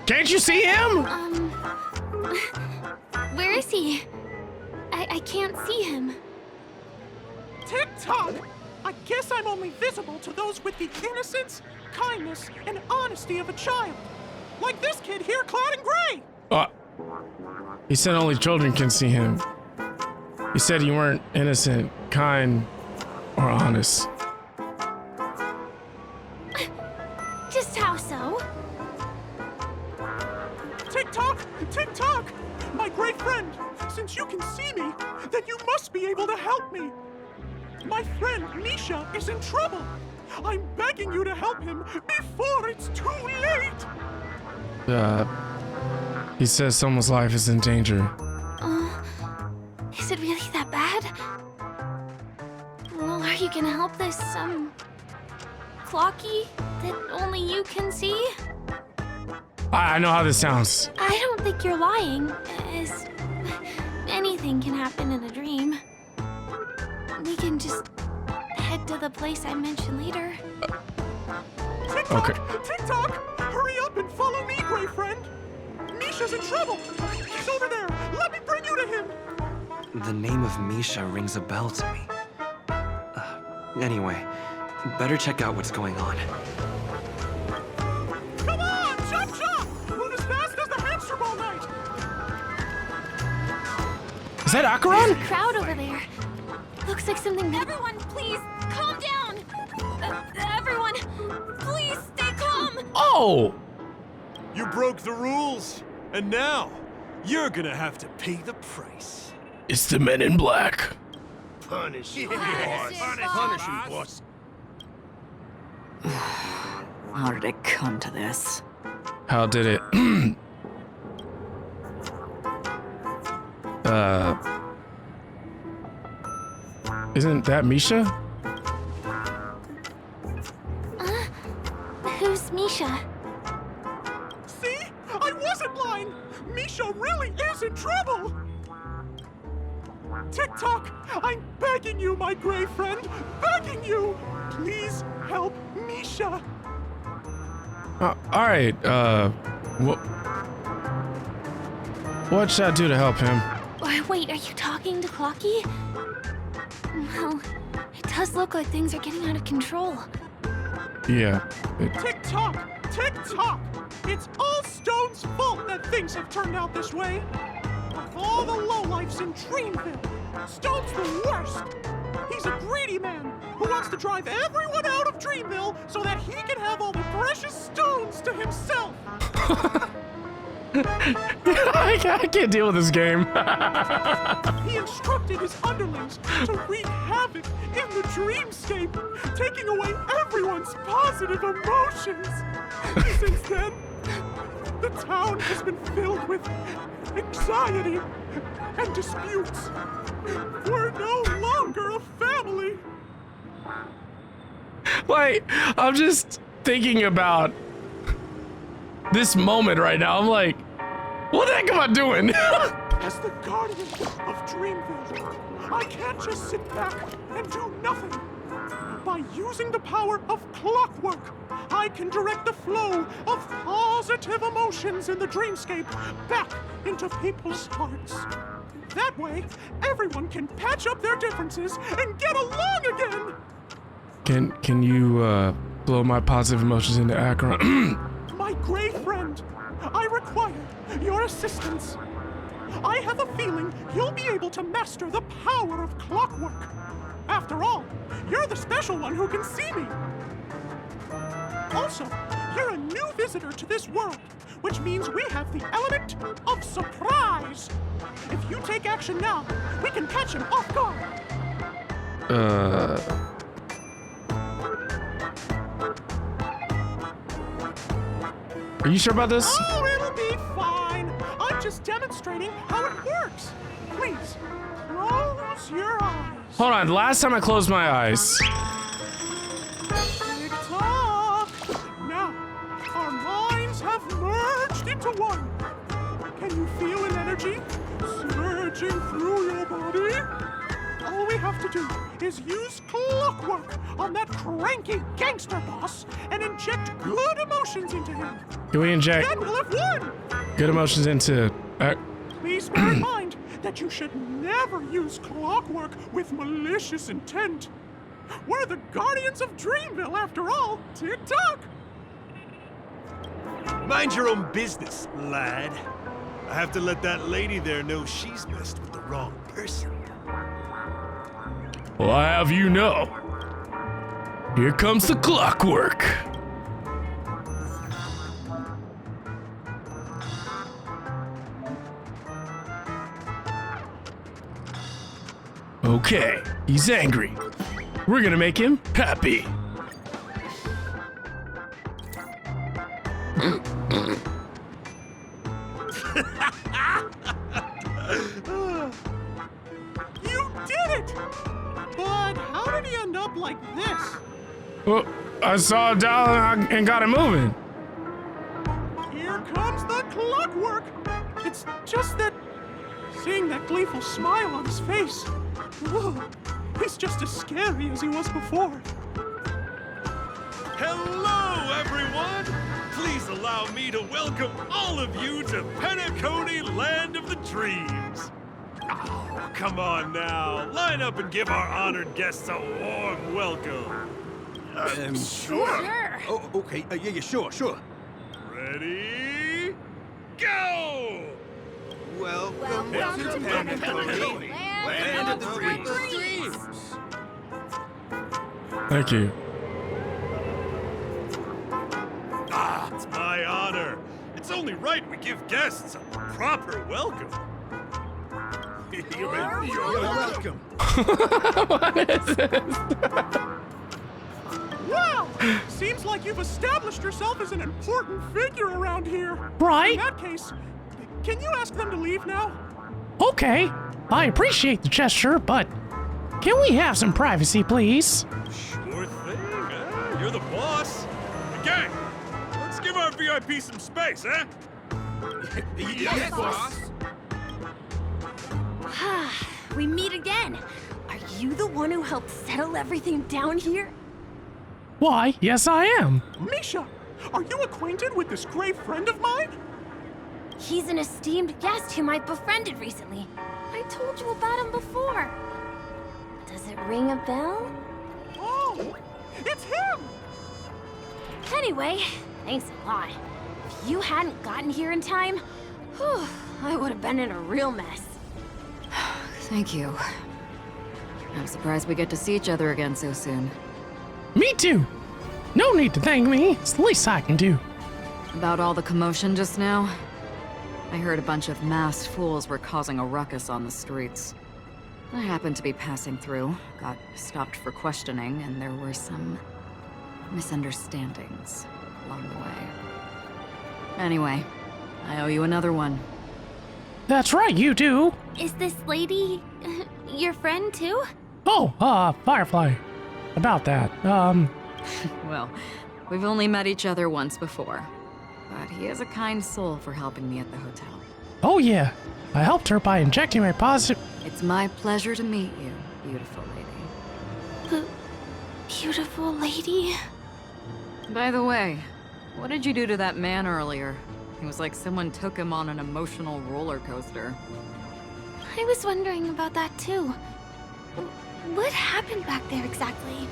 Can't you see him? Where is he? I can't see him. Tick-tock! I guess I'm only visible to those with the innocence, kindness, and honesty of a child. Like this kid here clad in gray! He said only children can see him. He said you weren't innocent, kind, or honest. Just how so? Tick-tock! Tick-tock! My great friend, since you can see me, then you must be able to help me. My friend Misha is in trouble. I'm begging you to help him before it's too late. He says someone's life is in danger. Is it really that bad? Well, are you gonna help this, Clocky that only you can see? I know how this sounds. I don't think you're lying, as anything can happen in a dream. We can just head to the place I mentioned later. Tick-tock! Okay. Tick-tock! Hurry up and follow me, gray friend! Misha's in trouble! He's over there! Let me bring you to him! The name of Misha rings a bell to me. Anyway, better check out what's going on. Come on! Chop chop! Move as fast as the hamster ball night! Is that Acheron? There's a crowd over there. Looks like something that— Everyone, please, calm down! Everyone, please stay calm! Oh! You broke the rules, and now you're gonna have to pay the price. It's the men in black. Punish him, Punish him, boss. How did it come to this? How did it? Isn't that Misha? Who's Misha? See? I wasn't lying! Misha really is in trouble! Tick-tock! I'm begging you, my gray friend! Begging you! Please help Misha! Alright, what should I do to help him? Wait, are you talking to Clocky? Well, it does look like things are getting out of control. Yeah. Tick-tock! Tick-tock! It's all Stone's fault that things have turned out this way! Of all the lowlifes in Dreamville, Stone's the worst! He's a greedy man who wants to drive everyone out of Dreamville so that he can have all the precious stones to himself! I can't deal with this game. He instructed his underlings to wreak havoc in the Dreamscape, taking away everyone's positive emotions. Since then, the town has been filled with anxiety and disputes. We're no longer a family. Like, I'm just thinking about this moment right now. I'm like, what the heck am I doing? As the guardian of Dreamville, I can't just sit back and do nothing. By using the power of clockwork, I can direct the flow of positive emotions in the Dreamscape back into people's hearts. That way, everyone can patch up their differences and get along again! Can you, blow my positive emotions into Acheron? My gray friend, I require your assistance. I have a feeling you'll be able to master the power of clockwork. After all, you're the special one who can see me. Also, You're a new visitor to this world, which means we have the element of surprise. If you take action now, we can catch him off guard. Are you sure about this? Oh, it'll be fine. I'm just demonstrating how it works. Please, close your eyes. Hold on, the last time I closed my eyes. Tick-tock. Now, our minds have merged into one. Can you feel an energy surging through your body? All we have to do is use clockwork on that cranky gangster boss and inject good emotions into him. Can we inject Then we'll have won. good emotions into... Please bear in mind that you should never use clockwork with malicious intent. We're the guardians of Dreamville, after all. Tick-tock! Mind your own business, lad. I have to let that lady there know she's messed with the wrong person. Well, I have you know. Here comes the clockwork. Okay, he's angry. We're gonna make him happy. You did it! But how did he end up like this? Well, I saw it down and got it moving. Here comes the clockwork! It's just that... seeing that gleeful smile on his face... ugh, he's just as scary as he was before. Hello, everyone! Please allow me to welcome all of you to Penacony, Land of the Dreams. Oh, come on now. Line up and give our honored guests a warm welcome. Sure. Oh, okay. Yeah, sure. Ready? Go! Welcome to Penacony, Land of the Dreams. Thank you. Ah, it's my honor. It's only right we give guests a proper welcome. You're welcome. What is this? Wow! Seems like you've established yourself as an important figure around here. Right. In that case, can you ask them to leave now? Okay, I appreciate the gesture, but can we have some privacy, please? Sure thing, huh? You're the boss. Gang, let's give our VIP some space, huh? Yes, boss. We meet again. Are you the one who helped settle everything down here? Why, yes I am. Misha, are you acquainted with this gray friend of mine? He's an esteemed guest whom I befriended recently. I told you about him before. Does it ring a bell? Oh, it's him! Anyway, thanks a lot. If you hadn't gotten here in time, whew, I would have been in a real mess. Thank you. I'm surprised we get to see each other again so soon. Me too. No need to thank me. It's the least I can do. About all the commotion just now, I heard a bunch of masked fools were causing a ruckus on the streets. I happened to be passing through, got stopped for questioning, and there were some misunderstandings along the way. Anyway, I owe you another one. That's right, you do. Is this lady your friend too? Oh, Firefly. About that, Well, we've only met each other once before, but he is a kind soul for helping me at the hotel. Oh yeah, I helped her by injecting my positive... It's my pleasure to meet you, beautiful lady. Beautiful lady? By the way, what did you do to that man earlier? It was like someone took him on an emotional roller coaster. I was wondering about that too. What happened back there exactly?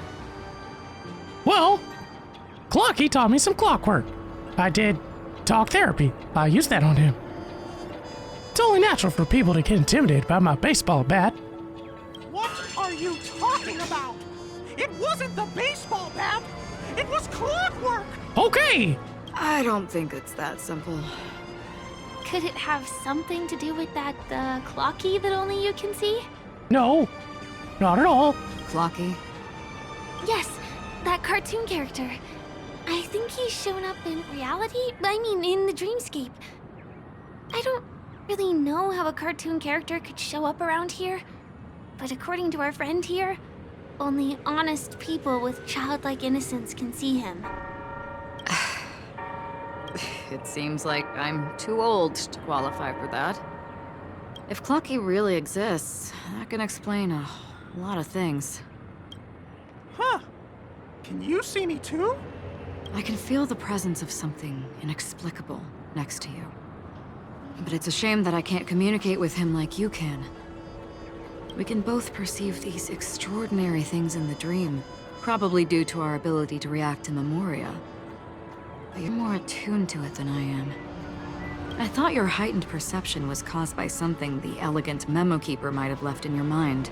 Well, Clocky taught me some clockwork. I did talk therapy. I used that on him. It's only natural for people to get intimidated by my baseball bat. What are you talking about? It wasn't the baseball bat! It was clockwork! Okay, I don't think it's that simple. Could it have something to do with that clocky that only you can see? No, not at all. Clocky? Yes, that cartoon character. I think he's shown up in reality. I mean, in the Dreamscape. I don't really know how a cartoon character could show up around here, but according to our friend here, only honest people with childlike innocence can see him. It seems like I'm too old to qualify for that. If Clocky really exists, that can explain a lot of things. Huh. Can you see me too? I can feel the presence of something inexplicable next to you. But it's a shame that I can't communicate with him like you can. We can both perceive these extraordinary things in the dream, probably due to our ability to react to memoria. But you're more attuned to it than I am. I thought your heightened perception was caused by something the elegant memo keeper might have left in your mind.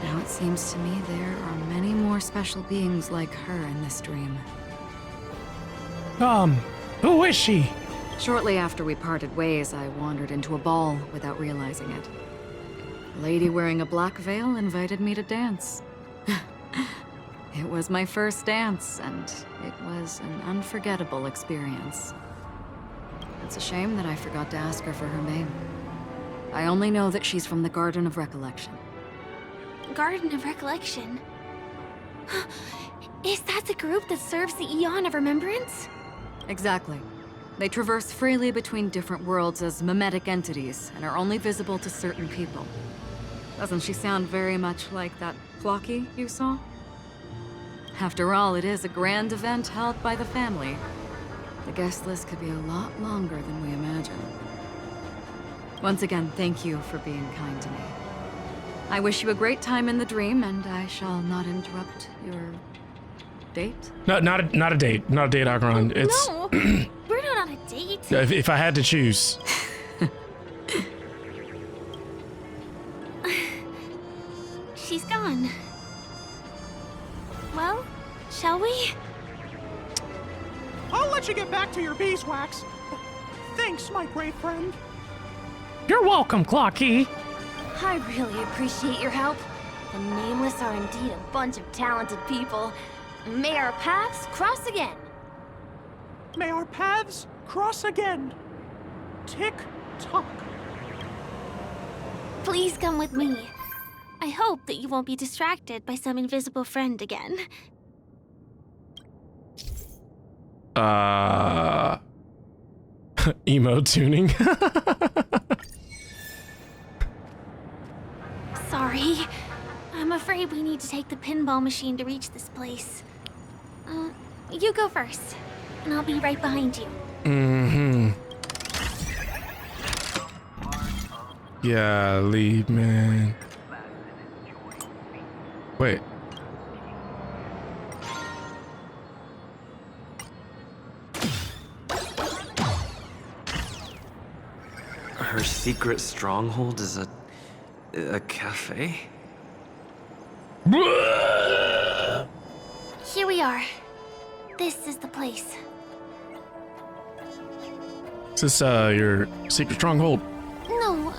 Now it seems to me there are many more special beings like her in this dream. Who is she? Shortly after we parted ways, I wandered into a ball without realizing it. A lady wearing a black veil invited me to dance. It was my first dance, and it was an unforgettable experience. It's a shame that I forgot to ask her for her name. I only know that she's from the Garden of Recollection. Garden of Recollection? Is that the group that serves the Eon of Remembrance? Exactly. They traverse freely between different worlds as mimetic entities, and are only visible to certain people. Doesn't she sound very much like that Clocky you saw? After all, it is a grand event held by the family. The guest list could be a lot longer than we imagine. Once again, thank you for being kind to me. I wish you a great time in the dream, and I shall not interrupt your date? No, not a date. Not a date, Acheron. It's No, we're not on a date. if I had to choose. She's gone. Well, shall we? I'll let you get back to your beeswax. Thanks, my brave friend. You're welcome, Clocky. I really appreciate your help. The Nameless are indeed a bunch of talented people. May our paths cross again. May our paths cross again. Tick-tock. Please come with me. I hope that you won't be distracted by some invisible friend again. Emo tuning. Sorry. I'm afraid we need to take the pinball machine to reach this place. You go first, and I'll be right behind you. Mm-hmm. Yeah, leave, man. Wait. Her secret stronghold is a cafe? Here we are. This is the place. Is this your secret stronghold? No,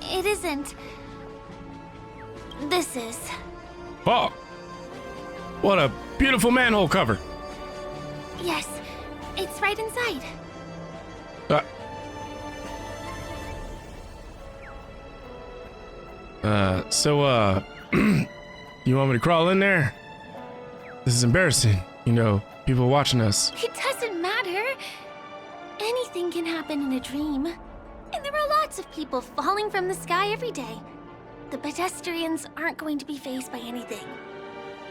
it isn't. This is. Oh! What a beautiful manhole cover. Yes, it's right inside. You want me to crawl in there? This is embarrassing. You know, people watching us. It doesn't matter. Anything can happen in a dream. And there are lots of people falling from the sky every day. The pedestrians aren't going to be fazed by anything.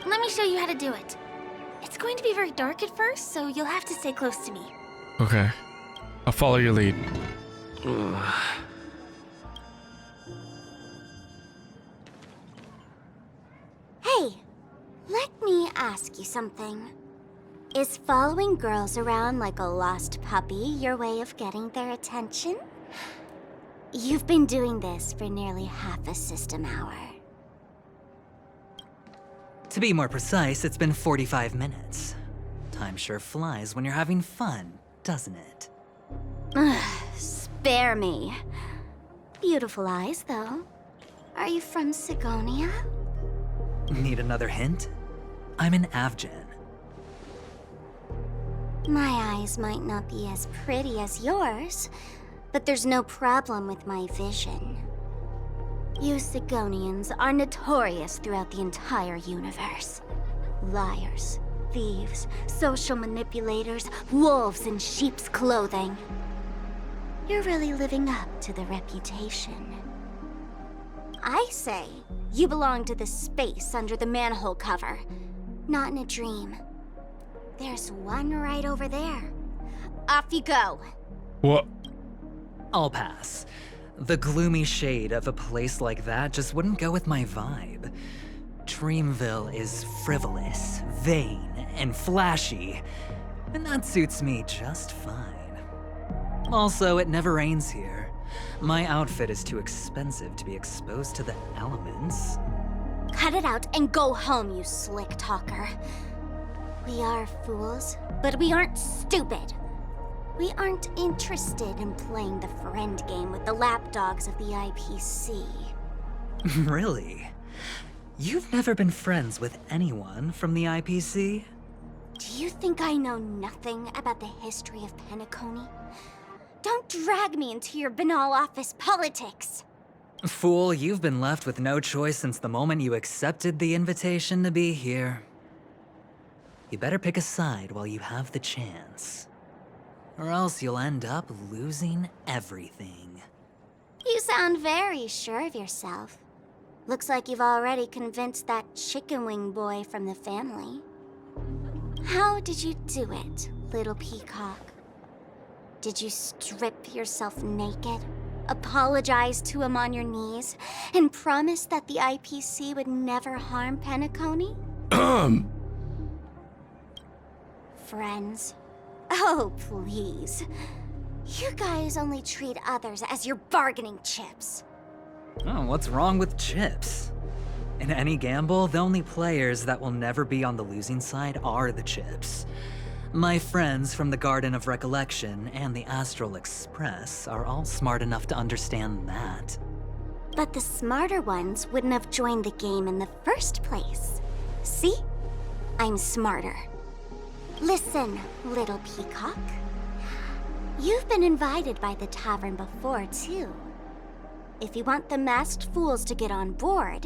Let me show you how to do it. It's going to be very dark at first, so you'll have to stay close to me. Okay. I'll follow your lead. Hey, let me ask you something. Is following girls around like a lost puppy your way of getting their attention? You've been doing this for nearly half a system hour. To be more precise, it's been 45 minutes. Overturn sure flies when you're having fun, doesn't it? Spare me. Beautiful eyes, though. Are you from Sigonia? Need another hint? I'm an Avgen. My eyes might not be as pretty as yours, but there's no problem with my vision. You Sigonians are notorious throughout the entire universe. Liars, thieves, social manipulators, wolves in sheep's clothing. You're really living up to the reputation. I say, you belong to the space under the manhole cover, not in a dream. There's one right over there. Off you go. What? I'll pass. The gloomy shade of a place like that just wouldn't go with my vibe. Dreamville is frivolous, vain, and flashy, and that suits me just fine. Also, it never rains here. My outfit is too expensive to be exposed to the elements. Cut it out and go home, you slick talker. We are fools, but we aren't stupid. We aren't interested in playing the friend game with the lapdogs of the IPC. Really? You've never been friends with anyone from the IPC? Do you think I know nothing about the history of Penacony? Don't drag me into your banal office politics! Fool, you've been left with no choice since the moment you accepted the invitation to be here. You better pick a side while you have the chance. Or else you'll end up losing everything. You sound very sure of yourself. Looks like you've already convinced that chicken wing boy from the family. How did you do it, little peacock? Did you strip yourself naked, apologize to him on your knees, and promise that the IPC would never harm Penacony? Friends? Oh, please. You guys only treat others as your bargaining chips. Oh, what's wrong with chips? In any gamble, the only players that will never be on the losing side are the chips. My friends from the Garden of Recollection and the Astral Express are all smart enough to understand that. But the smarter ones wouldn't have joined the game in the first place. See? I'm smarter. Listen, little peacock. You've been invited by the tavern before, too. If you want the masked fools to get on board,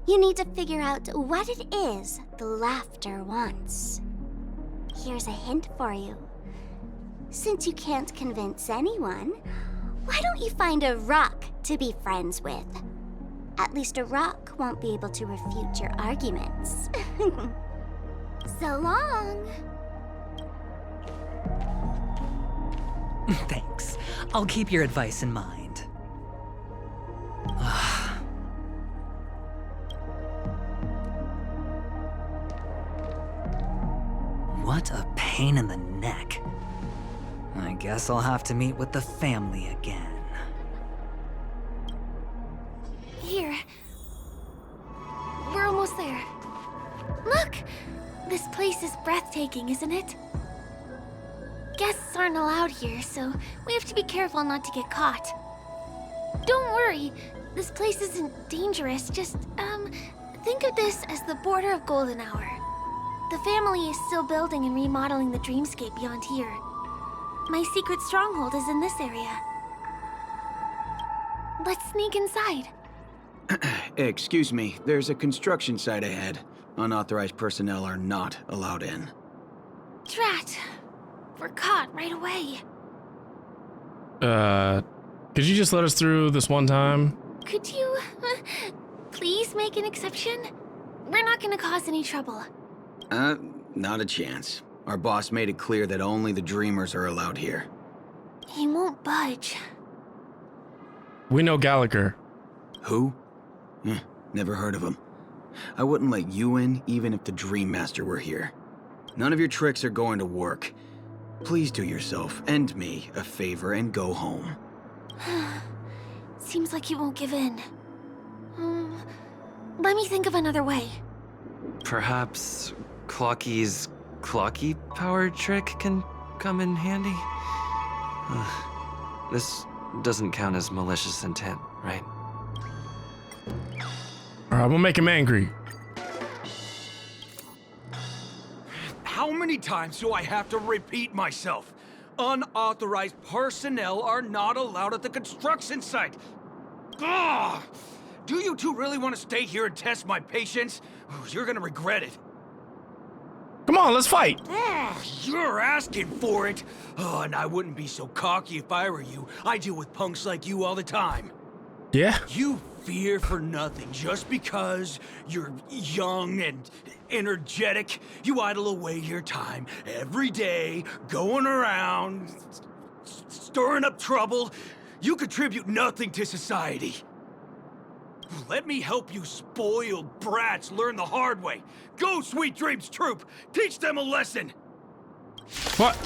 you need to figure out what it is the laughter wants. Here's a hint for you. Since you can't convince anyone, why don't you find a rock to be friends with? At least a rock won't be able to refute your arguments. So long. Thanks. I'll keep your advice in mind. What a pain in the neck. I guess I'll have to meet with the family again. Here. We're almost there. Look! This place is breathtaking, isn't it? Guests aren't allowed here, so we have to be careful not to get caught. Don't worry, this place isn't dangerous, just, think of this as the border of Golden Hour. The family is still building and remodeling the Dreamscape beyond here. My secret stronghold is in this area. Let's sneak inside. Excuse me, there's a construction site ahead. Unauthorized personnel are not allowed in. Drat! We're caught right away. Could you just let us through this one time? Could you, please make an exception? We're not gonna cause any trouble. Not a chance. Our boss made it clear that only the Dreamers are allowed here. He won't budge. We know Gallagher. Who? Never heard of him. I wouldn't let you in even if the Dream Master were here. None of your tricks are going to work. Please do yourself and me a favor and go home. Seems like he won't give in. Let me think of another way. Perhaps Clocky's clocky power trick can come in handy. This doesn't count as malicious intent, right? Alright, we'll make him angry. How many times do I have to repeat myself? Unauthorized personnel are not allowed at the construction site. Ugh! Do you two really want to stay here and test my patience? You're gonna regret it. Come on, let's fight. You're asking for it. Oh, and I wouldn't be so cocky if I were you. I deal with punks like you all the time. Yeah? You fear for nothing just because you're young and energetic. You idle away your time every day, going around, stirring up trouble. You contribute nothing to society. Let me help you spoiled brats learn the hard way. Go, Sweet Dreams Troop! Teach them a lesson! What?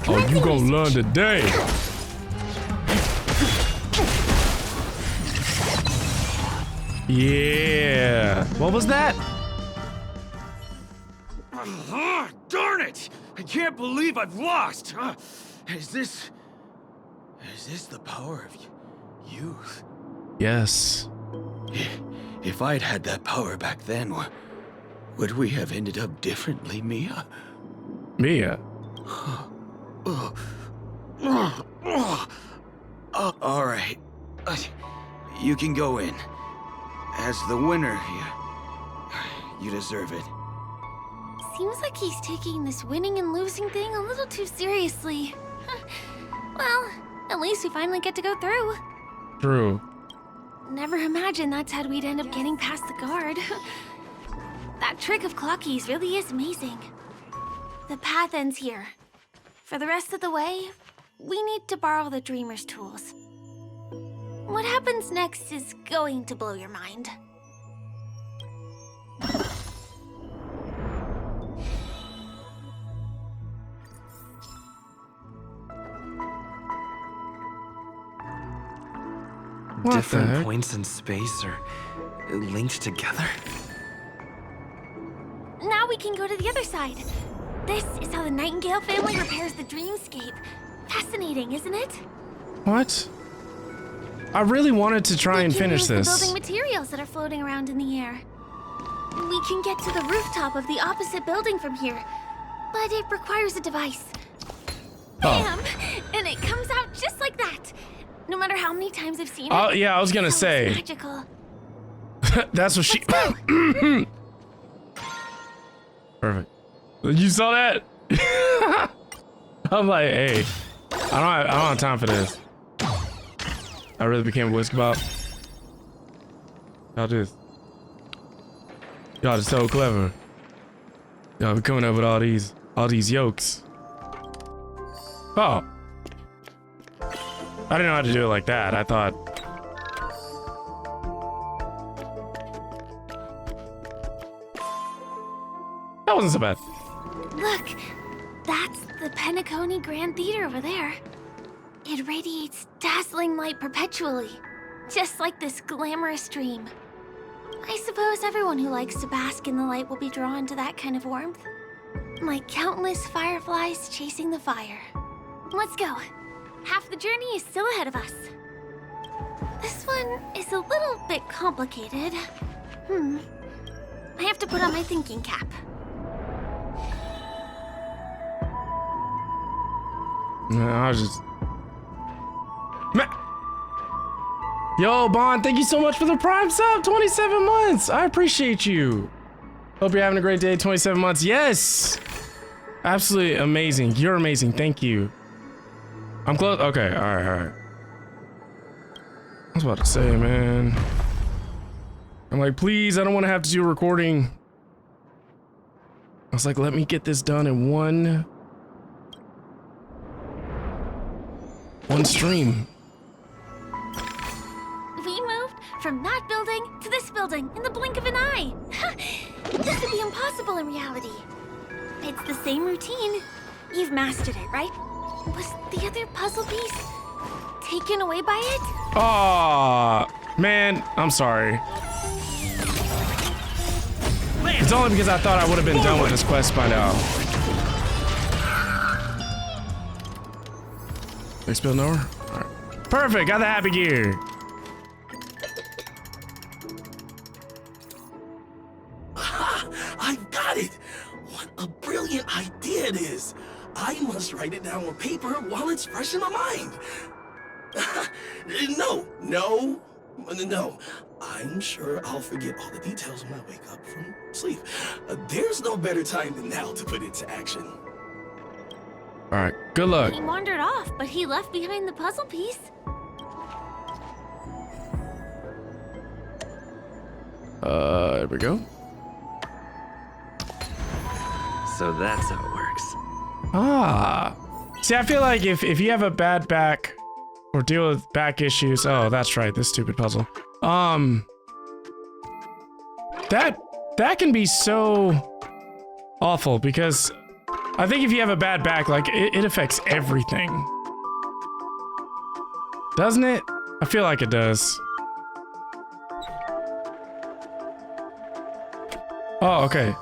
Oh, you gonna learn today. Yeah. What was that? Darn it! I can't believe I've lost! Is this the power of youth? Yes. If I'd had that power back then, would we have ended up differently, Mia? Mia? All right. You can go in. As the winner, you deserve it. Seems like he's taking this winning and losing thing a little too seriously. Well, at least we finally get to go through. True. Never imagined that's how we'd end up getting past the guard. That trick of Clocky's really is amazing. The path ends here. For the rest of the way, we need to borrow the Dreamer's tools. What happens next is going to blow your mind. Different points in space are linked together? Now we can go to the other side. This is how the Nightingale family repairs the Dreamscape. Fascinating, isn't it? What? I really wanted to try and finish The this. building materials that are floating around in the air. We can get to the rooftop of the opposite building from here, but it requires a device. Bam! And it comes out just like that. No matter how many times I've seen it. Oh, yeah, I was gonna say. Magical. That's what she. Perfect. You saw that? I'm like, hey, I don't have time for this. I really became a whisk about. Y'all just so clever. Y'all be coming up with all these yokes. Oh. I didn't know how to do it like that. I thought. That wasn't so bad. Look, that's the Penacony Grand Theater over there. It radiates dazzling light perpetually, just like this glamorous dream. I suppose everyone who likes to bask in the light will be drawn to that kind of warmth. Like countless fireflies chasing the fire. Let's go. Half the journey is still ahead of us. This one is a little bit complicated. I have to put on my thinking cap. No, I was just. Yo, Bond, thank you so much for the Prime sub. 27 months. I appreciate you. Hope you're having a great day. 27 months. Yes. Absolutely amazing. You're amazing. Thank you. I'm close. Okay. All right. I was about to say, man. I'm like, please, I don't want to have to do a recording. I was like, let me get this done in one stream. We moved from that building to this building in the blink of an eye. This would be impossible in reality. It's the same routine. You've mastered it, right? Was the other puzzle piece taken away by it? Aw, man, I'm sorry. It's only because I thought I would have been done with this quest by now. They spilled over? All right. Perfect, got the happy gear. I've got it! What a brilliant idea it is! I must write it down on paper while it's fresh in my mind. No. I'm sure I'll forget all the details when I wake up from sleep. There's no better time than now to put it to action. All right, good luck. He wandered off, but he left behind the puzzle piece. There we go. So that's how it works. Ah. See, I feel like if you have a bad back or deal with back issues, oh, that's right, this stupid puzzle. That can be so awful because I think if you have a bad back, like it affects everything. Doesn't it? I feel like it does. Oh, okay.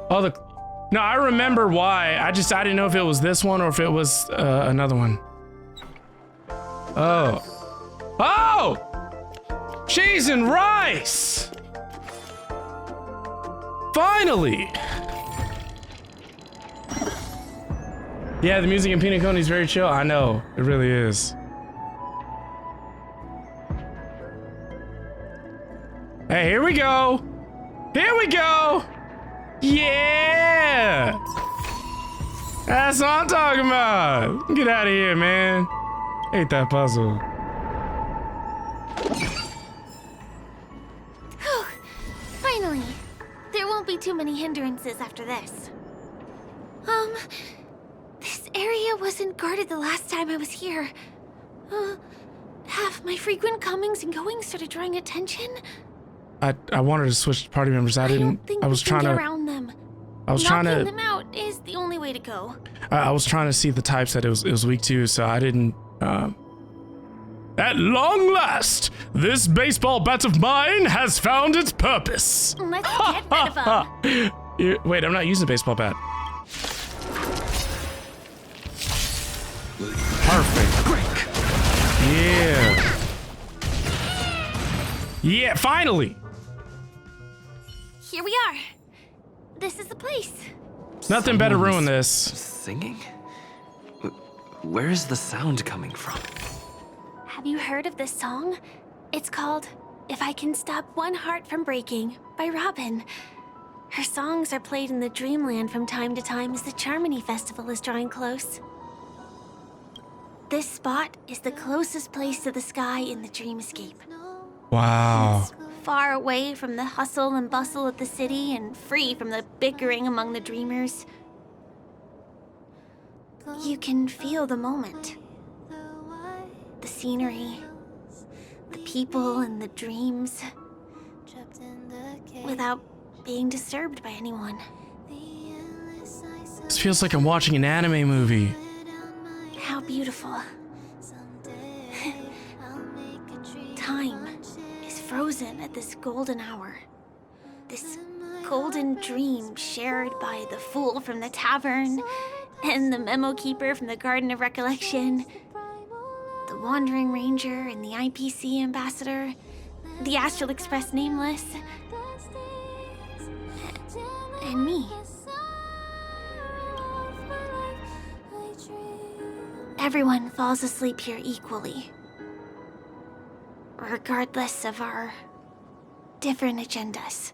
Oh, no, I remember why. I didn't know if it was this one or if it was another one. Oh. Oh! Cheese and rice! Finally! Yeah, the music in Penacony is very chill. I know, it really is. Hey, here we go! Here we go! Yeah! That's what I'm talking about! Get out of here, man. Hate that puzzle. Whew. Finally. There won't be too many hindrances after this. This area wasn't guarded the last time I was here. Have my frequent comings and goings started drawing attention? I wanted to switch party members. I was trying to get around them. Knocking them out is the only way to go. I was trying to see the types that it was weak to, so I didn't. At long last, this baseball bat of mine has found its purpose. Let's get rid of them. Wait, I'm not using a baseball bat. Perfect. Break. Yeah. Yeah, finally. Here we are. This is the place. Nothing better ruin this. Singing? Where is the sound coming from? Have you heard of this song? It's called If I Can Stop One Heart from Breaking by Robin. Her songs are played in the Dreamland from time to time as the Charmony Festival is drawing close. This spot is the closest place to the sky in the Dreamscape. Wow. It's far away from the hustle and bustle of the city and free from the bickering among the dreamers. You can feel the moment. The scenery, the people and the dreams, without being disturbed by anyone. This feels like I'm watching an anime movie. How beautiful. Time is frozen at this golden hour. This golden dream shared by the fool from the tavern and the memo keeper from the Garden of Recollection, the Wandering Ranger and the IPC ambassador, the Astral Express Nameless, and me. Everyone falls asleep here equally, regardless of our different agendas.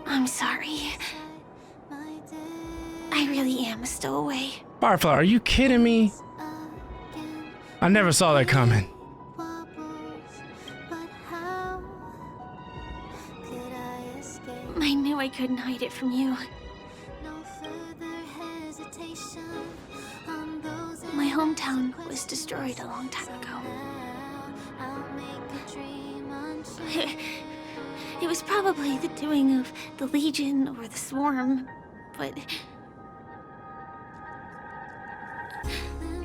I'm sorry. I really am a stowaway. Firefly, are you kidding me? I never saw that coming. I knew I couldn't hide it from you. My hometown was destroyed a long time ago. It was probably the doing of the Legion or the Swarm, but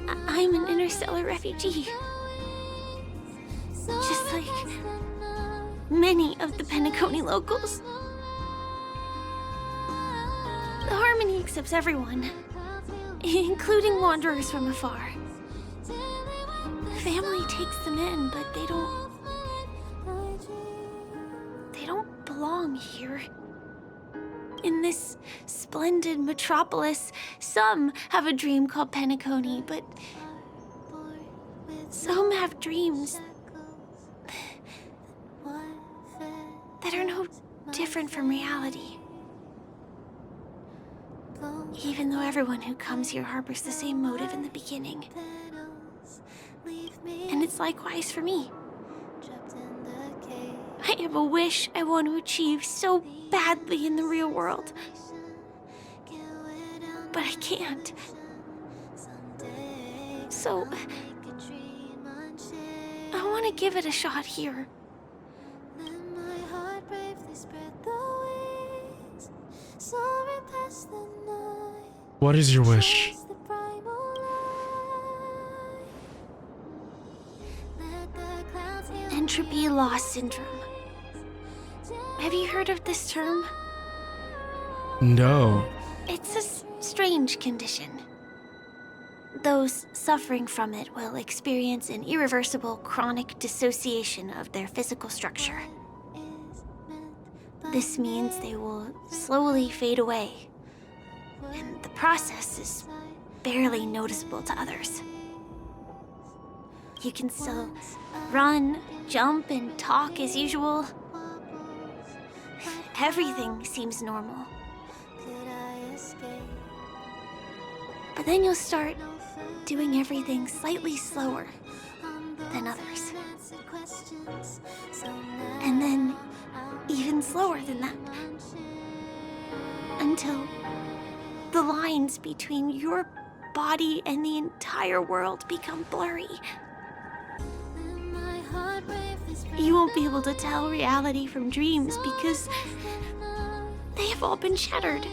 I'm an interstellar refugee. Just like many of the Penacony locals. The Harmony accepts everyone, including wanderers from afar. Family takes them in, but they don't belong here. In this splendid metropolis, some have a dream called Penacony, but some have dreams that are no different from reality. Even though everyone who comes here harbors the same motive in the beginning. And it's likewise for me. I have a wish I want to achieve so badly in the real world. But I can't. So, I want to give it a shot here. What is your wish? Entropy loss syndrome. Have you heard of this term? No. It's a strange condition. Those suffering from it will experience an irreversible chronic dissociation of their physical structure. This means they will slowly fade away, and the process is barely noticeable to others. You can still run, jump, and talk as usual. Everything seems normal. But then you'll start doing everything slightly slower than others. And then even slower than that. Until the lines between your body and the entire world become blurry. You won't be able to tell reality from dreams because they have all been shattered.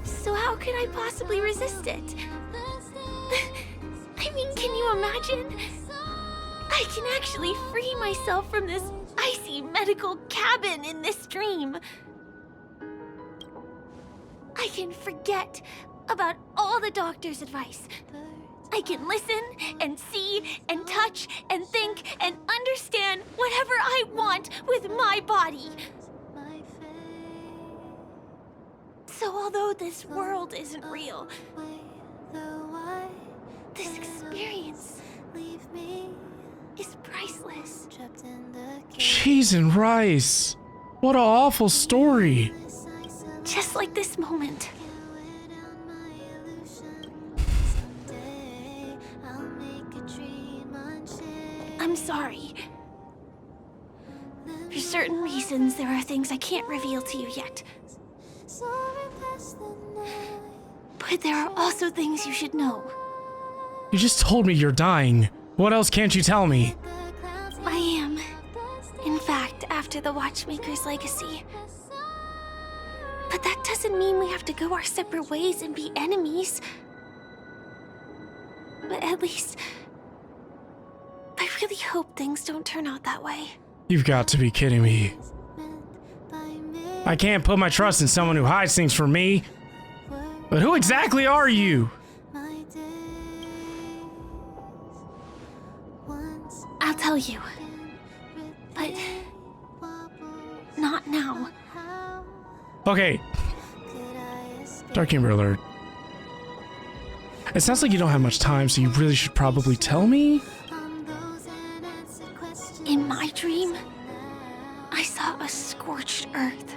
So how could I possibly resist it? I mean, can you imagine? I can actually free myself from this icy medical cabin in this dream. I can forget about all the doctor's advice. I can listen and see and touch and think and understand whatever I want with my body. So although this world isn't real, this experience is priceless. Cheese and rice. What an awful story. Just like this moment. I'm sorry. For certain reasons, there are things I can't reveal to you yet. But there are also things you should know. You just told me you're dying. What else can't you tell me? I am, in fact, after the Watchmaker's legacy. But that doesn't mean we have to go our separate ways and be enemies. But at least, I really hope things don't turn out that way. You've got to be kidding me. I can't put my trust in someone who hides things from me. But who exactly are you? I'll tell you. But not now. Okay. Dark Humor alert. It sounds like you don't have much time, so you really should probably tell me? In my dream, I saw a scorched earth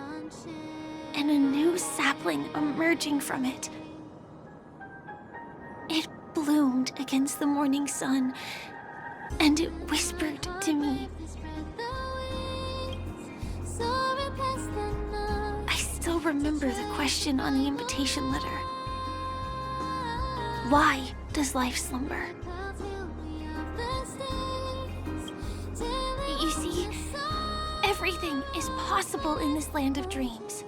and a new sapling emerging from it. It bloomed against the morning sun, and it whispered to me. I still remember the question on the invitation letter. Why does life slumber? You see, everything is possible in this land of dreams.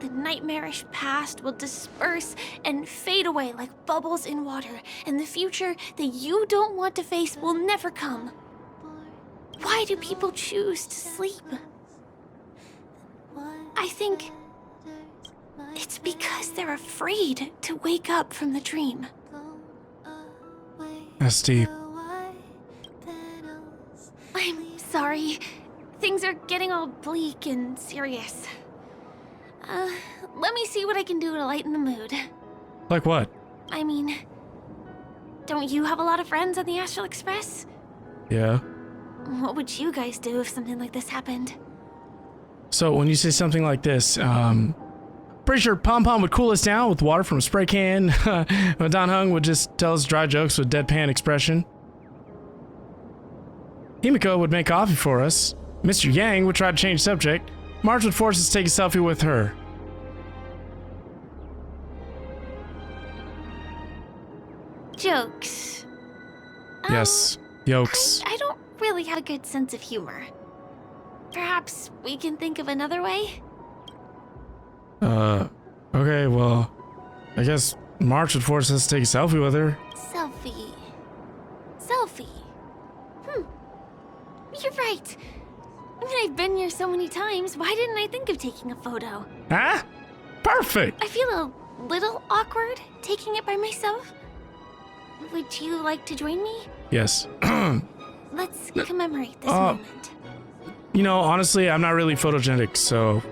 The nightmarish past will disperse and fade away like bubbles in water, and the future that you don't want to face will never come. Why do people choose to sleep? I think it's because they're afraid to wake up from the dream. That's deep. I'm sorry. Things are getting all bleak and serious. Let me see what I can do to lighten the mood. Like what? I mean, don't you have a lot of friends on the Astral Express? Yeah. What would you guys do if something like this happened? So when you say something like this, pretty sure Pom Pom would cool us down with water from a spray can. Don Hung would just tell us dry jokes with deadpan expression. Himiko would make coffee for us. Mr. Yang would try to change subject. Marge would force us to take a selfie with her. Jokes. Yes, yokes. I don't really have a good sense of humor. Perhaps we can think of another way? Okay, well, I guess Marge would force us to take a selfie with her. Selfie. You're right. I mean, I've been here so many times. Why didn't I think of taking a photo? Huh? Perfect! I feel a little awkward taking it by myself. Would you like to join me? Yes. Let's commemorate this moment. You know, honestly, I'm not really photogenic, so...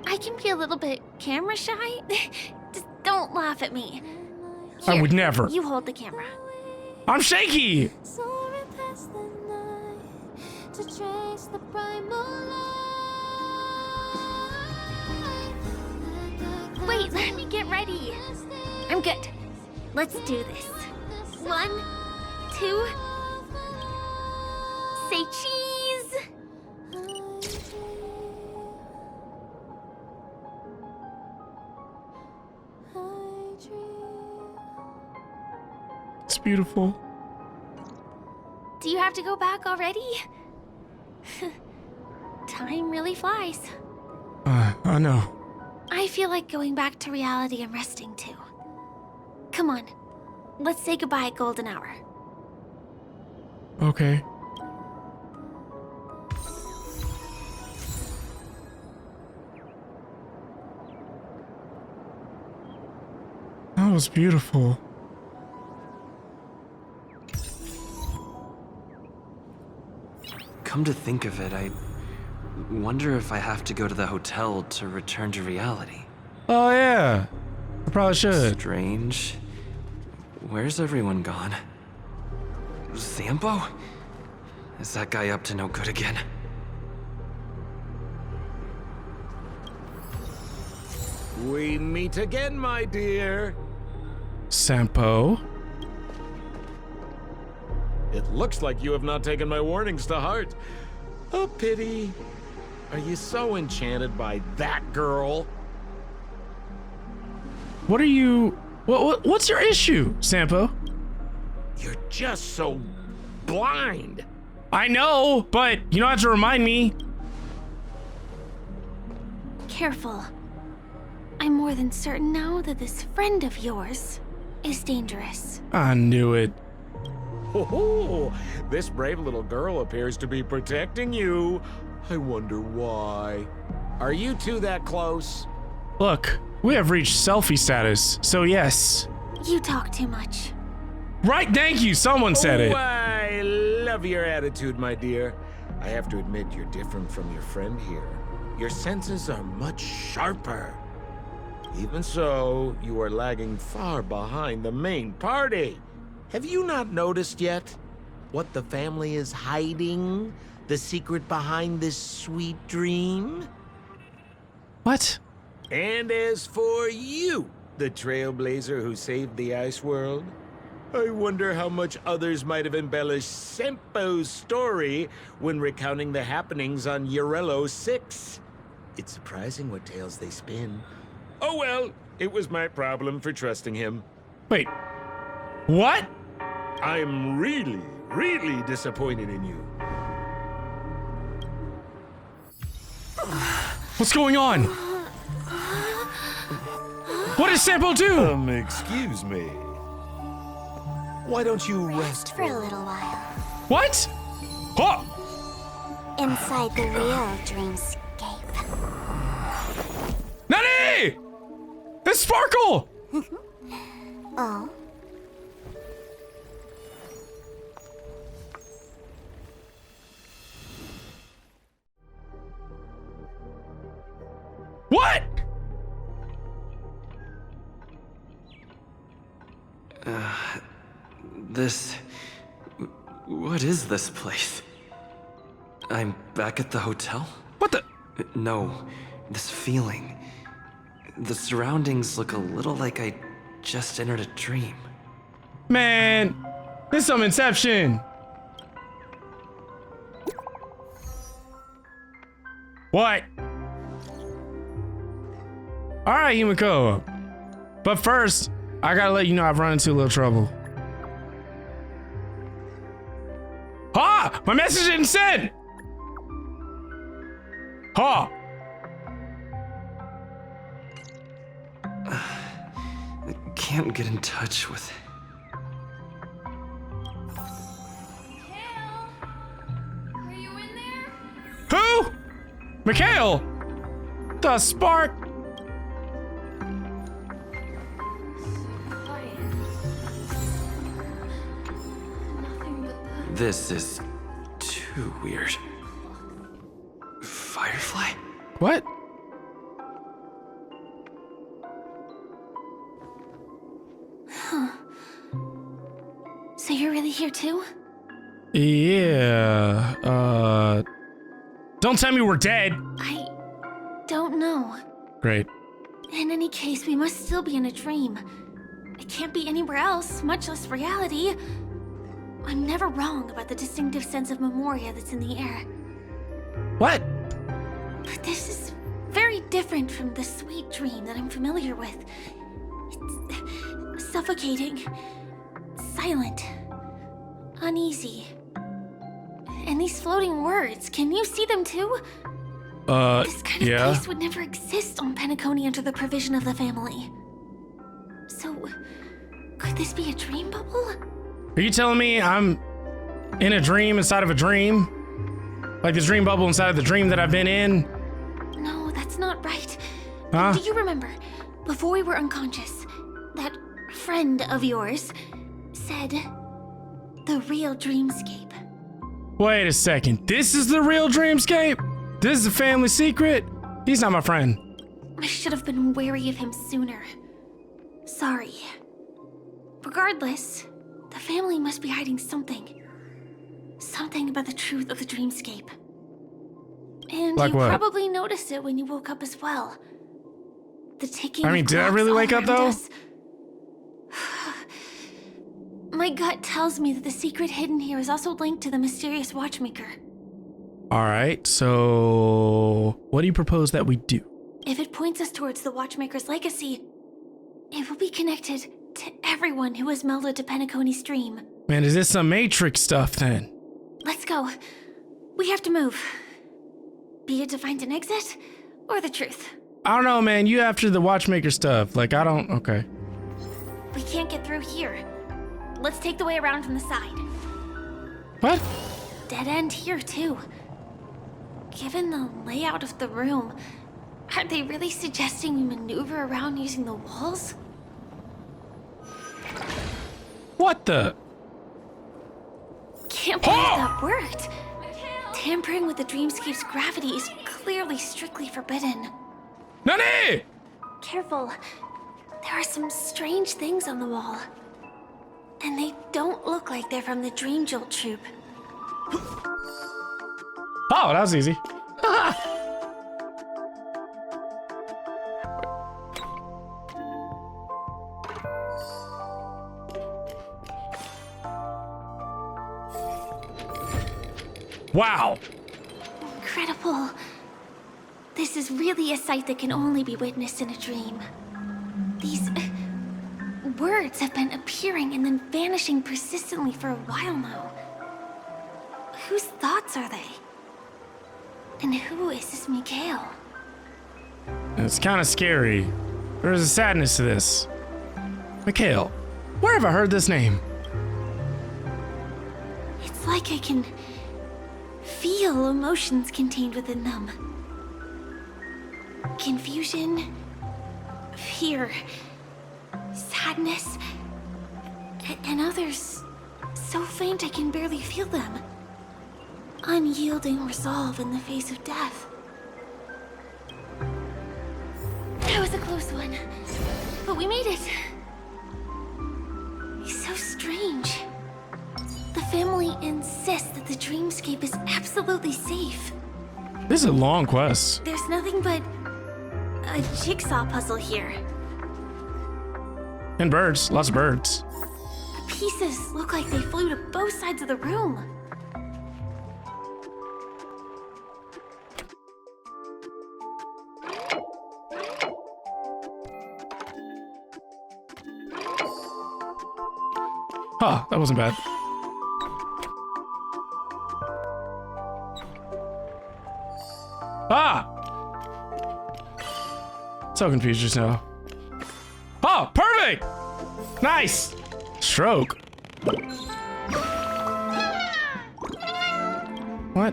I can be a little bit camera shy. Just don't laugh at me. I Here, would never. You hold the camera. I'm shaky! Wait, let me get ready. I'm good. Let's do this. 1, 2. Say cheese. It's beautiful. Do you have to go back already? Time really flies. I know. I feel like going back to reality and resting too. Come on, let's say goodbye at golden hour. Okay. That was beautiful. Come to think of it, I wonder if I have to go to the hotel to return to reality. Oh yeah, I probably should. Strange. Where's everyone gone? Zambo? Is that guy up to no good again? We meet again, my dear. Sampo? It looks like you have not taken my warnings to heart. A pity. Are you so enchanted by that girl? What are you... What's your issue, Sampo? You're just so blind. I know, but you don't have to remind me. Careful. I'm more than certain now that this friend of yours is dangerous. I knew it. Oh, this brave little girl appears to be protecting you. I wonder why. Are you two that close? Look, we have reached selfie status, so yes. You talk too much. Right, thank you, someone said it. I love your attitude, my dear. I have to admit you're different from your friend here. Your senses are much sharper. Even so, you are lagging far behind the main party. Have you not noticed yet what the family is hiding? The secret behind this sweet dream? What? And as for you, the Trailblazer who saved the ice world, I wonder how much others might have embellished Sempo's story when recounting the happenings on Urello 6. It's surprising what tales they spin. Oh well, it was my problem for trusting him. Wait, what? I'm really, really disappointed in you. What's going on? What does Sampo do? Excuse me. Why don't you rest For a little while. What? Huh? Inside the real dreamscape. Nani! It's Sparkle! Oh? What? What is this place? I'm back at the hotel? What the? No, this feeling. The surroundings look a little like I just entered a dream. Man, this is some Inception. What? All right, Himiko. But first, I gotta let you know I've run into a little trouble. Ha! My message didn't send! Ha! I can't get in touch with it. Are you in there? Who? Mikhail! The spark! This is too weird. Firefly? What? Huh. So you're really here too? Yeah, don't tell me we're dead. I don't know. Great. In any case, we must still be in a dream. It can't be anywhere else, much less reality. I'm never wrong about the distinctive sense of memoria that's in the air. What? But this is very different from the sweet dream that I'm familiar with. It's suffocating, silent, uneasy. And these floating words, can you see them too? This kind of yeah. place would never exist on Penacony under the provision of the family. So, could this be a dream bubble? Are you telling me I'm in a dream inside of a dream? Like the dream bubble inside of the dream that I've been in? No, that's not right. Huh? Do you remember, before we were unconscious, that friend of yours said the real dreamscape? Wait a second. This is the real dreamscape? This is a family secret? He's not my friend. I should have been wary of him sooner. Sorry. Regardless, the family must be hiding something. Something about the truth of the dreamscape. And like you what? probably noticed it when you woke up as well. The ticking I mean, of did I clocks really all wake up around though? us. My gut tells me that the secret hidden here is also linked to the mysterious watchmaker. All right, so what do you propose that we do? If it points us towards the watchmaker's legacy, it will be connected to everyone who has melded to Penacony's dream. Man, is this some Matrix stuff then? Let's go. We have to move. Be it to find an exit, or the truth. I don't know, man. You after the watchmaker stuff. Like, I don't... Okay. We can't get through here. Let's take the way around from the side. What? Dead end here, too. Given the layout of the room, aren't they really suggesting we maneuver around using the walls? What the? Can't believe that worked. Tampering with the dreamscape's gravity is clearly strictly forbidden. Nani! Careful. There are some strange things on the wall. And they don't look like they're from the Dream Jolt troupe. Oh, that was easy. Wow. Incredible. This is really a sight that can only be witnessed in a dream. These words have been appearing and then vanishing persistently for a while now. Whose thoughts are they? And who is this Mikhail? It's kind of scary. There's a sadness to this. Mikhail, where have I heard this name? It's like I can feel emotions contained within them. Confusion, fear, sadness, and others so faint I can barely feel them. Unyielding resolve in the face of death. That was a close one, but we made it. It's so strange. The family insists that the Dreamscape is absolutely safe. This is a long quest. There's nothing but a jigsaw puzzle here. And birds, lots of birds. The pieces look like they flew to both sides of the room. Huh, that wasn't bad. Ah! So confused just now. Oh, perfect! Nice! Stroke. What?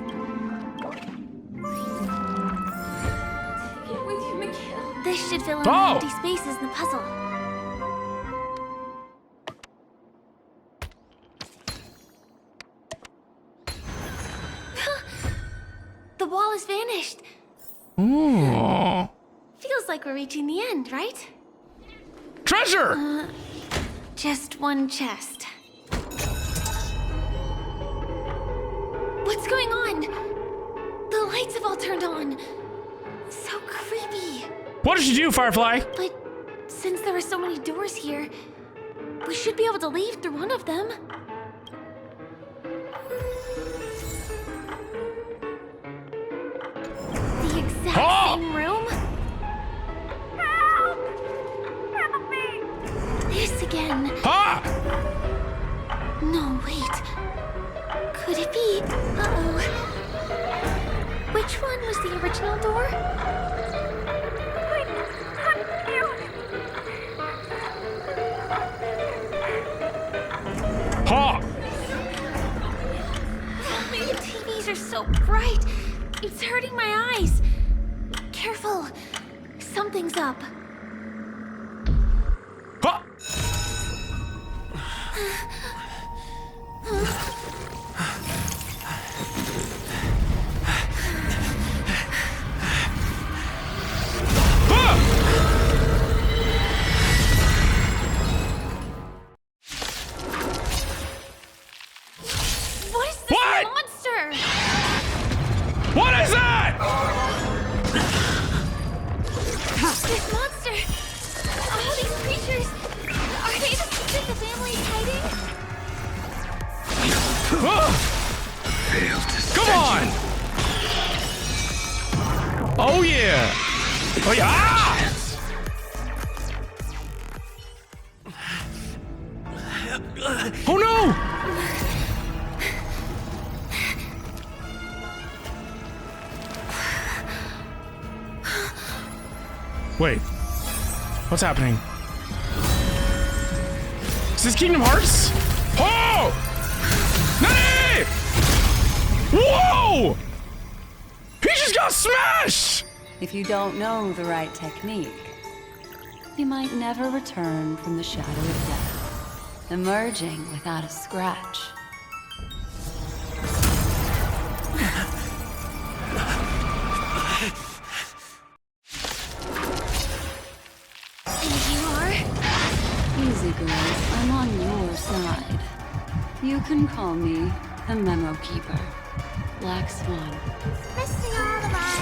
Get with you, Mikhail. This should fill in Oh! the empty spaces in the puzzle. The wall has vanished. Ooh. Feels like we're reaching the end, right? Treasure! Just one chest. What's going on? The lights have all turned on. So creepy. What did you do, Firefly? But since there are so many doors here, we should be able to leave through one of them. The exact same room? Help! Help me! This again. Ah! No, wait. Could it be? Uh-oh. Which one was the original door? Ha! The TVs are so bright. It's hurting my eyes. Careful. Something's up. Ha! What is this monster? What is that? This monster! All these creatures! Are they the secret the family is hiding? Come on! Oh yeah! Oh yeah! Ah! Oh no! Wait, what's happening? Is this Kingdom Hearts? Oh! Nani! Whoa! He just got smashed! If you don't know the right technique, you might never return from the shadow of death, emerging without a scratch. Easy, girl. I'm on your side. You can call me the Memo Keeper, Black Swan. What was that?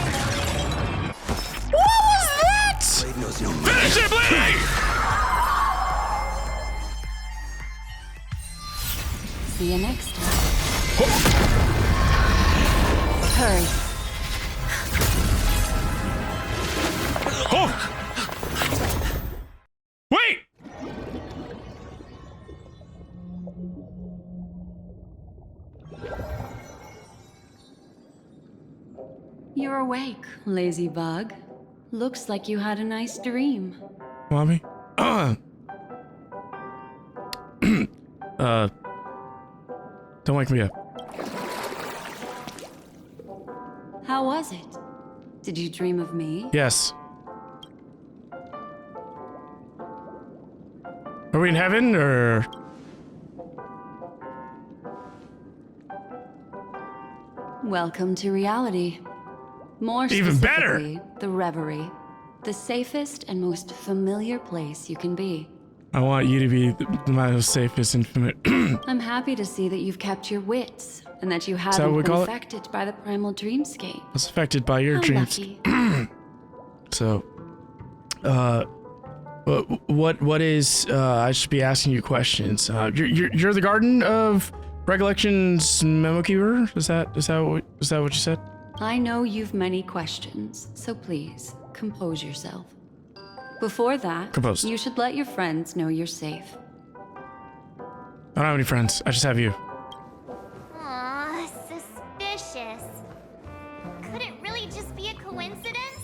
Finish it, bleeding! See you next time. Hurry. Oh! Wait! You're awake, lazy bug. Looks like you had a nice dream. Mommy? Don't wake me up. How was it? Did you dream of me? Yes. Are we in heaven, or...? Welcome to reality. More Even better! specifically, the Reverie. The safest and most familiar place you can be. I want you to be the most safest and familiar. I'm happy to see that you've kept your wits, and that you that what haven't we been call it? affected by the primal dreamscape. I was affected by your How dreams. lucky. So, what is? I should be asking you questions. You're the Garden of Recollections Memo Keeper. Is that what you said? I know you've many questions, so please, compose yourself. Before that, Compose. you should let your friends know you're safe. I don't have any friends. I just have you. Aw, suspicious. Could it really just be a coincidence?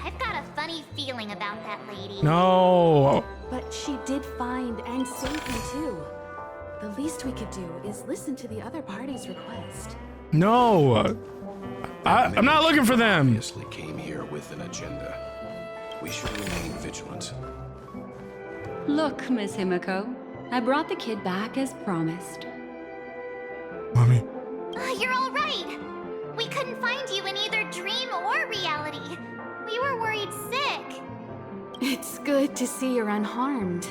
I've got a funny feeling about that lady. No. But she did find and save him too. The least we could do is listen to the other party's request. No. I'm not looking for them. Obviously came here with an agenda. We should remain vigilant. Look, Miss Himiko, I brought the kid back as promised. Mommy. You're all right. We couldn't find you in either dream or reality. We were worried sick. It's good to see you're unharmed.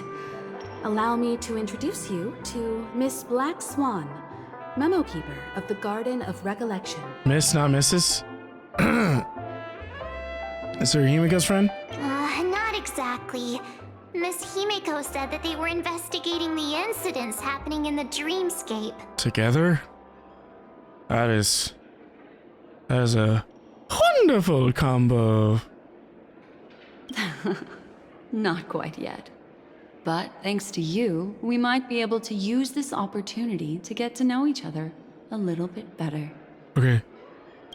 Allow me to introduce you to Miss Black Swan, Memo Keeper of the Garden of Recollection. Miss, not Mrs. Is there Himiko's friend? Not exactly. Miss Himiko said that they were investigating the incidents happening in the Dreamscape. Together? That is a wonderful combo. Not quite yet. But thanks to you, we might be able to use this opportunity to get to know each other a little bit better. Okay.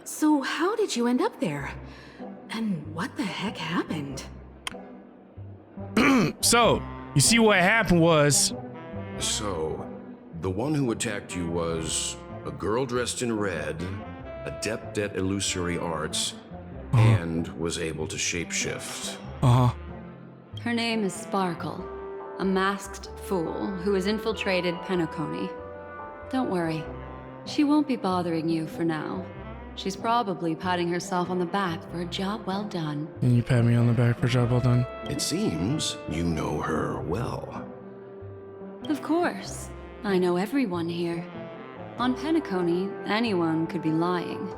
So how did you end up there? And what the heck happened? So, you see what happened was... So, the one who attacked you was a girl dressed in red, adept at illusory arts, and was able to shapeshift. Uh-huh. Her name is Sparkle, a masked fool who has infiltrated Penacony. Don't worry, she won't be bothering you for now. She's probably patting herself on the back for a job well done. And you pat me on the back for a job well done. It seems you know her well. Of course, I know everyone here. On Penacony, anyone could be lying,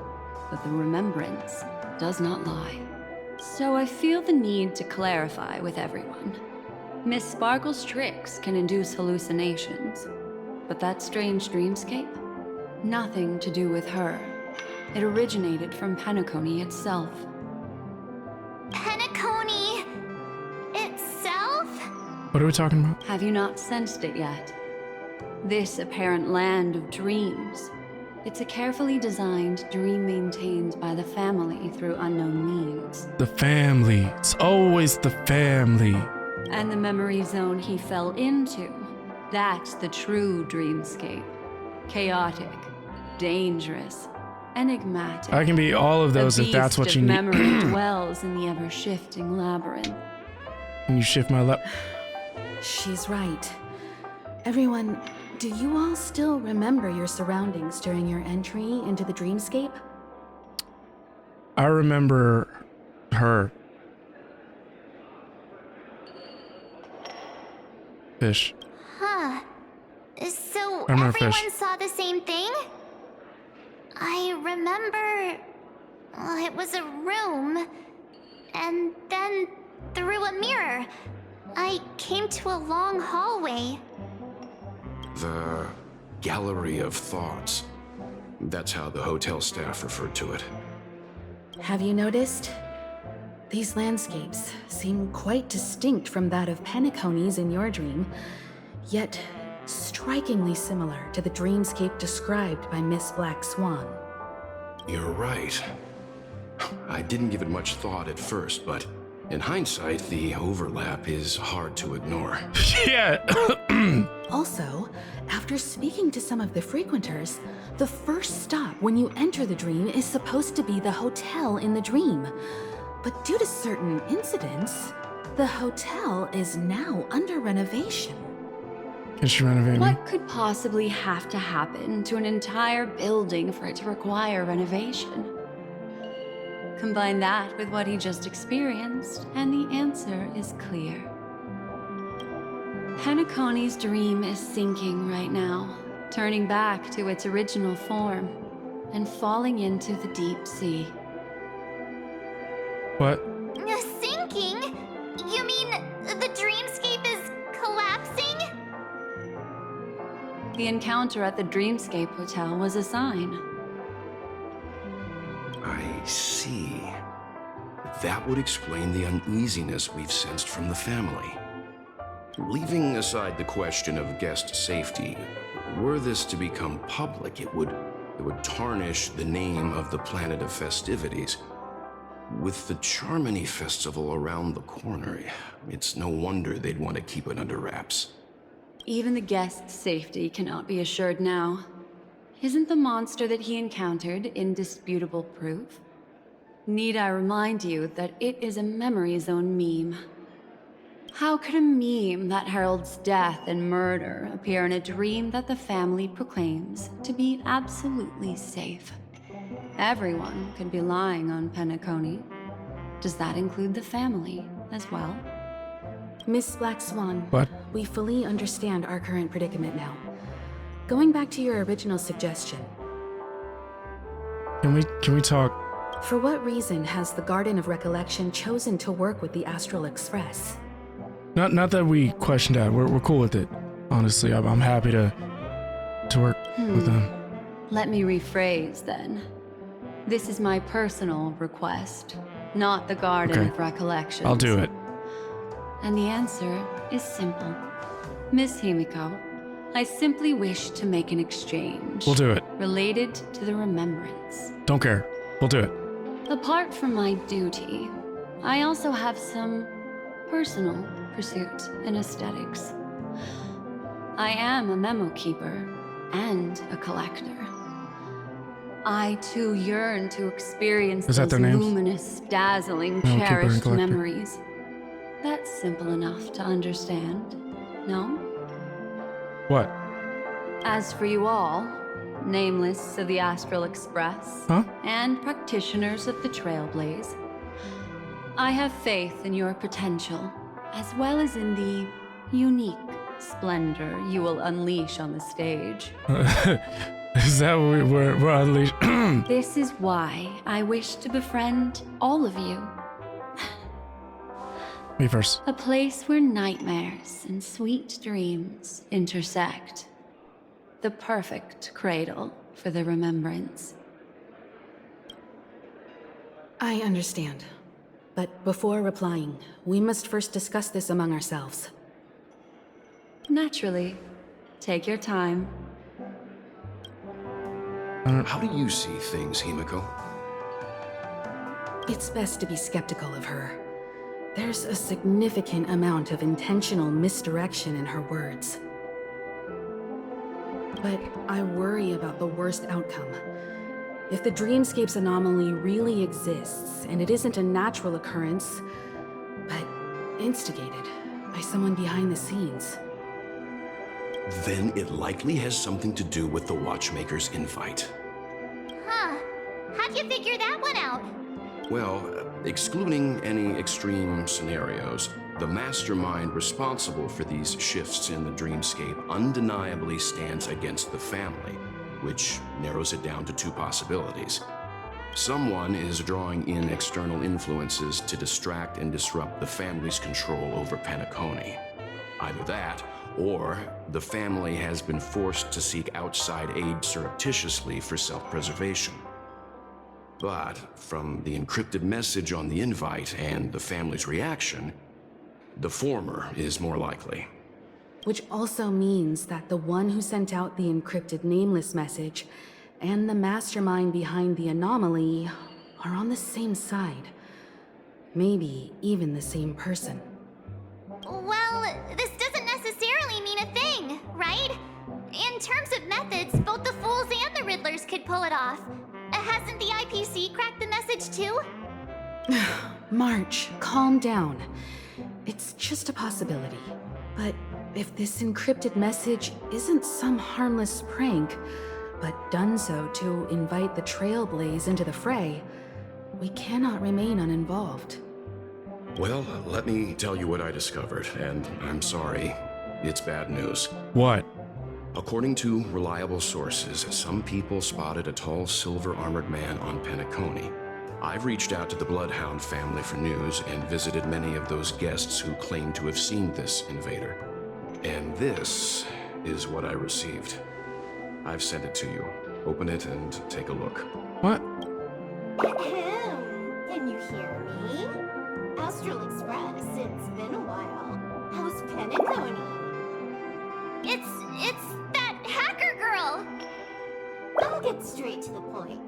but the remembrance does not lie. So I feel the need to clarify with everyone. Miss Sparkle's tricks can induce hallucinations, but that strange dreamscape? Nothing to do with her. It originated from Penacony itself. Penacony itself? What are we talking about? Have you not sensed it yet? This apparent land of dreams. It's a carefully designed dream maintained by the family through unknown means. The family. It's always the family. And the memory zone he fell into. That's the true dreamscape. Chaotic, dangerous, enigmatic. I can be all of those if that's what you need. Memory dwells in the ever-shifting labyrinth. Can you shift my lap? She's right. Everyone, do you all still remember your surroundings during your entry into the dreamscape? I remember her. Fish. Huh. So I remember everyone fish. saw the same thing? I remember... it was a room. And then, through a mirror, I came to a long hallway. The Gallery of Thoughts. That's how the hotel staff referred to it. Have you noticed? These landscapes seem quite distinct from that of Penacony's in your dream, yet strikingly similar to the dreamscape described by Miss Black Swan. You're right. I didn't give it much thought at first, but in hindsight, the overlap is hard to ignore. Yeah. Also, after speaking to some of the frequenters, the first stop when you enter the dream is supposed to be the hotel in the dream. But due to certain incidents, the hotel is now under renovation. Is she renovating? What could possibly have to happen to an entire building for it to require renovation? Combine that with what he just experienced, and the answer is clear. Penacony's dream is sinking right now, turning back to its original form, and falling into the deep sea. What? Sinking? You mean the dreamscape is collapsing? The encounter at the Dreamscape Hotel was a sign. I see. That would explain the uneasiness we've sensed from the family. Leaving aside the question of guest safety, were this to become public, it would tarnish the name of the planet of festivities. With the Charmony Festival around the corner, it's no wonder they'd want to keep it under wraps. Even the guest's safety cannot be assured now. Isn't the monster that he encountered indisputable proof? Need I remind you that it is a memory zone meme? How could a meme that heralds death and murder appear in a dream that the family proclaims to be absolutely safe? Everyone could be lying on Penacony. Does that include the family as well? Miss Black Swan, what? We fully understand our current predicament now. Going back to your original suggestion. Can we talk? For what reason has the Garden of Recollection chosen to work with the Astral Express? Not that we questioned that. We're cool with it. Honestly, I'm happy to work with them. Let me rephrase then. This is my personal request, not the Garden of Recollection. I'll do it. And the answer is simple. Miss Himiko, I simply wish to make an exchange. We'll do it. Related to the remembrance. Don't care. We'll do it. Apart from my duty, I also have some personal pursuits and aesthetics. I am a memo keeper and a collector. I too yearn to experience those luminous, dazzling, cherished memories. That's simple enough to understand, no? What? As for you all, nameless of the Astral Express, and practitioners of the Trailblaze, I have faith in your potential, as well as in the unique splendor you will unleash on the stage. Is that what we're unleashed? This is why I wish to befriend all of you. Me first. A place where nightmares and sweet dreams intersect. The perfect cradle for the remembrance. I understand. But before replying, we must first discuss this among ourselves. Naturally. Take your time. How do you see things, Himiko? It's best to be skeptical of her. There's a significant amount of intentional misdirection in her words. But I worry about the worst outcome. If the Dreamscape's anomaly really exists, and it isn't a natural occurrence, but instigated by someone behind the scenes, then it likely has something to do with the Watchmaker's invite. Huh. How'd you figure that one out? Well, excluding any extreme scenarios, the mastermind responsible for these shifts in the Dreamscape undeniably stands against the family, which narrows it down to two possibilities. Someone is drawing in external influences to distract and disrupt the family's control over Penacony. Either that, or the family has been forced to seek outside aid surreptitiously for self-preservation. But from the encrypted message on the invite and the family's reaction, the former is more likely. which also means that the one who sent out the encrypted nameless message and the mastermind behind the anomaly are on the same side. Maybe even the same person. Well, this doesn't necessarily mean a thing, right? In terms of methods, both the Fools and the Riddlers could pull it off. Hasn't the IPC cracked the message too? March, calm down. It's just a possibility. But if this encrypted message isn't some harmless prank, but done so to invite the Trailblaze into the fray, we cannot remain uninvolved. Well, let me tell you what I discovered, and I'm sorry, it's bad news. What? According to reliable sources, some people spotted a tall silver-armored man on Penacony. I've reached out to the Bloodhound family for news and visited many of those guests who claim to have seen this invader. And this is what I received. I've sent it to you. Open it and take a look. What? Can you hear me? Astral Express, it's been a while. How's Penacony? It's that hacker girl! I'll get straight to the point.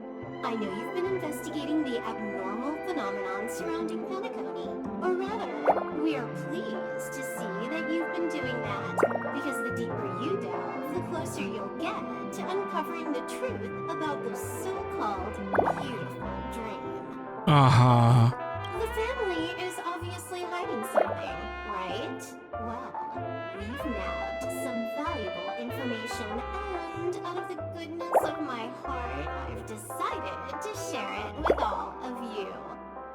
I know you've been investigating the abnormal phenomenon surrounding Penacony. Or rather, we are pleased to see that you've been doing that, because the deeper you delve, the closer you'll get to uncovering the truth about this so-called beautiful dream. Uh-huh. The family is obviously hiding something, right? Well, we've nabbed some valuable information, and out of the goodness of my heart, I've decided to share it with all of you.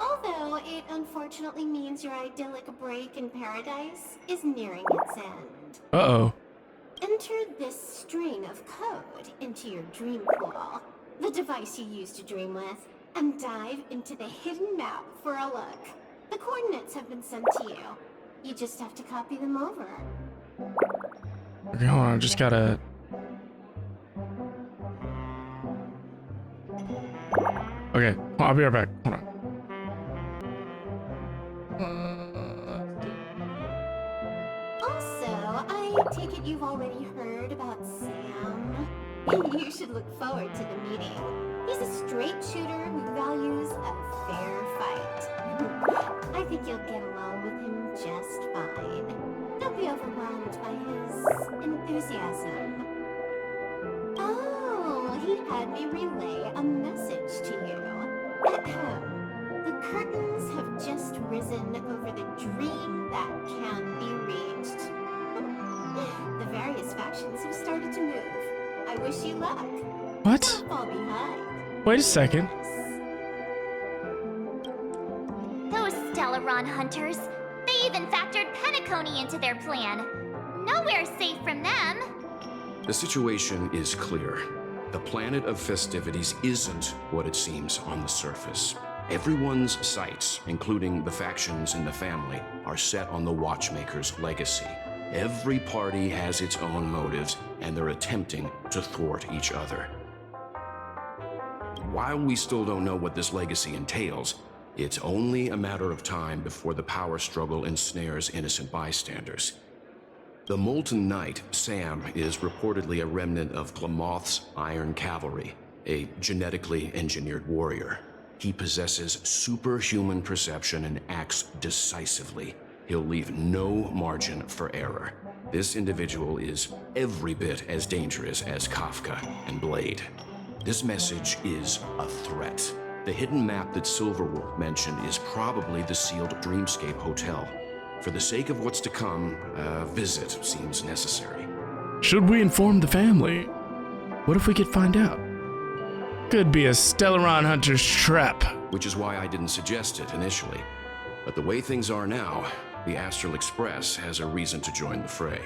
Although it unfortunately means your idyllic break in paradise is nearing its end. Uh-oh. Enter this string of code into your dream pool, the device you use to dream with, and dive into the hidden map for a look. The coordinates have been sent to you. You just have to copy them over. Okay, hold on, I just gotta... Okay, I'll be right back. Hold on. Also, I take it you've already heard about Sam. You should look forward to the meeting. He's a straight shooter who values a fair fight. I think you'll get along with him just fine. Don't be overwhelmed by his enthusiasm. Oh, he had me relay a message to you. The curtains have just risen over the dream that can't be reached. The various factions have started to move. I wish you luck. What? Don't fall behind. Wait a second. Those Stellaron hunters, they even factored Penacony into their plan. Nowhere's safe from them. The situation is clear. The planet of festivities isn't what it seems on the surface. Everyone's sights, including the factions in the family, are set on the Watchmaker's legacy. Every party has its own motives, and they're attempting to thwart each other. While we still don't know what this legacy entails, it's only a matter of time before the power struggle ensnares innocent bystanders. The Molten Knight, Sam, is reportedly a remnant of Glamoth's Iron Cavalry, a genetically engineered warrior. He possesses superhuman perception and acts decisively. He'll leave no margin for error. This individual is every bit as dangerous as Kafka and Blade. This message is a threat. The hidden map that Silverwolf mentioned is probably the sealed Dreamscape Hotel. For the sake of what's to come, a visit seems necessary. Should we inform the family? What if we could find out? Could be a Stellaron hunter's trap. Which is why I didn't suggest it initially. But the way things are now, the Astral Express has a reason to join the fray.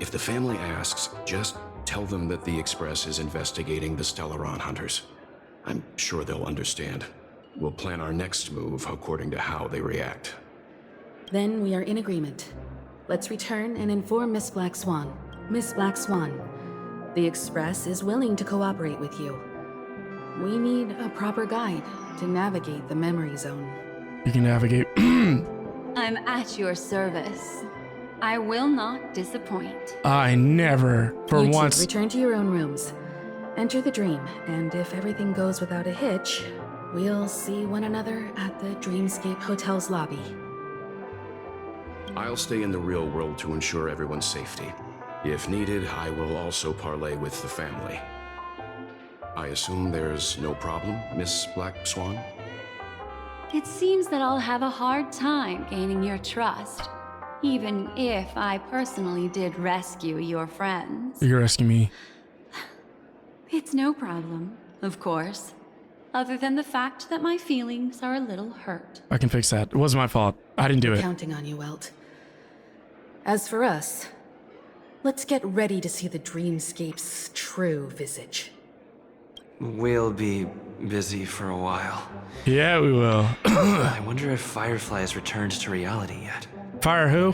If the family asks, just tell them that the Express is investigating the Stellaron hunters. I'm sure they'll understand. We'll plan our next move according to how they react. Then we are in agreement. Let's return and inform Miss Black Swan. Miss Black Swan, the Express is willing to cooperate with you. We need a proper guide to navigate the memory zone. You can navigate. I'm at your service. I will not disappoint. I never, for You two once. return to your own rooms. Enter the dream, and if everything goes without a hitch, We'll see one another at the Dreamscape Hotel's lobby. I'll stay in the real world to ensure everyone's safety. If needed, I will also parley with the family. I assume there's no problem, Miss Black Swan? It seems that I'll have a hard time gaining your trust, even if I personally did rescue your friends. You're asking me. It's no problem, of course, other than the fact that my feelings are a little hurt. I can fix that. It wasn't my fault. I didn't do it. Counting on you, Welt. As for us, let's get ready to see the Dreamscape's true visage. We'll be busy for a while. Yeah, we will. I wonder if Firefly has returned to reality yet. Fire who?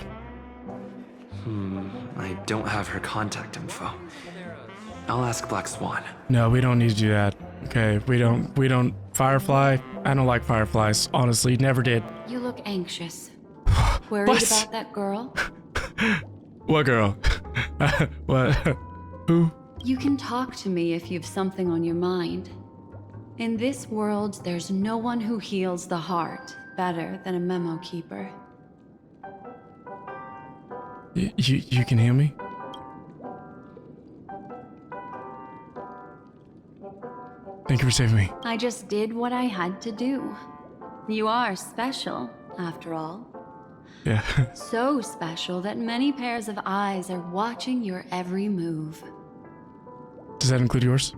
I don't have her contact info. I'll ask Black Swan. No, we don't need to do that. Okay, we don't. Firefly? I don't like fireflies, honestly. Never did. You look anxious. Worried What? about that girl? What girl? What? Who? You can talk to me if you've something on your mind. In this world, there's no one who heals the heart better than a memo keeper. You can heal me? Thank you for saving me. I just did what I had to do. You are special, after all. Yeah. So special that many pairs of eyes are watching your every move. Does that include yours?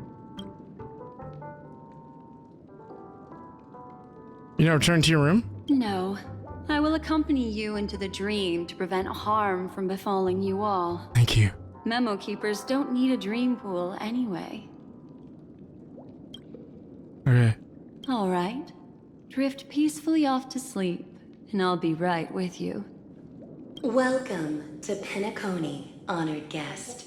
You never return to your room? No. I will accompany you into the dream to prevent harm from befalling you all. Thank you. Memo keepers don't need a dream pool anyway. Okay. All right. Drift peacefully off to sleep, and I'll be right with you. Welcome to Penacony, honored guest.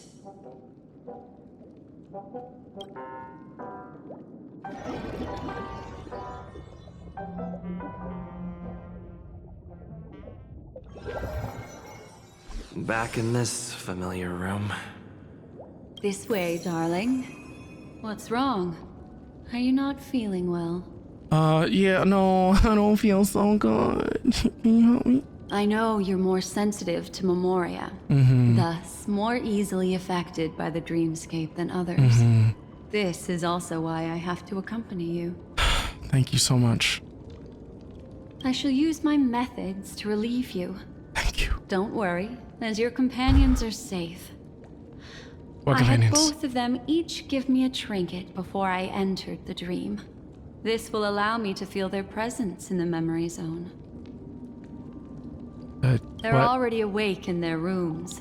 Back in this familiar room. This way, darling. What's wrong? Are you not feeling well? Yeah, no, I don't feel so good. Can you help me? I know you're more sensitive to Memoria, thus more easily affected by the dreamscape than others. This is also why I have to accompany you. Thank you so much. I shall use my methods to relieve you. Thank you. Don't worry, as your companions are safe. What I had companions? both of them each give me a trinket before I entered the dream. This will allow me to feel their presence in the memory zone. They're what? already awake in their rooms.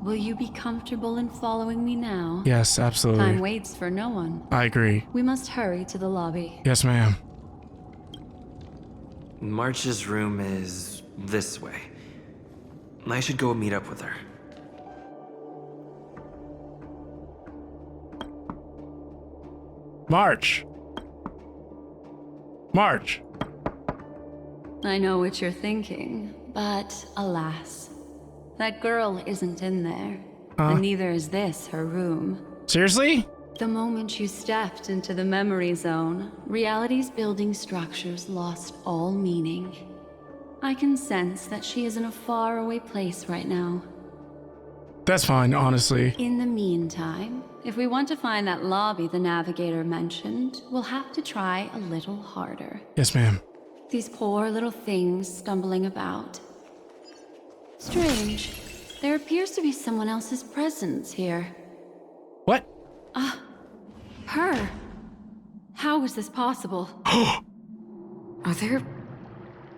Will you be comfortable in following me now? Yes, absolutely. Time waits for no one. I agree. We must hurry to the lobby. Yes, ma'am. March's room is this way. I should go meet up with her. March! March! I know what you're thinking, but alas, that girl isn't in there. And neither is this her room. Seriously? The moment you stepped into the memory zone, reality's building structures lost all meaning. I can sense that she is in a faraway place right now. That's fine, honestly. In the meantime, if we want to find that lobby the navigator mentioned, we'll have to try a little harder. Yes, ma'am. These poor little things stumbling about. Strange. There appears to be someone else's presence here. What? Her. How is this possible? Are there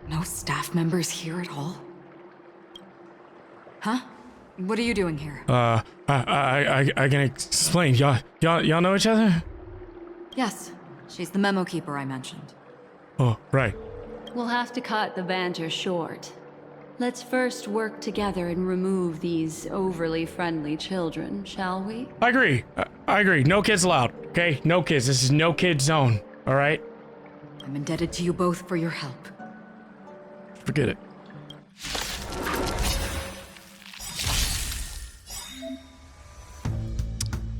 no staff members here at all? Huh? What are you doing here? I can explain. Y'all know each other? Yes, she's the memo keeper I mentioned. Oh, right. We'll have to cut the banter short. Let's first work together and remove these overly friendly children, shall we? I agree. I agree. No kids allowed, okay? No kids. This is no kid zone, all right? I'm indebted to you both for your help. Forget it.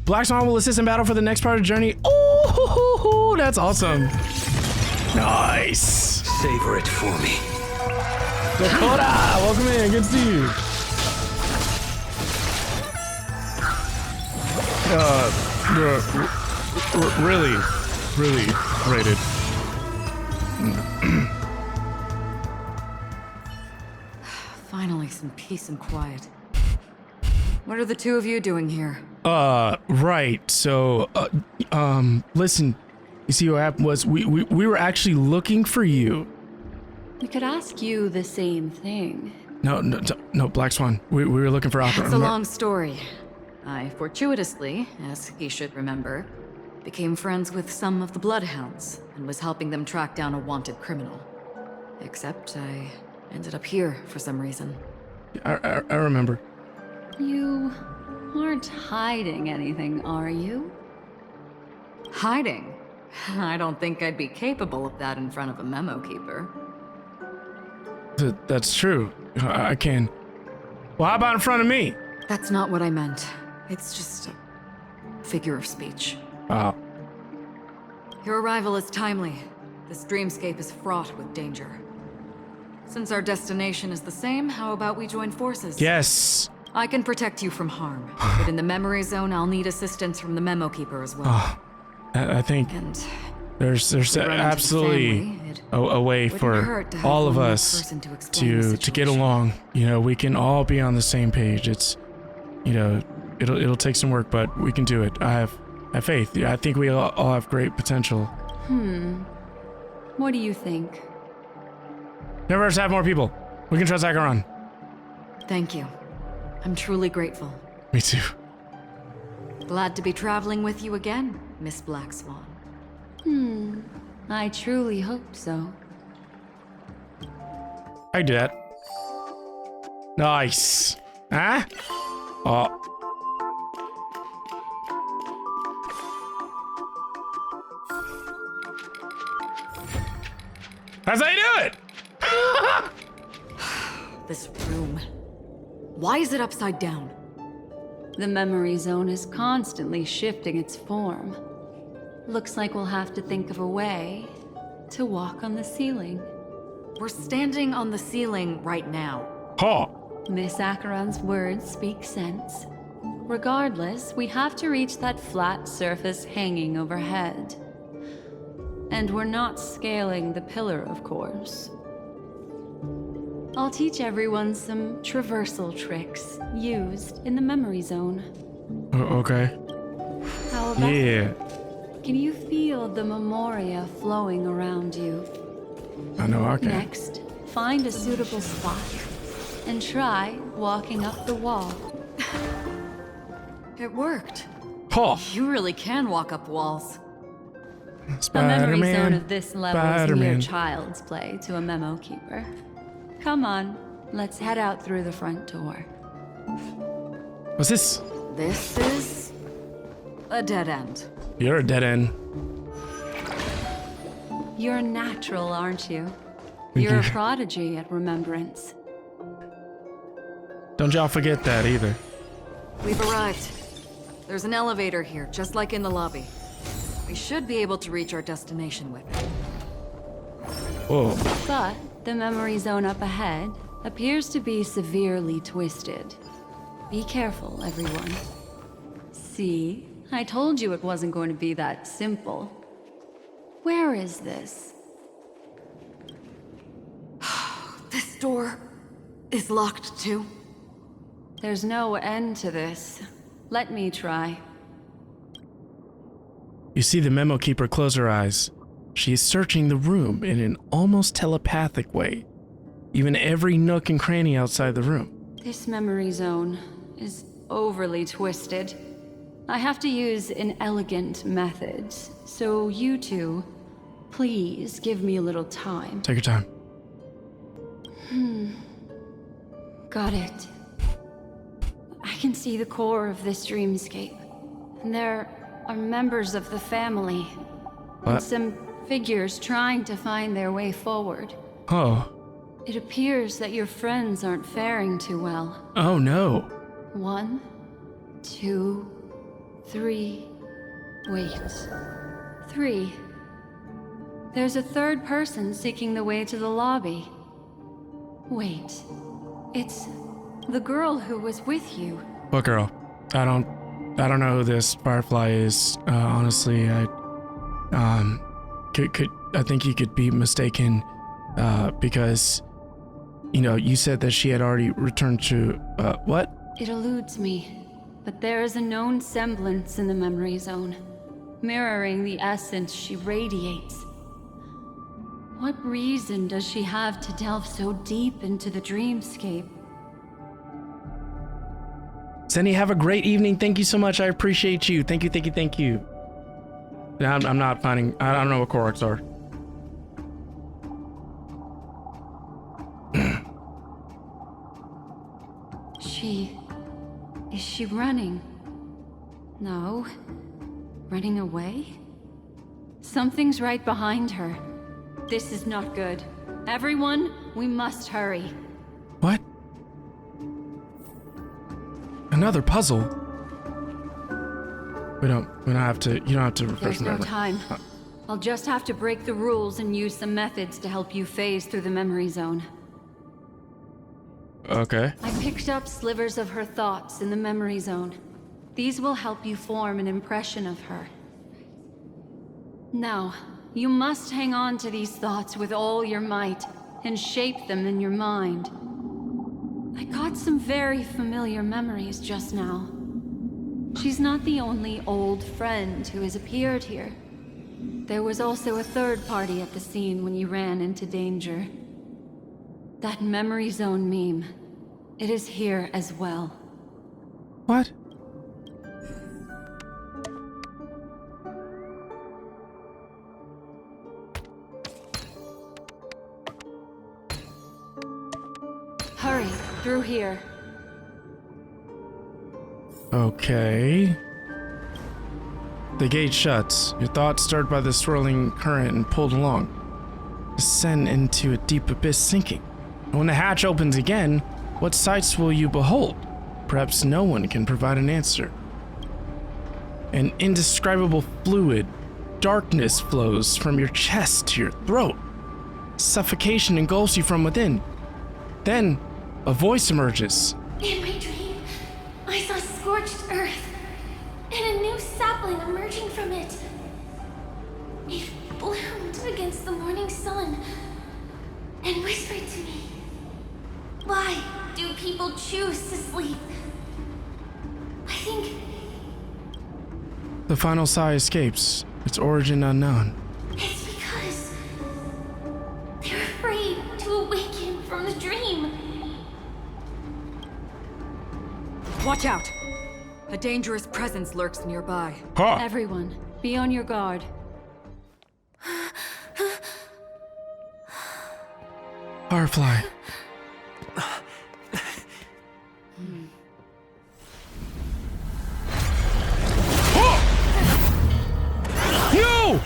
Black Swan will assist in battle for the next part of the journey. Oh, that's awesome. Nice. Savor it for me. Dakota, welcome in. Good to see you. Really rated. Finally, some peace and quiet. What are the two of you doing here? Right. So, listen. You see what happened was we were actually looking for you. We could ask you the same thing. No, Black Swan. We were looking for Acheron. It's a long story. I fortuitously, as he should remember, became friends with some of the Bloodhounds and was helping them track down a wanted criminal. Except I ended up here for some reason. I remember. You aren't hiding anything, are you? Hiding? I don't think I'd be capable of that in front of a memo keeper. That's true. I can. Well, how about in front of me? That's not what I meant. It's just a figure of speech. Oh. Your arrival is timely. This dreamscape is fraught with danger. Since our destination is the same, how about we join forces? Yes. I can protect you from harm, but in the memory zone, I'll need assistance from the memo keeper as well. Oh, I think there's absolutely a way for all of us to get along. You know, we can all be on the same page. It's, you know, it'll take some work, but we can do it. I have faith. I think we all have great potential. What do you think? Never have more people. We can trust Acheron. Thank you. I'm truly grateful. Me too. Glad to be traveling with you again, Miss Black Swan. I truly hope so. I do that. Nice. Huh? Oh. That's how you do it! This room. Why is it upside down? The memory zone is constantly shifting its form. Looks like we'll have to think of a way to walk on the ceiling. We're standing on the ceiling right now. Huh. Miss Acheron's words speak sense. Regardless, we have to reach that flat surface hanging overhead. And we're not scaling the pillar, of course. I'll teach everyone some traversal tricks used in the memory zone. Okay. How about Yeah. Can you feel the memoria flowing around you? I know I can. Next, find a suitable spot and try walking up the wall. It worked. Huh. You really can walk up walls. A memory zone Spider-Man. of this level is mere Spider-Man. child's play to a memo keeper. Come on, let's head out through the front door. What's this? This is a dead end. You're a dead end. You're natural, aren't you? Thank You're a you. prodigy at remembrance. Don't y'all forget that either. We've arrived. There's an elevator here, just like in the lobby. We should be able to reach our destination with it. Whoa. But the memory zone up ahead appears to be severely twisted. Be careful, everyone. See? I told you it wasn't going to be that simple. Where is this? This door is locked too. There's no end to this. Let me try. You see the memo keeper close her eyes. She is searching the room in an almost telepathic way. Even every nook and cranny outside the room. This memory zone is overly twisted. I have to use an elegant method, so you two, please give me a little time. Take your time. Got it. I can see the core of this dreamscape. And there are members of the family. And What? some figures trying to find their way forward. Oh. It appears that your friends aren't faring too well. Oh no. 1, 2, 3. Wait. 3. There's a third person seeking the way to the lobby. Wait, it's the girl who was with you. What girl? I don't know who this Firefly is. Honestly, I think you could be mistaken, because, you know, you said that she had already returned to, what? It eludes me, but there is a known semblance in the memory zone, mirroring the essence she radiates. What reason does she have to delve so deep into the dreamscape? Zenny, have a great evening. Thank you so much. I appreciate you. Thank you, thank you, thank you. I'm not finding... I don't know what Koroks are. Is she running? No. Running away? Something's right behind her. This is not good. Everyone, we must hurry. What? Another puzzle? We don't have to... You don't have to refresh There's no memory. time. I'll just have to break the rules and use some methods to help you phase through the memory zone. Okay. I picked up slivers of her thoughts in the memory zone. These will help you form an impression of her. Now, you must hang on to these thoughts with all your might and shape them in your mind. I got some very familiar memories just now. She's not the only old friend who has appeared here. There was also a third party at the scene when you ran into danger. That memory zone meme. It is here as well. What? Hurry, through here. Okay. The gate shuts. Your thoughts stirred by the swirling current and pulled along. Descend into a deep abyss sinking. And when the hatch opens again, what sights will you behold? Perhaps no one can provide an answer. An indescribable fluid, darkness flows from your chest to your throat. Suffocation engulfs you from within. Then, a voice emerges. In my dream, I saw scorched earth and a new sapling emerging from it. It bloomed against the morning sun and whispered to me, "Why do people choose to sleep?" I think The final sigh escapes, its origin unknown. it's because they're afraid to awaken from the dream. Watch out! A dangerous presence lurks nearby. Huh. Everyone, be on your guard. Firefly. No!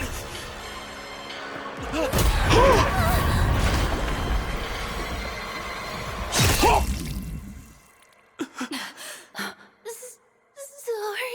Sorry.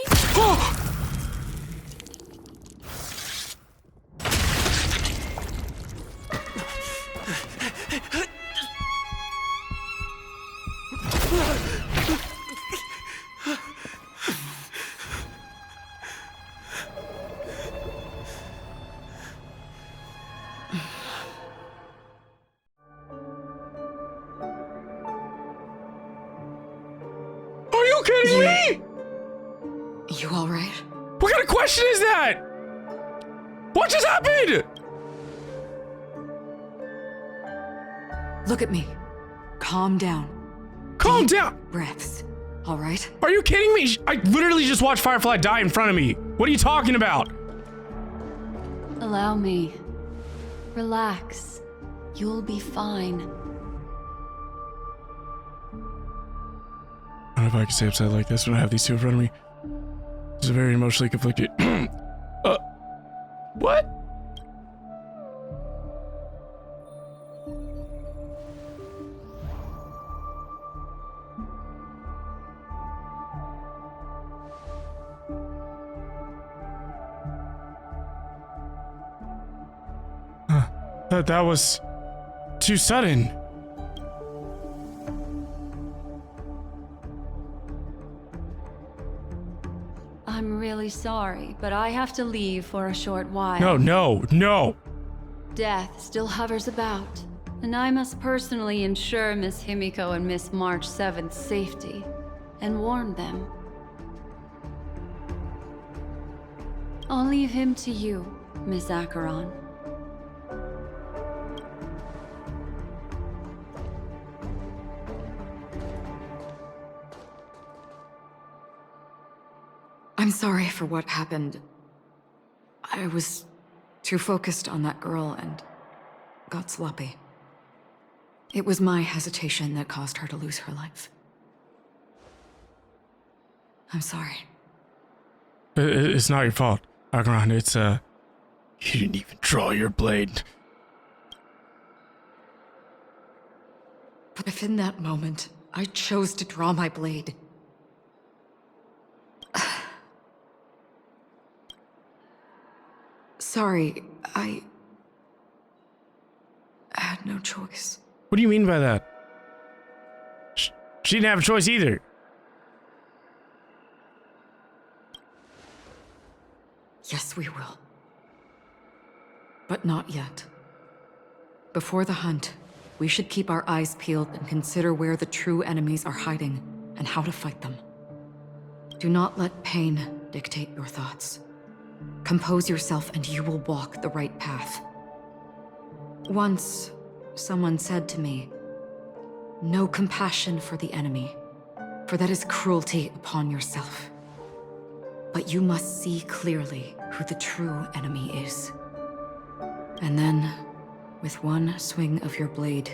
Are you kidding me? You alright? What kind of question is that? What just happened? Look at me. Calm down. Calm down. Breaths. Alright? Are you kidding me? I literally just watched Firefly die in front of me. What are you talking about? Allow me. Relax. You'll be fine. I don't know if I can stay upset like this when I have these two in front of me. This is very emotionally conflicted. What? That was too sudden. I'm really sorry, but I have to leave for a short while. No. Death still hovers about, and I must personally ensure Miss Himiko and Miss March 7th's safety, and warn them. I'll leave him to you, Miss Acheron. I'm sorry for what happened. I was too focused on that girl and got sloppy. It was my hesitation that caused her to lose her life. I'm sorry. It's not your fault, Acheron. It's, you didn't even draw your blade. But if in that moment, I chose to draw my blade, sorry, I had no choice. What do you mean by that? She didn't have a choice either. Yes, we will. But not yet. Before the hunt, we should keep our eyes peeled and consider where the true enemies are hiding and how to fight them. Do not let pain dictate your thoughts. Compose yourself and you will walk the right path. Once, someone said to me, "No compassion for the enemy, for that is cruelty upon yourself. But you must see clearly who the true enemy is. And then, with one swing of your blade,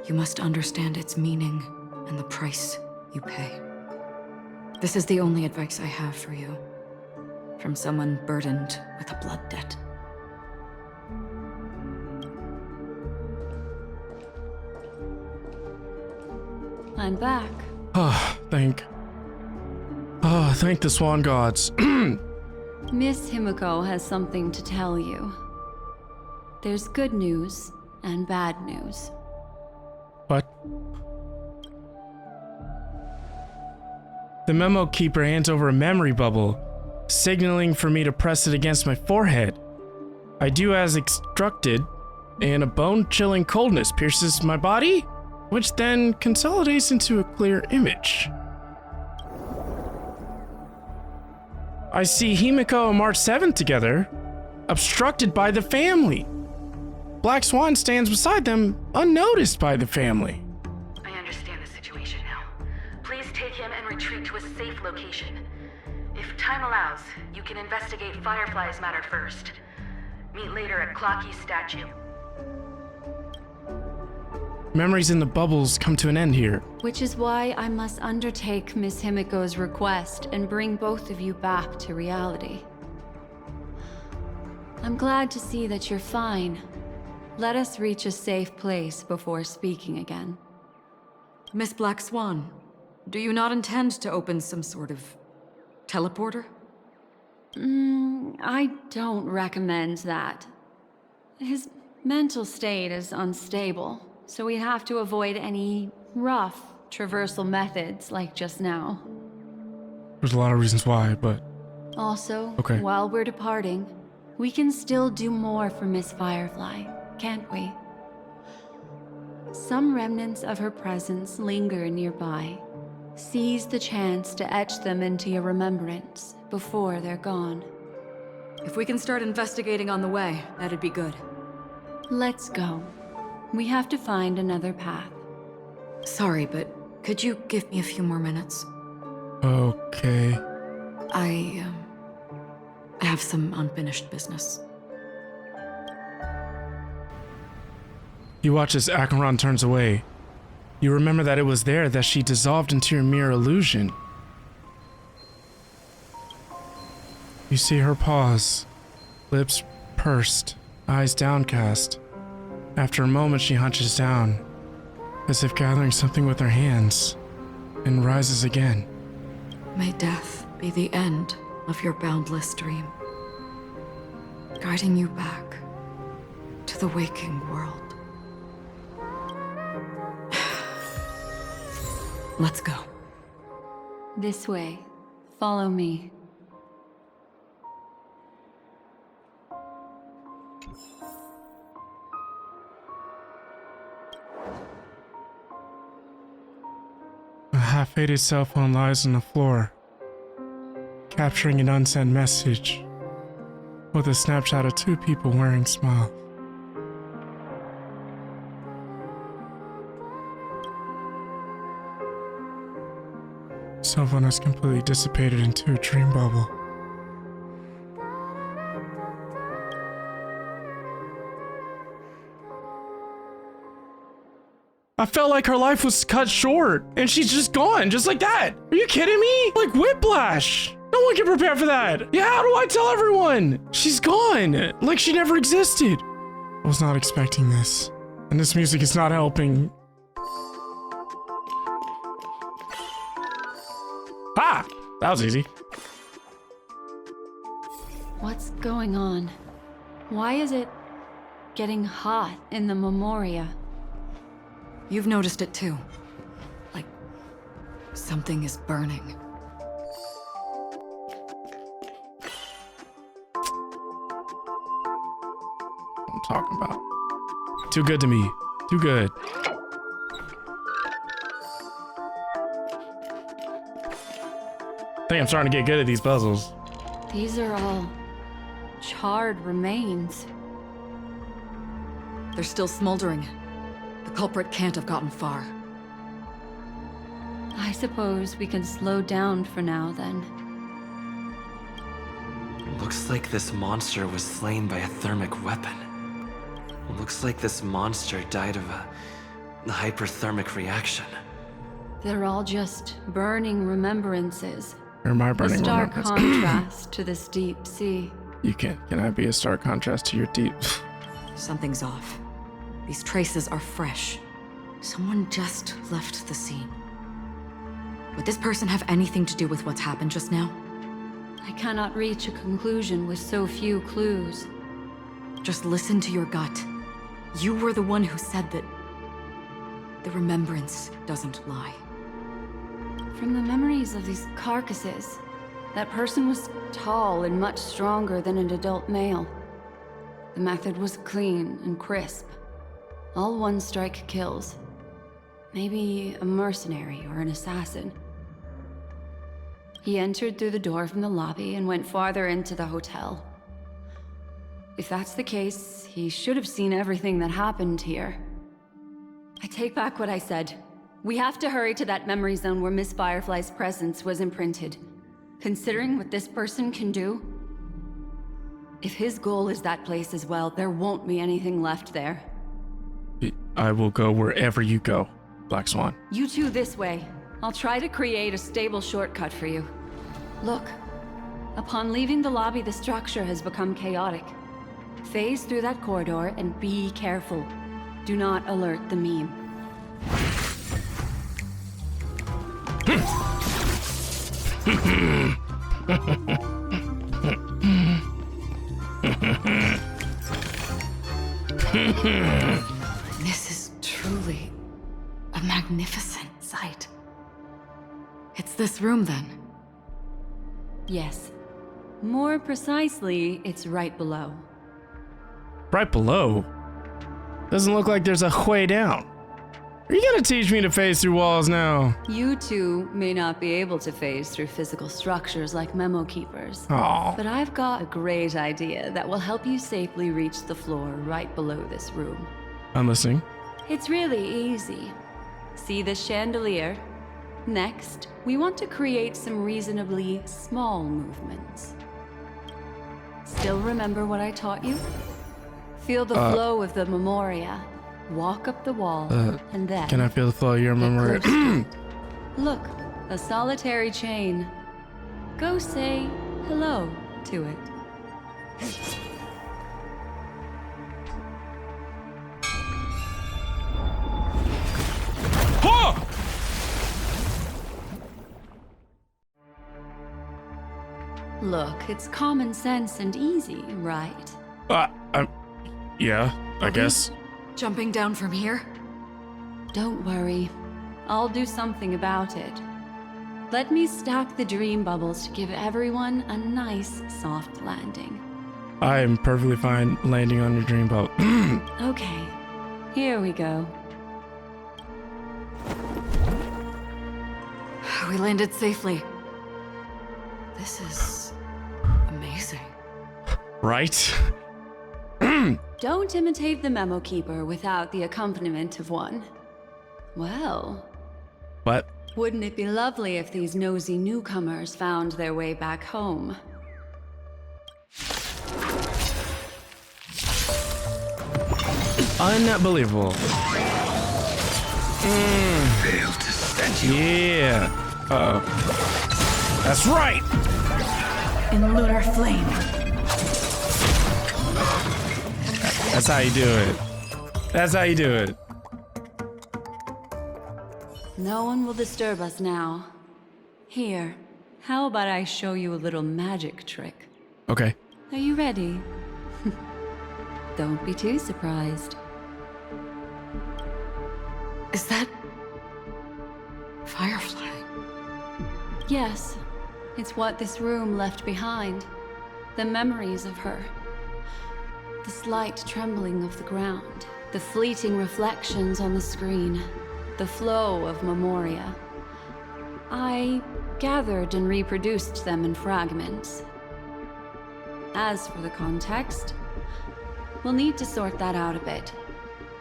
you must understand its meaning and the price you pay." This is the only advice I have for you, from someone burdened with a blood debt. I'm back. Thank the Swan gods. Miss Himiko has something to tell you. There's good news and bad news. What? The memo keeper hands over a memory bubble, signaling for me to press it against my forehead. I do as instructed, and a bone-chilling coldness pierces my body, which then consolidates into a clear image. I see Himiko and March 7th together, obstructed by the family. Black Swan stands beside them, unnoticed by the family. I understand the situation now. Please take him and retreat to a safe location. If time allows, you can investigate Firefly's matter first. Meet later at Clocky's statue. Memories in the bubbles come to an end here. Which is why I must undertake Miss Himiko's request and bring both of you back to reality. I'm glad to see that you're fine. Let us reach a safe place before speaking again. Miss Black Swan, do you not intend to open some sort of teleporter? I don't recommend that. His mental state is unstable, so we'd have to avoid any rough traversal methods like just now. There's a lot of reasons why, but... Also, okay. While we're departing, we can still do more for Miss Firefly, can't we? Some remnants of her presence linger nearby. Seize the chance to etch them into your remembrance before they're gone. If we can start investigating on the way, that'd be good. Let's go. We have to find another path. Sorry, but could you give me a few more minutes? Okay. I have some unfinished business. You watch as Acheron turns away. You remember that it was there that she dissolved into your mere illusion. You see her pause, lips pursed, eyes downcast. After a moment, she hunches down, as if gathering something with her hands, and rises again. May death be the end of your boundless dream, guiding you back to the the waking world. Let's go. This way. Follow me. A half-faded cell phone lies on the floor, capturing an unsent message with a snapshot of two people wearing smiles. Cell phone has completely dissipated into a dream bubble. I felt like her life was cut short, and she's just gone, just like that. Are you kidding me? Like whiplash. No one can prepare for that. Yeah, how do I tell everyone? She's gone, like she never existed. I was not expecting this, and this music is not helping. Ah, that was easy. What's going on? Why is it getting hot in the Memoria? You've noticed it too. Like, something is burning. I'm talking about. Too good to me. Too good. I think I'm starting to get good at these puzzles. These are all charred remains. They're still smoldering. The culprit can't have gotten far. I suppose we can slow down for now, then. Looks like this monster was slain by a thermic weapon. Looks like this monster died of a hyperthermic reaction. They're all just burning remembrances. Or my burning A stark remembrance. contrast to this deep sea. You can I be a stark contrast to your deep? Something's off. These traces are fresh. Someone just left the scene. Would this person have anything to do with what's happened just now? I cannot reach a conclusion with so few clues. Just listen to your gut. You were the one who said that the remembrance doesn't lie. From the memories of these carcasses, that person was tall and much stronger than an adult male. The method was clean and crisp. All one-strike kills. Maybe a mercenary or an assassin. He entered through the door from the lobby and went farther into the hotel. If that's the case, he should have seen everything that happened here. I take back what I said. We have to hurry to that memory zone where Miss Firefly's presence was imprinted. Considering what this person can do, if his goal is that place as well, there won't be anything left there. I will go wherever you go, Black Swan. You two this way. I'll try to create a stable shortcut for you. Look, upon leaving the lobby, the structure has become chaotic. Phase through that corridor and be careful. Do not alert the meme. This is truly a magnificent sight. It's this room, then? Yes. More precisely, it's right below. Right below? Doesn't look like there's a way down. Are you gonna teach me to phase through walls now? You two may not be able to phase through physical structures like memo keepers. Aww. But I've got a great idea that will help you safely reach the floor right below this room. I'm listening. It's really easy. See the chandelier? Next, we want to create some reasonably small movements. Still remember what I taught you? Feel the flow of the Memoria. Walk up the wall, and then... Can I feel the flow of your memory? Look, a solitary chain. Go say hello to it. Look, it's common sense and easy, right? Yeah. I guess. Jumping down from here? Don't worry. I'll do something about it. Let me stack the dream bubbles to give everyone a nice, soft landing. I am perfectly fine landing on your dream bubble. Okay, here we go. We landed safely. This is amazing. Right? Don't imitate the memo keeper without the accompaniment of one. Well, What? wouldn't it be lovely if these nosy newcomers found their way back home? Unbelievable. Failed to send you. Yeah. Uh-oh. That's right! In lunar flame. That's how you do it. That's how you do it. No one will disturb us now. Here, how about I show you a little magic trick? Okay. Are you ready? Don't be too surprised. Is that Firefly? Yes, it's what this room left behind. The memories of her. The slight trembling of the ground. The fleeting reflections on the screen. The flow of memoria. I gathered and reproduced them in fragments. As for the context, we'll need to sort that out a bit.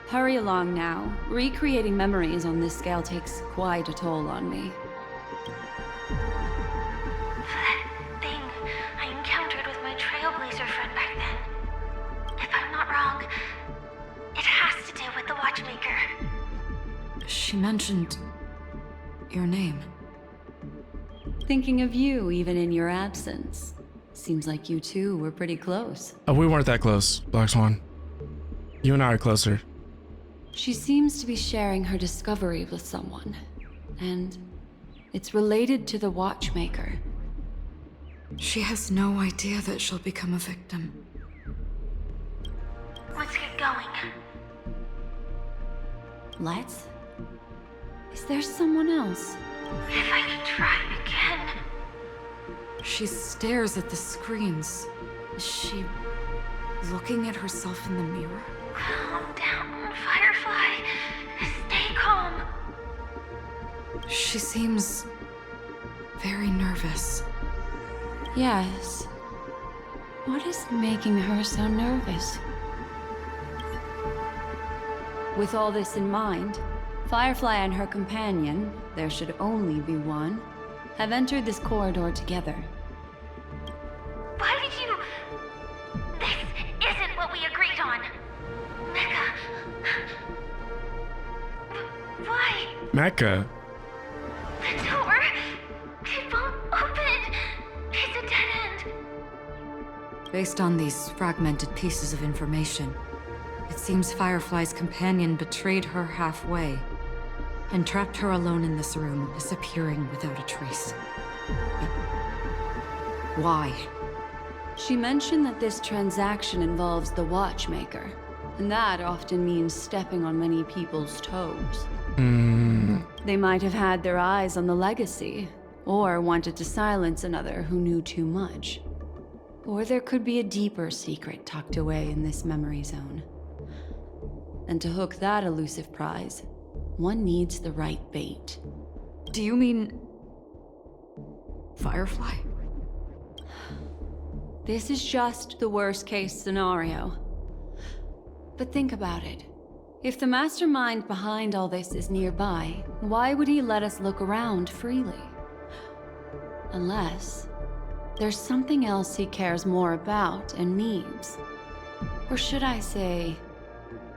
Hurry along now. Recreating memories on this scale takes quite a toll on me. That thing I encountered with my Trailblazer friend back then. If I'm not wrong, it has to do with the Watchmaker. She mentioned your name. Thinking of you even in your absence. Seems like you two were pretty close. Oh, we weren't that close, Black Swan. You and I are closer. She seems to be sharing her discovery with someone. And it's related to the Watchmaker. She has no idea that she'll become a victim. Let's get going. Let's? Is there someone else? If I can try again. She stares at the screens. Is she looking at herself in the mirror? Calm down, Firefly. Stay calm. She seems very nervous. Yes. What is making her so nervous? With all this in mind, Firefly and her companion, there should only be one, have entered this corridor together. Why did you... This isn't what we agreed on. Mecca. Why? Mecca? The door... It won't open. It's a dead end. Based on these fragmented pieces of information, it seems Firefly's companion betrayed her halfway and trapped her alone in this room, disappearing without a trace. But why? She mentioned that this transaction involves the Watchmaker, and that often means stepping on many people's toes. They might have had their eyes on the legacy, or wanted to silence another who knew too much. Or there could be a deeper secret tucked away in this memory zone. And to hook that elusive prize, one needs the right bait. Do you mean... Firefly? This is just the worst-case scenario. But think about it. If the mastermind behind all this is nearby, why would he let us look around freely? Unless there's something else he cares more about and needs. Or should I say,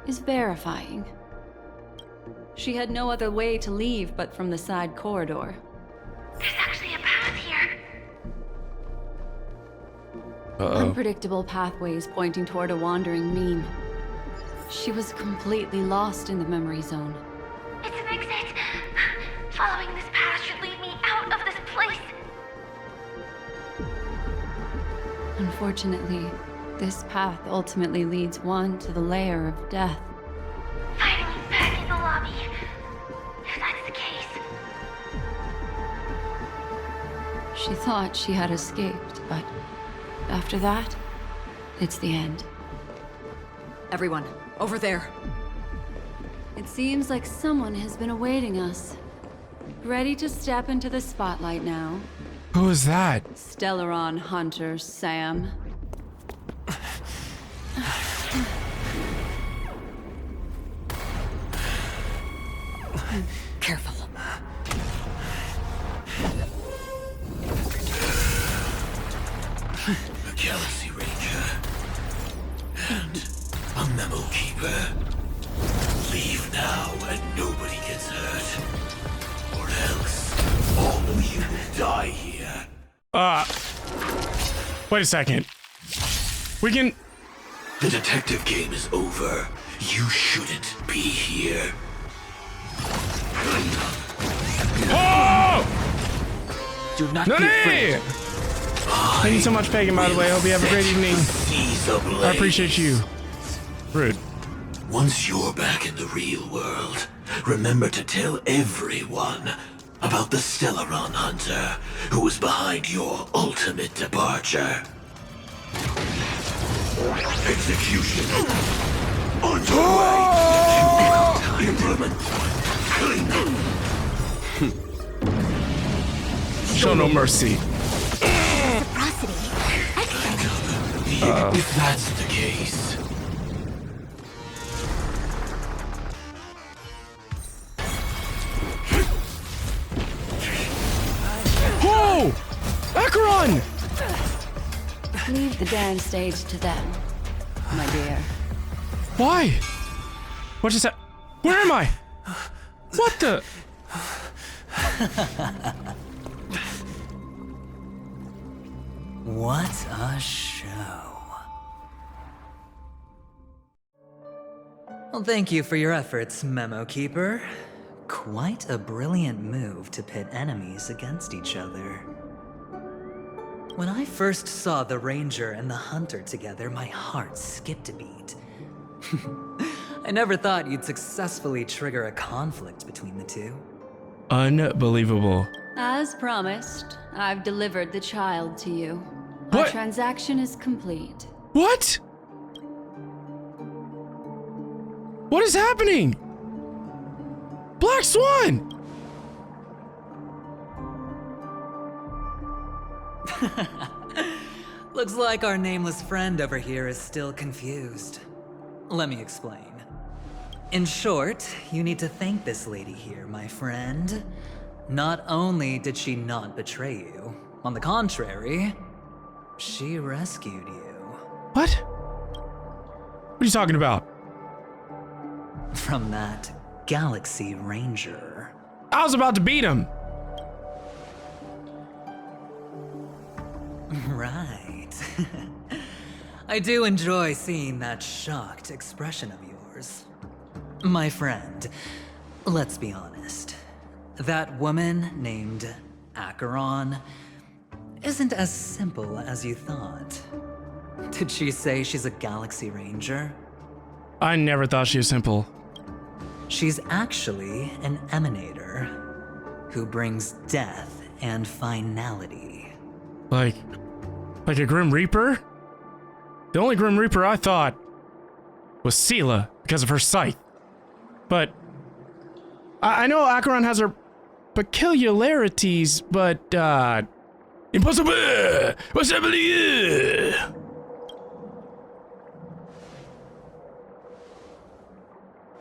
is verifying. She had no other way to leave but from the side corridor. There's actually a path here. Unpredictable pathways pointing toward a wandering meme. She was completely lost in the memory zone. It's an exit. Following this path should lead me out of this place. Unfortunately, This path ultimately leads one to the lair of death. Finally back in the lobby. If that's the case. She thought she had escaped, but after that, it's the end. Everyone, over there. It seems like someone has been awaiting us. Ready to step into the spotlight now. Who is that? Stellaron Hunter Sam. Careful. A Galaxy Ranger. And a Memo Keeper. Leave now and nobody gets hurt. Or else, all of you will die here. Wait a second. We can... The detective game is over. You shouldn't be here. Oh! Do not Nani! be afraid. Thank you so much, Pagan, by the way. Hope you have a great evening. I appreciate you. Rude. Once you're back in the real world, remember to tell everyone about the Stellaron Hunter who was behind your ultimate departure. Execution underway. Implement clean. Show no mercy. If that's the case. Whoa! Acheron! Leave the dance stage to them, my dear. Why? What just happened? Where am I? What the? What a show. Well, thank you for your efforts, Memo Keeper. Quite a brilliant move to pit enemies against each other. When I first saw the Ranger and the Hunter together, my heart skipped a beat. I never thought you'd successfully trigger a conflict between the two. Unbelievable. As promised, I've delivered the child to you. What? Our transaction is complete. What? What is happening? Black Swan! Looks like our nameless friend over here is still confused. Let me explain. In short, you need to thank this lady here, my friend. Not only did she not betray you, on the contrary, she rescued you. What? What are you talking about? From that Galaxy Ranger. I was about to beat him. Right. I do enjoy seeing that shocked expression of yours. My friend, let's be honest. That woman named Acheron isn't as simple as you thought. Did she say she's a Galaxy Ranger? I never thought she was simple. She's actually an emanator who brings death and finality. Like a Grim Reaper? The only Grim Reaper I thought was Sela because of her scythe. But I know Acheron has her peculiarities, but impossible!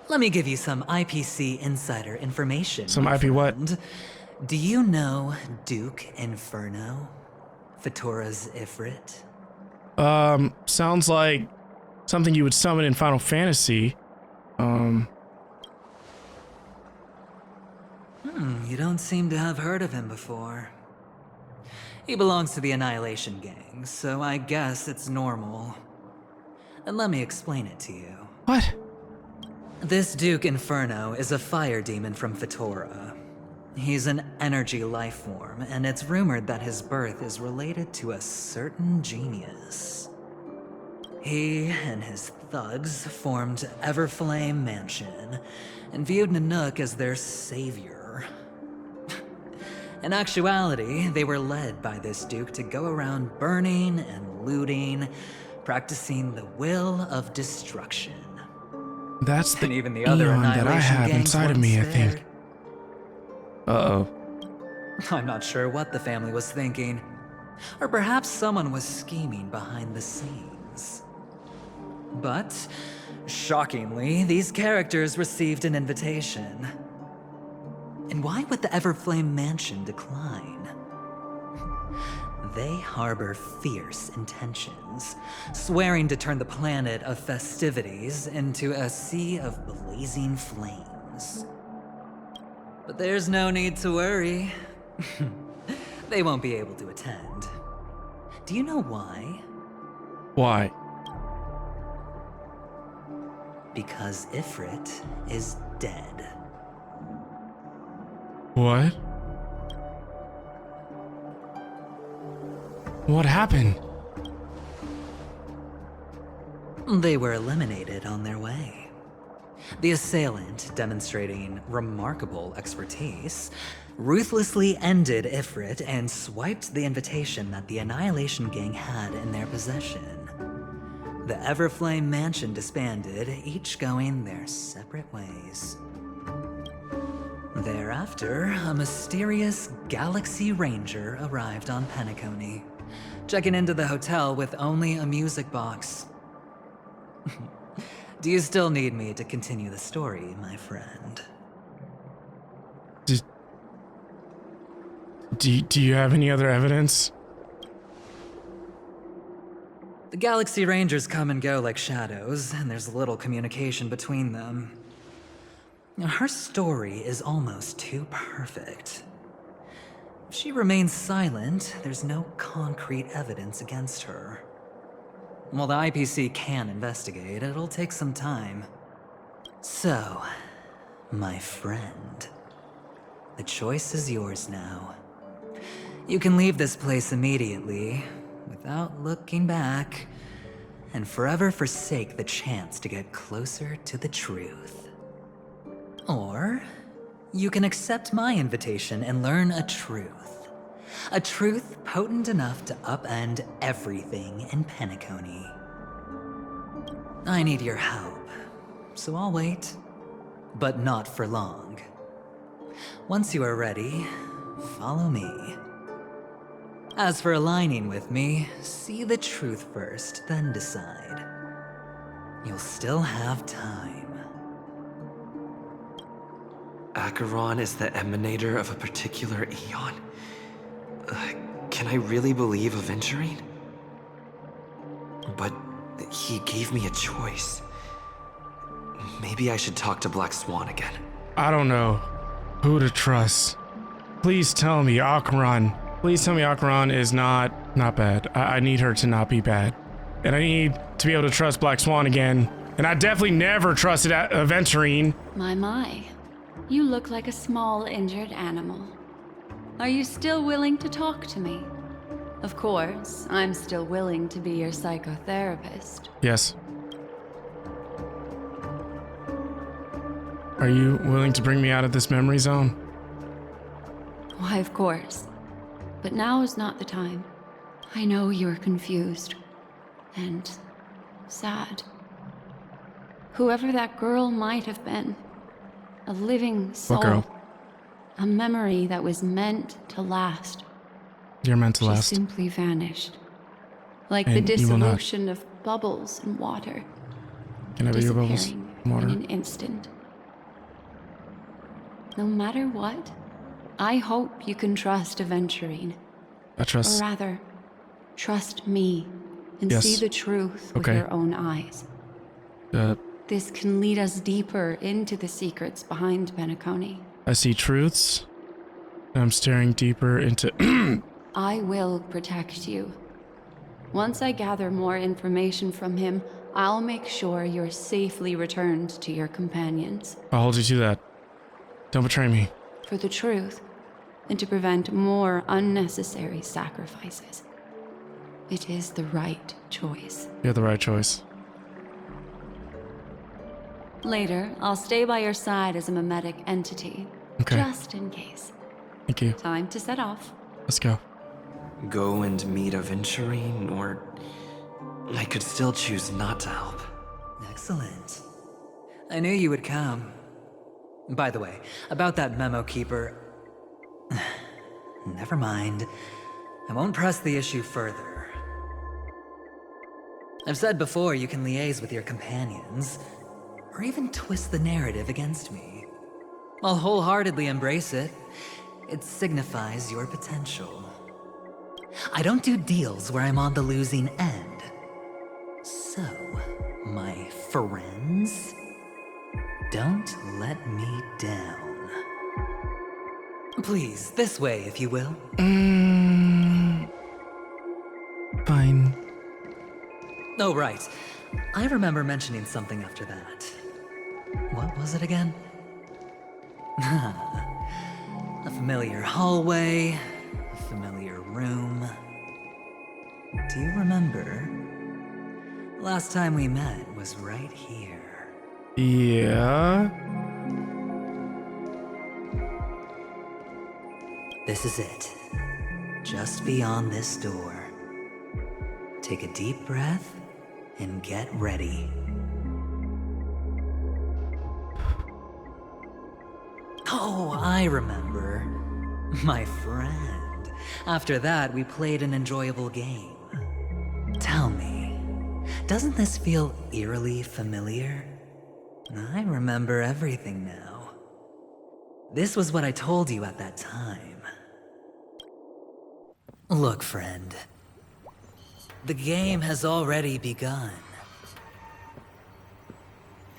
Let me give you some IPC insider information. Some IP what? Do you know Duke Inferno? Fatora's Ifrit? Sounds like something you would summon in Final Fantasy. You don't seem to have heard of him before. He belongs to the Annihilation Gang, so I guess it's normal. And let me explain it to you. What? This Duke Inferno is a fire demon from Fatora. He's an energy life form, and it's rumored that his birth is related to a certain genius. He and his thugs formed Everflame Mansion and viewed Nanook as their savior. In actuality, they were led by this duke to go around burning and looting, practicing the will of destruction. That's the And even the other Eon that I Annihilation have gangs inside of weren't me, I spared. think. Uh-oh. I'm not sure what the family was thinking. Or perhaps someone was scheming behind the scenes. But, shockingly, these characters received an invitation. And why would the Everflame Mansion decline? They harbor fierce intentions, swearing to turn the planet of festivities into a sea of blazing flames. But there's no need to worry. They won't be able to attend. Do you know why? Why? Because Ifrit is dead. What? What happened? They were eliminated on their way. The assailant, demonstrating remarkable expertise, ruthlessly ended Ifrit and swiped the invitation that the Annihilation Gang had in their possession. The Everflame Mansion disbanded, each going their separate ways. Thereafter, a mysterious Galaxy Ranger arrived on Penacony, checking into the hotel with only a music box. Do you still need me to continue the story, my friend? Do you have any other evidence? The Galaxy Rangers come and go like shadows, and there's little communication between them. Her story is almost too perfect. If she remains silent, there's no concrete evidence against her. While the IPC can investigate, it'll take some time. So, my friend, the choice is yours now. You can leave this place immediately, without looking back, and forever forsake the chance to get closer to the truth. Or, you can accept my invitation and learn a truth. A truth potent enough to upend everything in Penacony. I need your help, so I'll wait, but not for long. Once you are ready, follow me. As for aligning with me, see the truth first, then decide. You'll still have time. Acheron is the emanator of a particular eon. Can I really believe Aventurine? But he gave me a choice. Maybe I should talk to Black Swan again. I don't know who to trust. Please tell me Acheron. Please tell me Acheron is not bad. I need her to not be bad. And I need to be able to trust Black Swan again. And I definitely never trusted Aventurine. My. You look like a small injured animal. Are you still willing to talk to me? Of course, I'm still willing to be your psychotherapist. Yes. Are you willing to bring me out of this memory zone? Why, of course. But now is not the time. I know you're confused. And sad. Whoever that girl might have been. A living soul. What girl? A memory that was meant to last. You're meant to last. She simply vanished. Like the And you will not. dissolution of bubbles in water. Can I be your bubbles? Disappearing Water. in an instant. No matter what, I hope you can trust Aventurine. I trust. Or rather, trust me and Yes. see the truth with Okay. your own eyes. This can lead us deeper into the secrets behind Penacony. I see truths. I'm staring deeper into. I will protect you. Once I gather more information from him, I'll make sure you're safely returned to your companions. I'll hold you to that. Don't betray me. For the truth, and to prevent more unnecessary sacrifices. It is the right choice. You're the right choice. Later, I'll stay by your side as a mimetic entity. Okay. Just in case. Thank you. Time to set off. Let's go. Go and meet Aventurine, or I could still choose not to help. Excellent. I knew you would come. By the way, about that memo keeper... Never mind. I won't press the issue further. I've said before you can liaise with your companions, or even twist the narrative against me. I'll wholeheartedly embrace it. It signifies your potential. I don't do deals where I'm on the losing end. So, my friends, don't let me down. Please, this way, if you will. Fine. Oh, right. I remember mentioning something after that. What was it again? A familiar hallway, a familiar room. Do you remember? Last time we met was right here. Yeah. This is it. Just beyond this door. Take a deep breath and get ready. Oh, I remember. My friend. After that, we played an enjoyable game. Tell me, doesn't this feel eerily familiar? I remember everything now. This was what I told you at that time. Look, friend. The game has already begun.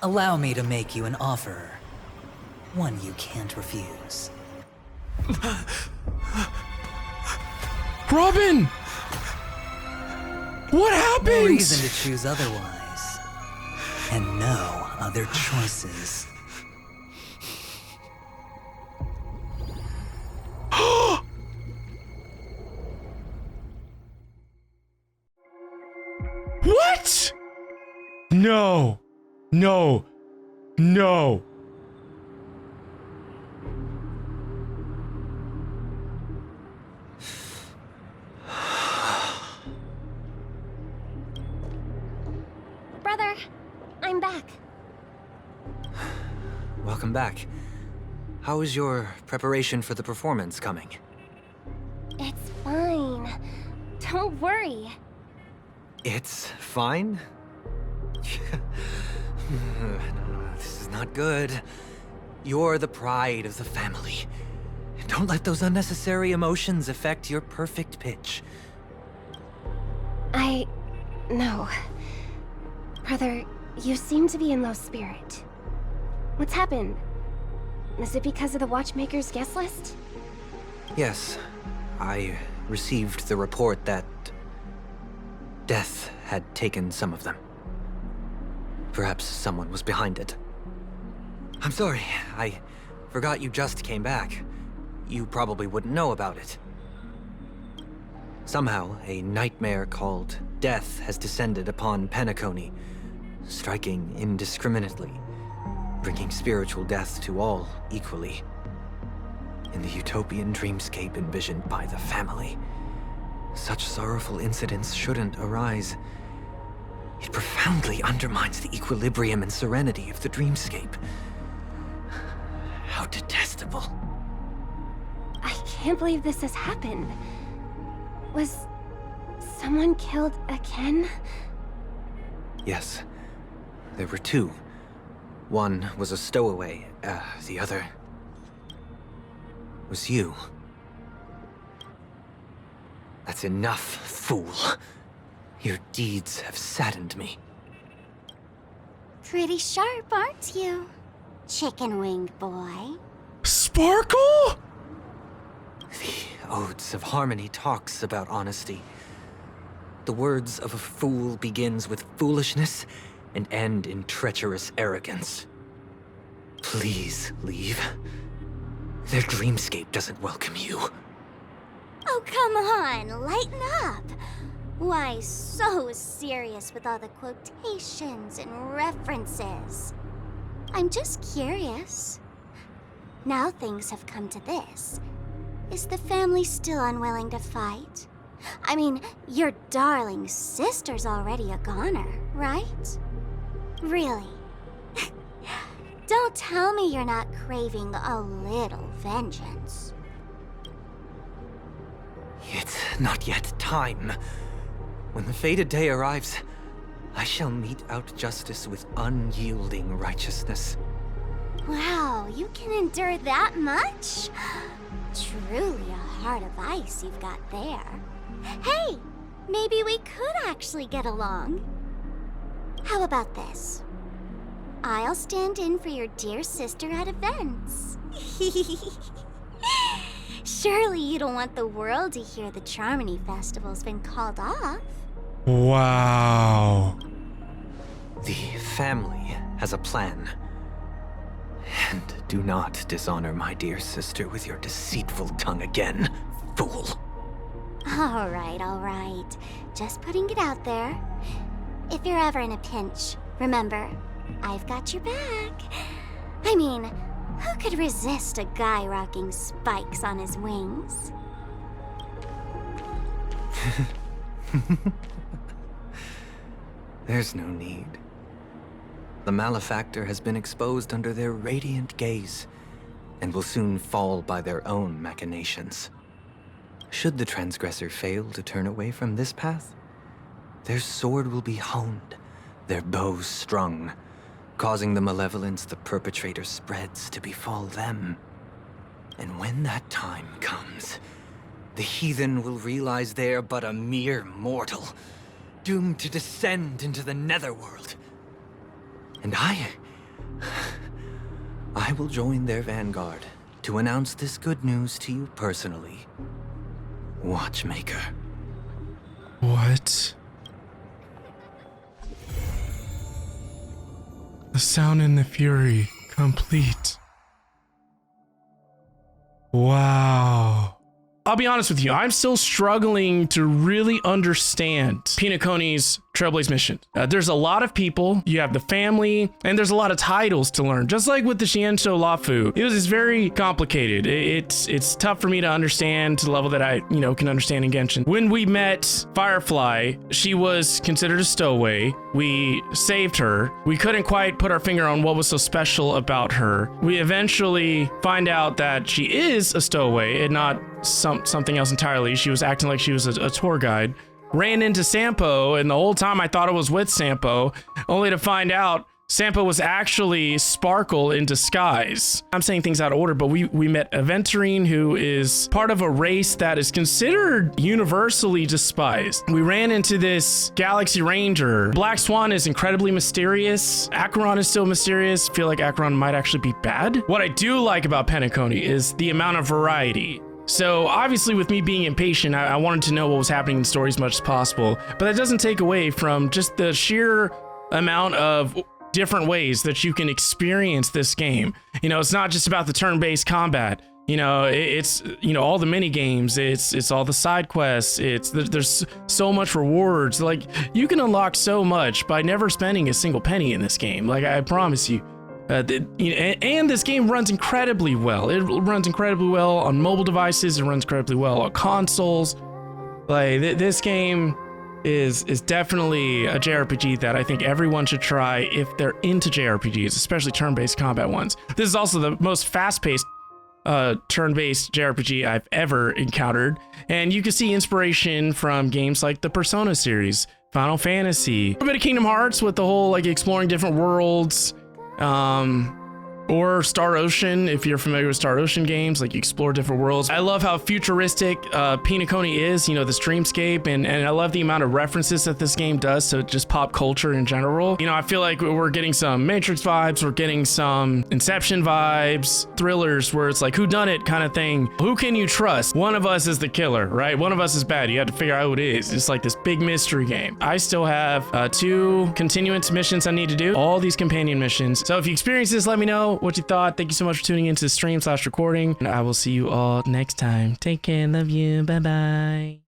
Allow me to make you an offer. One you can't refuse. Robin! What happened? No reason to choose otherwise. And no other choices. What? No. No. No. Brother, I'm back. Welcome back. How is your preparation for the performance coming? It's fine. Don't worry. It's fine? No, this is not good. You're the pride of the family. Don't let those unnecessary emotions affect your perfect pitch. No. Brother, you seem to be in low spirit. What's happened? Is it because of the Watchmaker's guest list? Yes, I received the report that death had taken some of them. Perhaps someone was behind it. I'm sorry, I forgot you just came back. You probably wouldn't know about it. Somehow, a nightmare called death has descended upon Penacony, striking indiscriminately, bringing spiritual death to all equally. In the utopian dreamscape envisioned by the family, such sorrowful incidents shouldn't arise. It profoundly undermines the equilibrium and serenity of the dreamscape. How detestable. I can't believe this has happened. Was someone killed again? Yes, there were two. One was a stowaway, the other was you. That's enough, fool. Your deeds have saddened me. Pretty sharp, aren't you? Chicken-winged boy. Sparkle? The Odes of Harmony talks about honesty. The words of a fool begins with foolishness and end in treacherous arrogance. Please leave. Their dreamscape doesn't welcome you. Oh, come on, lighten up. Why so serious with all the quotations and references? I'm just curious. Now things have come to this. Is the family still unwilling to fight? I mean, your darling sister's already a goner, right? Really? Don't tell me you're not craving a little vengeance. It's not yet time. When the fated day arrives, I shall mete out justice with unyielding righteousness. Wow, you can endure that much? Truly a heart of ice you've got there. Hey, maybe we could actually get along. How about this? I'll stand in for your dear sister at events. Surely you don't want the world to hear the Charmony Festival's been called off. Wow. The family has a plan. And do not dishonor my dear sister with your deceitful tongue again, fool. All right. Just putting it out there. If you're ever in a pinch, remember, I've got your back. I mean, who could resist a guy rocking spikes on his wings? There's no need. The malefactor has been exposed under their radiant gaze, and will soon fall by their own machinations. Should the transgressor fail to turn away from this path, their sword will be honed, their bow strung, causing the malevolence the perpetrator spreads to befall them. And when that time comes, the heathen will realize they're but a mere mortal, doomed to descend into the netherworld. And I will join their vanguard to announce this good news to you personally, Watchmaker. What? The sound and the fury, complete. Wow. I'll be honest with you, I'm still struggling to really understand Penacony's Trailblaze mission. There's a lot of people, you have the family, and there's a lot of titles to learn. Just like with the Shiensho Lafu, it was very complicated. It's tough for me to understand to the level that I, can understand in Genshin. When we met Firefly, she was considered a stowaway. We saved her. We couldn't quite put our finger on what was so special about her. We eventually find out that she is a stowaway and not something else entirely. She was acting like she was a tour guide. Ran into Sampo, and the whole time I thought it was with Sampo, only to find out Sampo was actually Sparkle in disguise. I'm saying things out of order, but we met Aventurine, who is part of a race that is considered universally despised. We ran into this Galaxy Ranger. Black Swan is incredibly mysterious. Acheron is still mysterious. I feel like Acheron might actually be bad. What I do like about Penacony is the amount of variety. So obviously with me being impatient, I wanted to know what was happening in the story as much as possible, but that doesn't take away from just the sheer amount of different ways that you can experience this game. It's not just about the turn-based combat. It's all the mini games. It's all the side quests. There's so much rewards. Like, you can unlock so much by never spending a single penny in this game. Like, I promise you. And this game runs incredibly well. It runs incredibly well on mobile devices. It runs incredibly well on consoles. Like, this game is definitely a JRPG that I think everyone should try if they're into JRPGs, especially turn-based combat ones. This is also the most fast-paced turn-based JRPG I've ever encountered, and you can see inspiration from games like the Persona series, Final Fantasy, a little bit of Kingdom Hearts with the whole exploring different worlds. Or Star Ocean, if you're familiar with Star Ocean games, you explore different worlds. I love how futuristic Penacony is, this Dreamscape, and I love the amount of references that this game does to just pop culture in general. I feel like we're getting some Matrix vibes, we're getting some Inception vibes, thrillers where it's like whodunit kind of thing. Who can you trust? One of us is the killer, right? One of us is bad. You have to figure out who it is. It's like this big mystery game. I still have 2 continuance missions I need to do, all these companion missions. So if you experience this, let me know what you thought. Thank you so much for tuning into the stream / recording, and I will see you all next time. Take care. Love you. Bye bye.